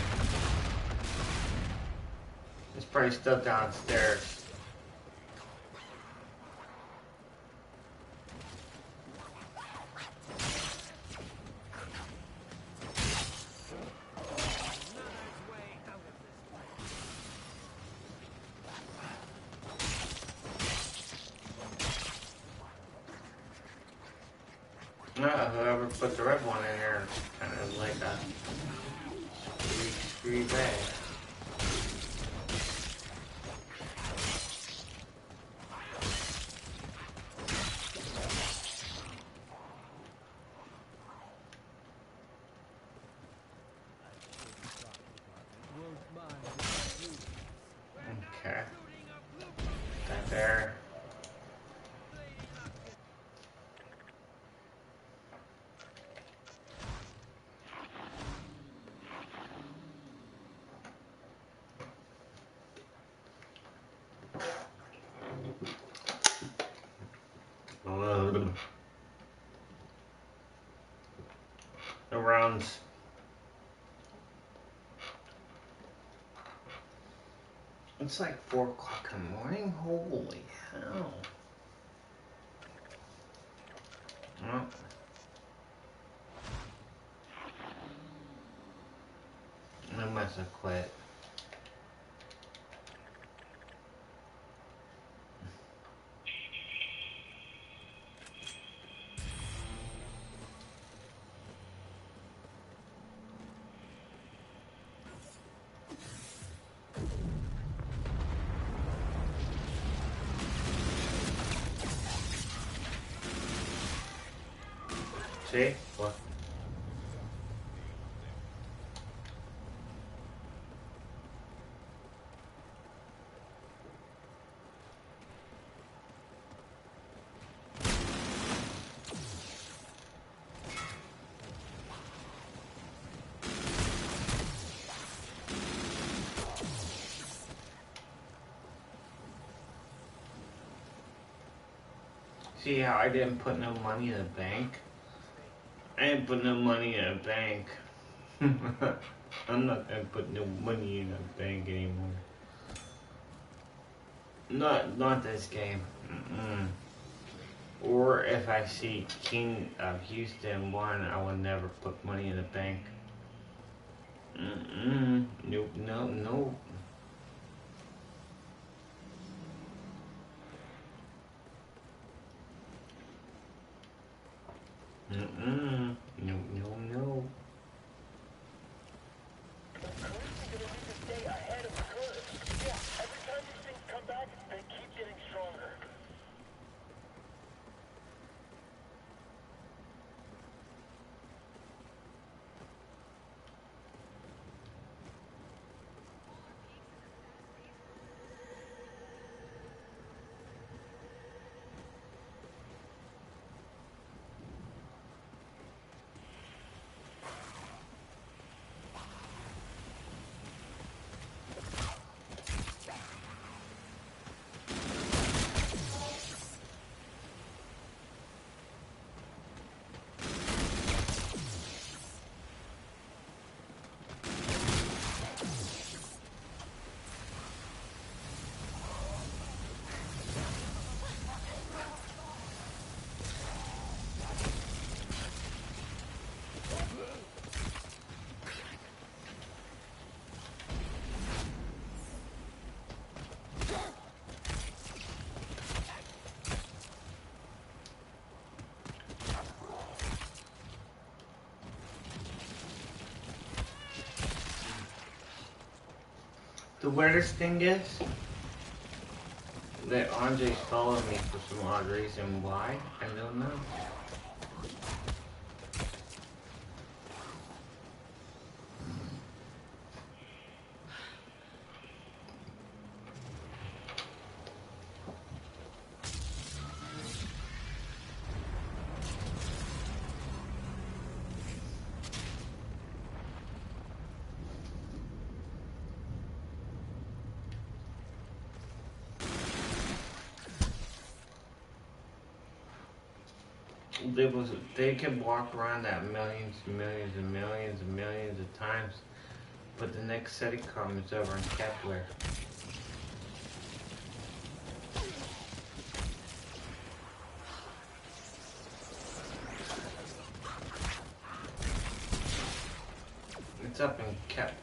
it's probably still downstairs. No, whoever put the red one in there is kind of like a screwy bag. Okay. That there. The rounds. It's like 4 o'clock in the morning. Holy hell. Well, I must have quit. See? What? See how I didn't put no money in the bank? I didn't put no money in the bank. I'm not gonna put no money in the bank anymore. Not this game. Or if I see King of Houston 1, I will never put money in the bank. Nope, no. No. The weirdest thing is that Andre's following me for some odd reason. Why? I don't know. they can walk around that millions and millions and millions and millions of times, but the next city comes over in Kepler. It's up in Kepler.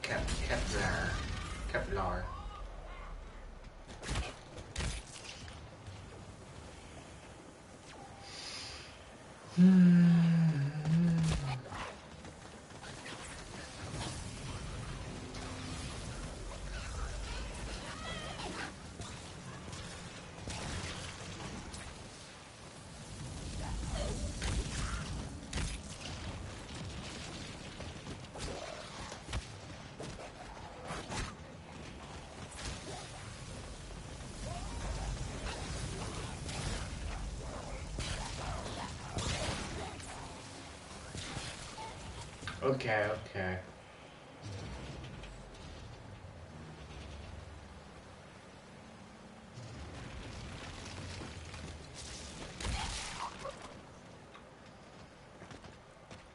Okay.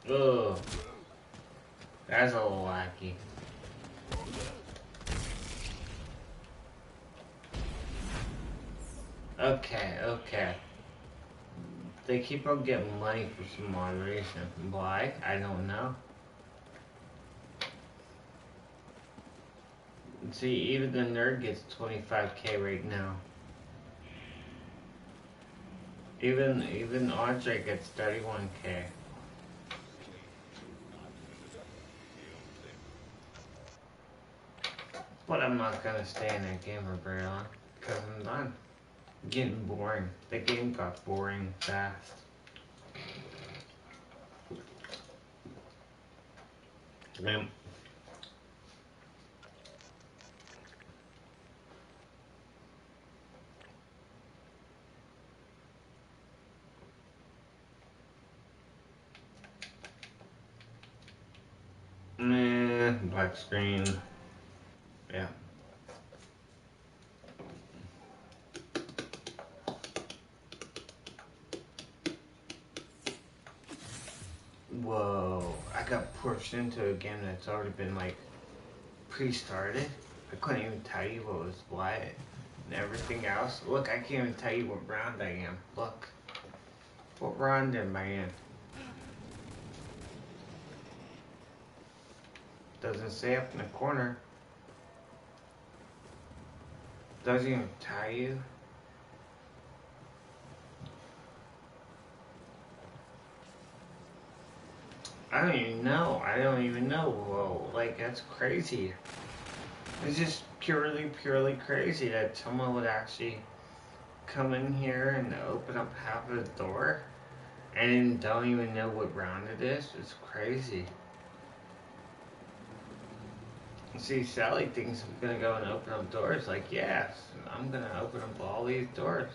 Ugh. That's a little wacky. Okay. They keep on getting money for some odd reason. Why? I don't know. See, even the nerd gets 25k right now. Even Andre gets 31k. But I'm not gonna stay in that game for very long because I'm done. Getting boring. The game got boring fast. Man. Black screen. Yeah. Whoa, I got pushed into a game that's already been like pre-started. I couldn't even tell you what was what and everything else. Look, I can't even tell you what round I am. Look. What round am I in? Doesn't say up in the corner. Doesn't even tell you. I don't even know. Whoa, like that's crazy. It's just purely crazy that someone would actually come in here and open up half of the door and don't even know what round it is. It's crazy. See, Sally thinks I'm gonna go and open up doors. Like, yes, I'm gonna open up all these doors.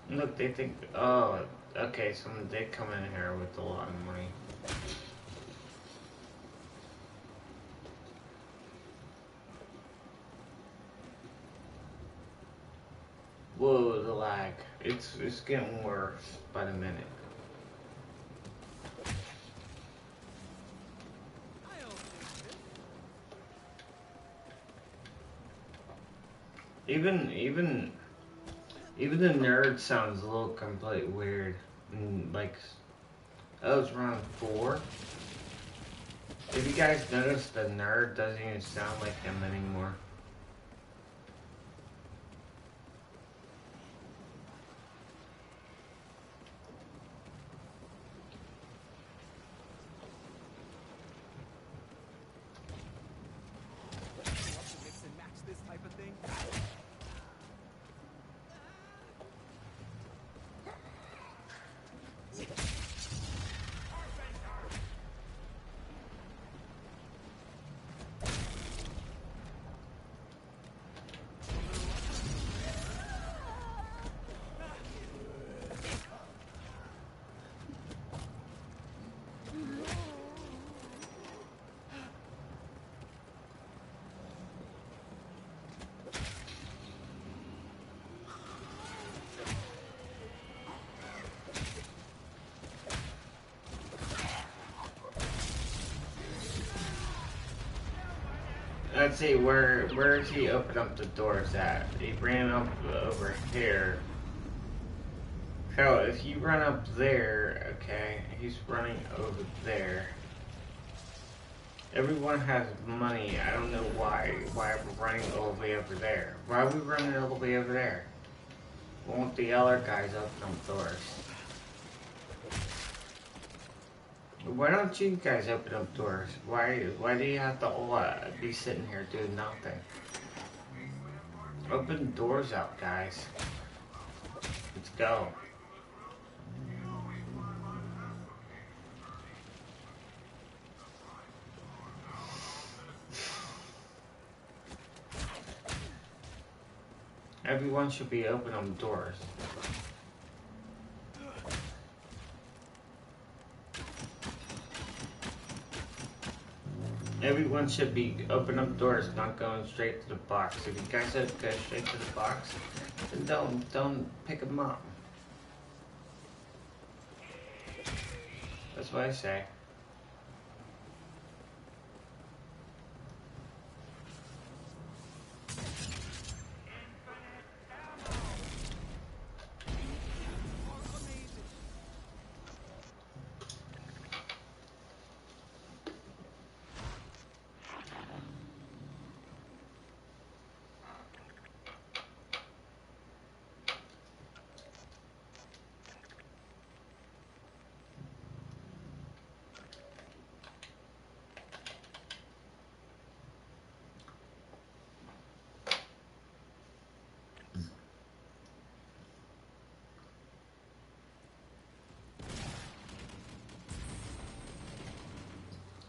Look, they think, oh, okay, someone did come in here with a lot of money. Whoa, the lag. It's getting worse by the minute. Even the nerd sounds a little completely weird. Like, that was round 4. If you guys notice, the nerd doesn't even sound like him anymore. Let's see, where's he open up the doors at? He ran up over here. So if you run up there, okay, he's running over there. Everyone has money. I don't know why we're running all the way over there. Why are we running all the way over there? Won't the other guys open up doors? Why don't you guys open up doors? Why do you have to all be sitting here doing nothing? Open doors up, guys. Let's go. Everyone should be opening doors. Everyone should be opening up doors, not going straight to the box. If you guys go straight to the box, then don't pick them up. That's what I say.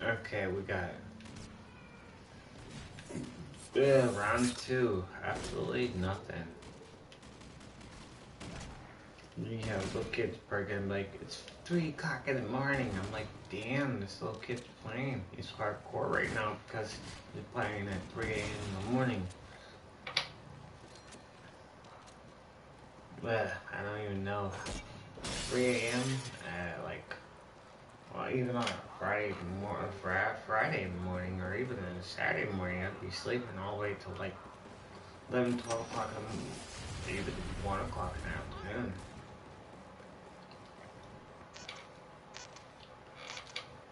Okay, we got it. Yeah, round 2. Absolutely nothing. You have little kids breaking like, it's 3 o'clock in the morning. I'm like, damn, this little kid's playing. He's hardcore right now because he's playing at 3 a.m. in the morning. But I don't even know. 3 a.m. Like, well, even on a Friday morning, or even on a Saturday morning, I'd be sleeping all the way till like 11, 12 o'clock, even 1 o'clock in the afternoon.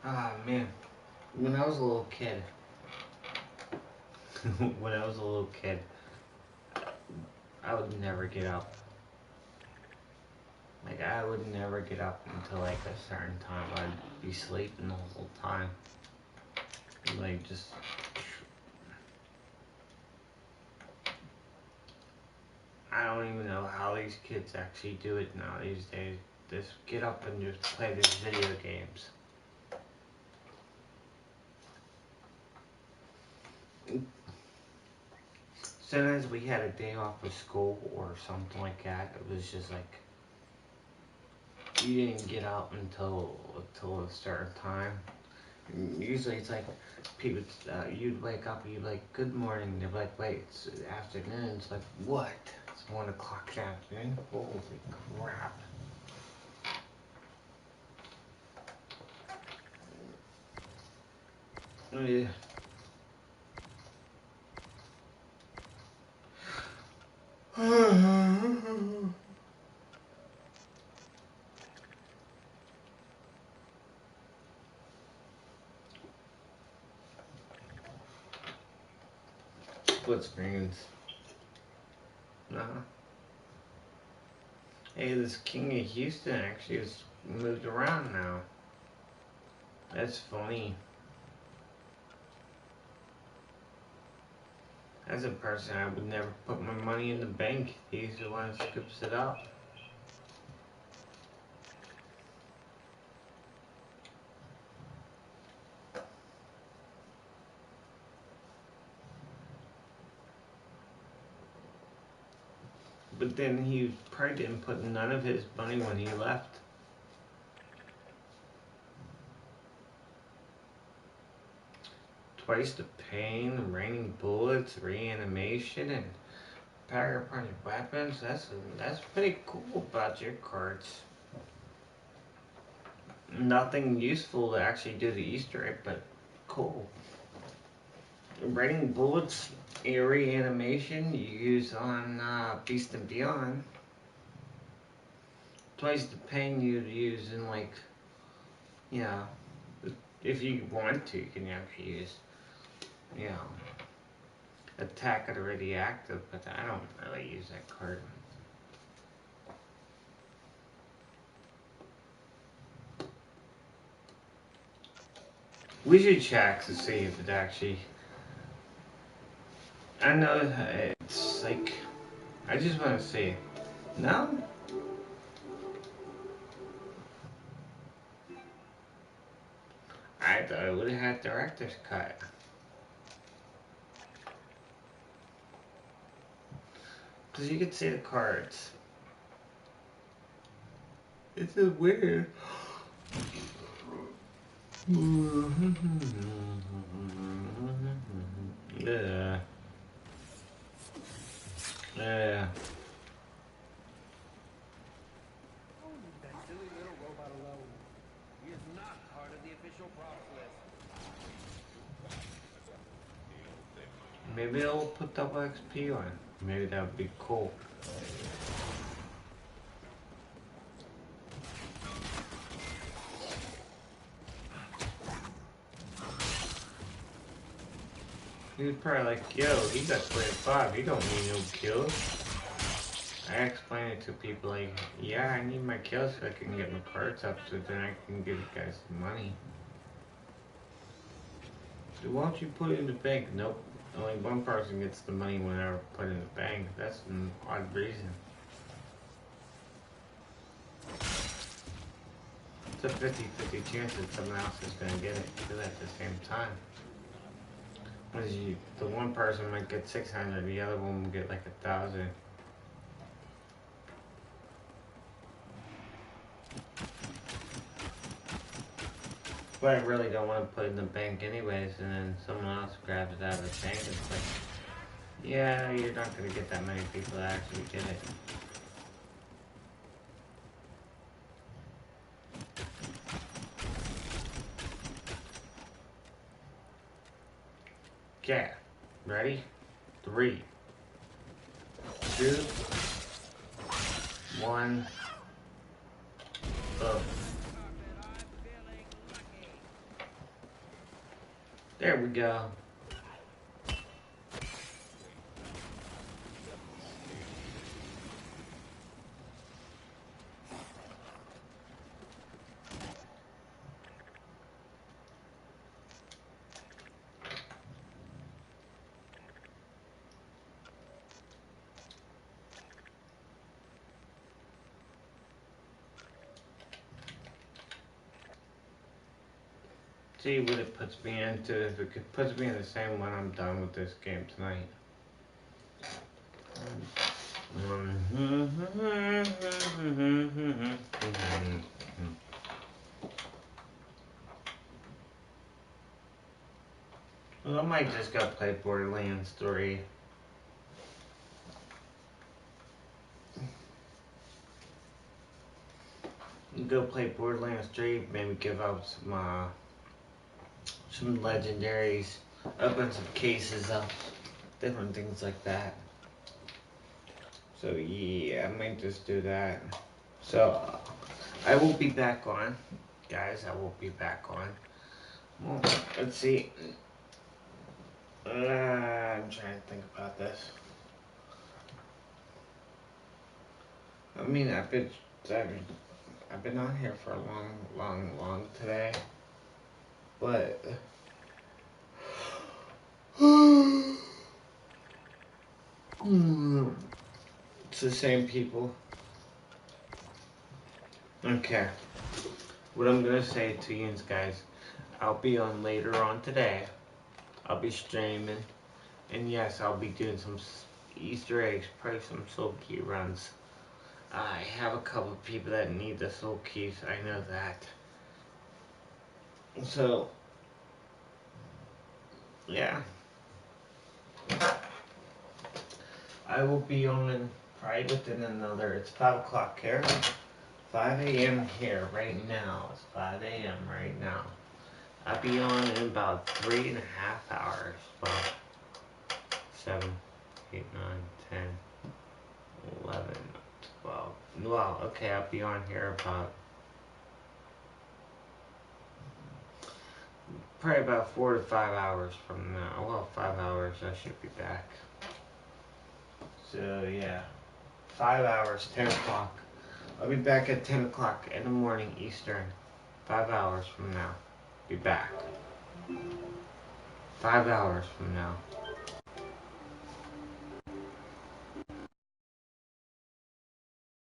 Ah, man. When I was a little kid, I would never get up. Like, I would never get up until like a certain time. I'd be sleeping the whole time. Like, just... I don't even know how these kids actually do it now these days. Just get up and just play these video games. As soon as we had a day off of school or something like that, it was just like, you didn't get up until a certain time. Usually it's like, people, you'd wake up and you'd be like, good morning. They're like, wait, it's afternoon. It's like, what? It's 1 o'clock in the afternoon? Holy crap. Yeah. Split screens. Hey, this King of Houston actually has moved around now. That's funny. As a person, I would never put my money in the bank. He's the one who scoops it up. But then he probably didn't put none of his money when he left. Twice the Pain, Raining Bullets, Reanimation, and Power Punch Weapons. That's pretty cool about your cards. Nothing useful to actually do the Easter egg, but cool. Writing bullets, eerie animation you use on Beast and Beyond. Twice the pain you'd use in like, yeah, if you want to, you can actually use, you know, attack it already active, but I don't really use that card. We should check to see if it actually. I know it's like, I just want to see. No? I thought it would have had director's cut. Because you could see the cards. It's so weird. Yeah. Yeah. That silly little robot alone. He is not part of the official props list. Maybe they'll put double XP on. Maybe that would be cool. He was probably like, yo, he got 25, he don't need no kills. I explain it to people like, yeah, I need my kills so I can get my cards up so then I can give you guys some money. So why don't you put it in the bank? Nope. Only one person gets the money whenever put in the bank. That's an odd reason. It's a 50-50 chance that someone else is going to get it at the same time. The one person might get 600, the other one will get like 1,000. But I really don't want to put it in the bank anyways, and then someone else grabs it out of the bank. It's like, yeah, you're not going to get that many people that actually get it. Okay, ready? 3, 2, 1, boom. There we go. See what it puts me into. If it puts me in the same one, I'm done with this game tonight. Well, I might just go play Borderlands 3. Go play Borderlands 3, maybe give out some legendaries, open some cases up, different things like that. So yeah, I might just do that. So I will be back on, guys. I will be back on. Well, let's see. I'm trying to think about this. I mean, I've been on here for a long today, but it's the same people. Okay, what I'm gonna say to you guys, I'll be on later on today. I'll be streaming, and yes, I'll be doing some Easter eggs, probably some soul key runs. I have a couple of people that need the soul keys, I know that. So, yeah. I will be on probably within another, it's 5 o'clock here. 5 a.m. here right now. It's 5 a.m. right now. I'll be on in about 3.5 hours. Well, 7, 8, 9, 10, 11, 12. Well, okay, I'll be on here about probably about 4 to 5 hours from now. Well, 5 hours, I should be back. So, yeah. 5 hours, 10 o'clock. I'll be back at 10 o'clock in the morning Eastern. 5 hours from now. Be back. 5 hours from now.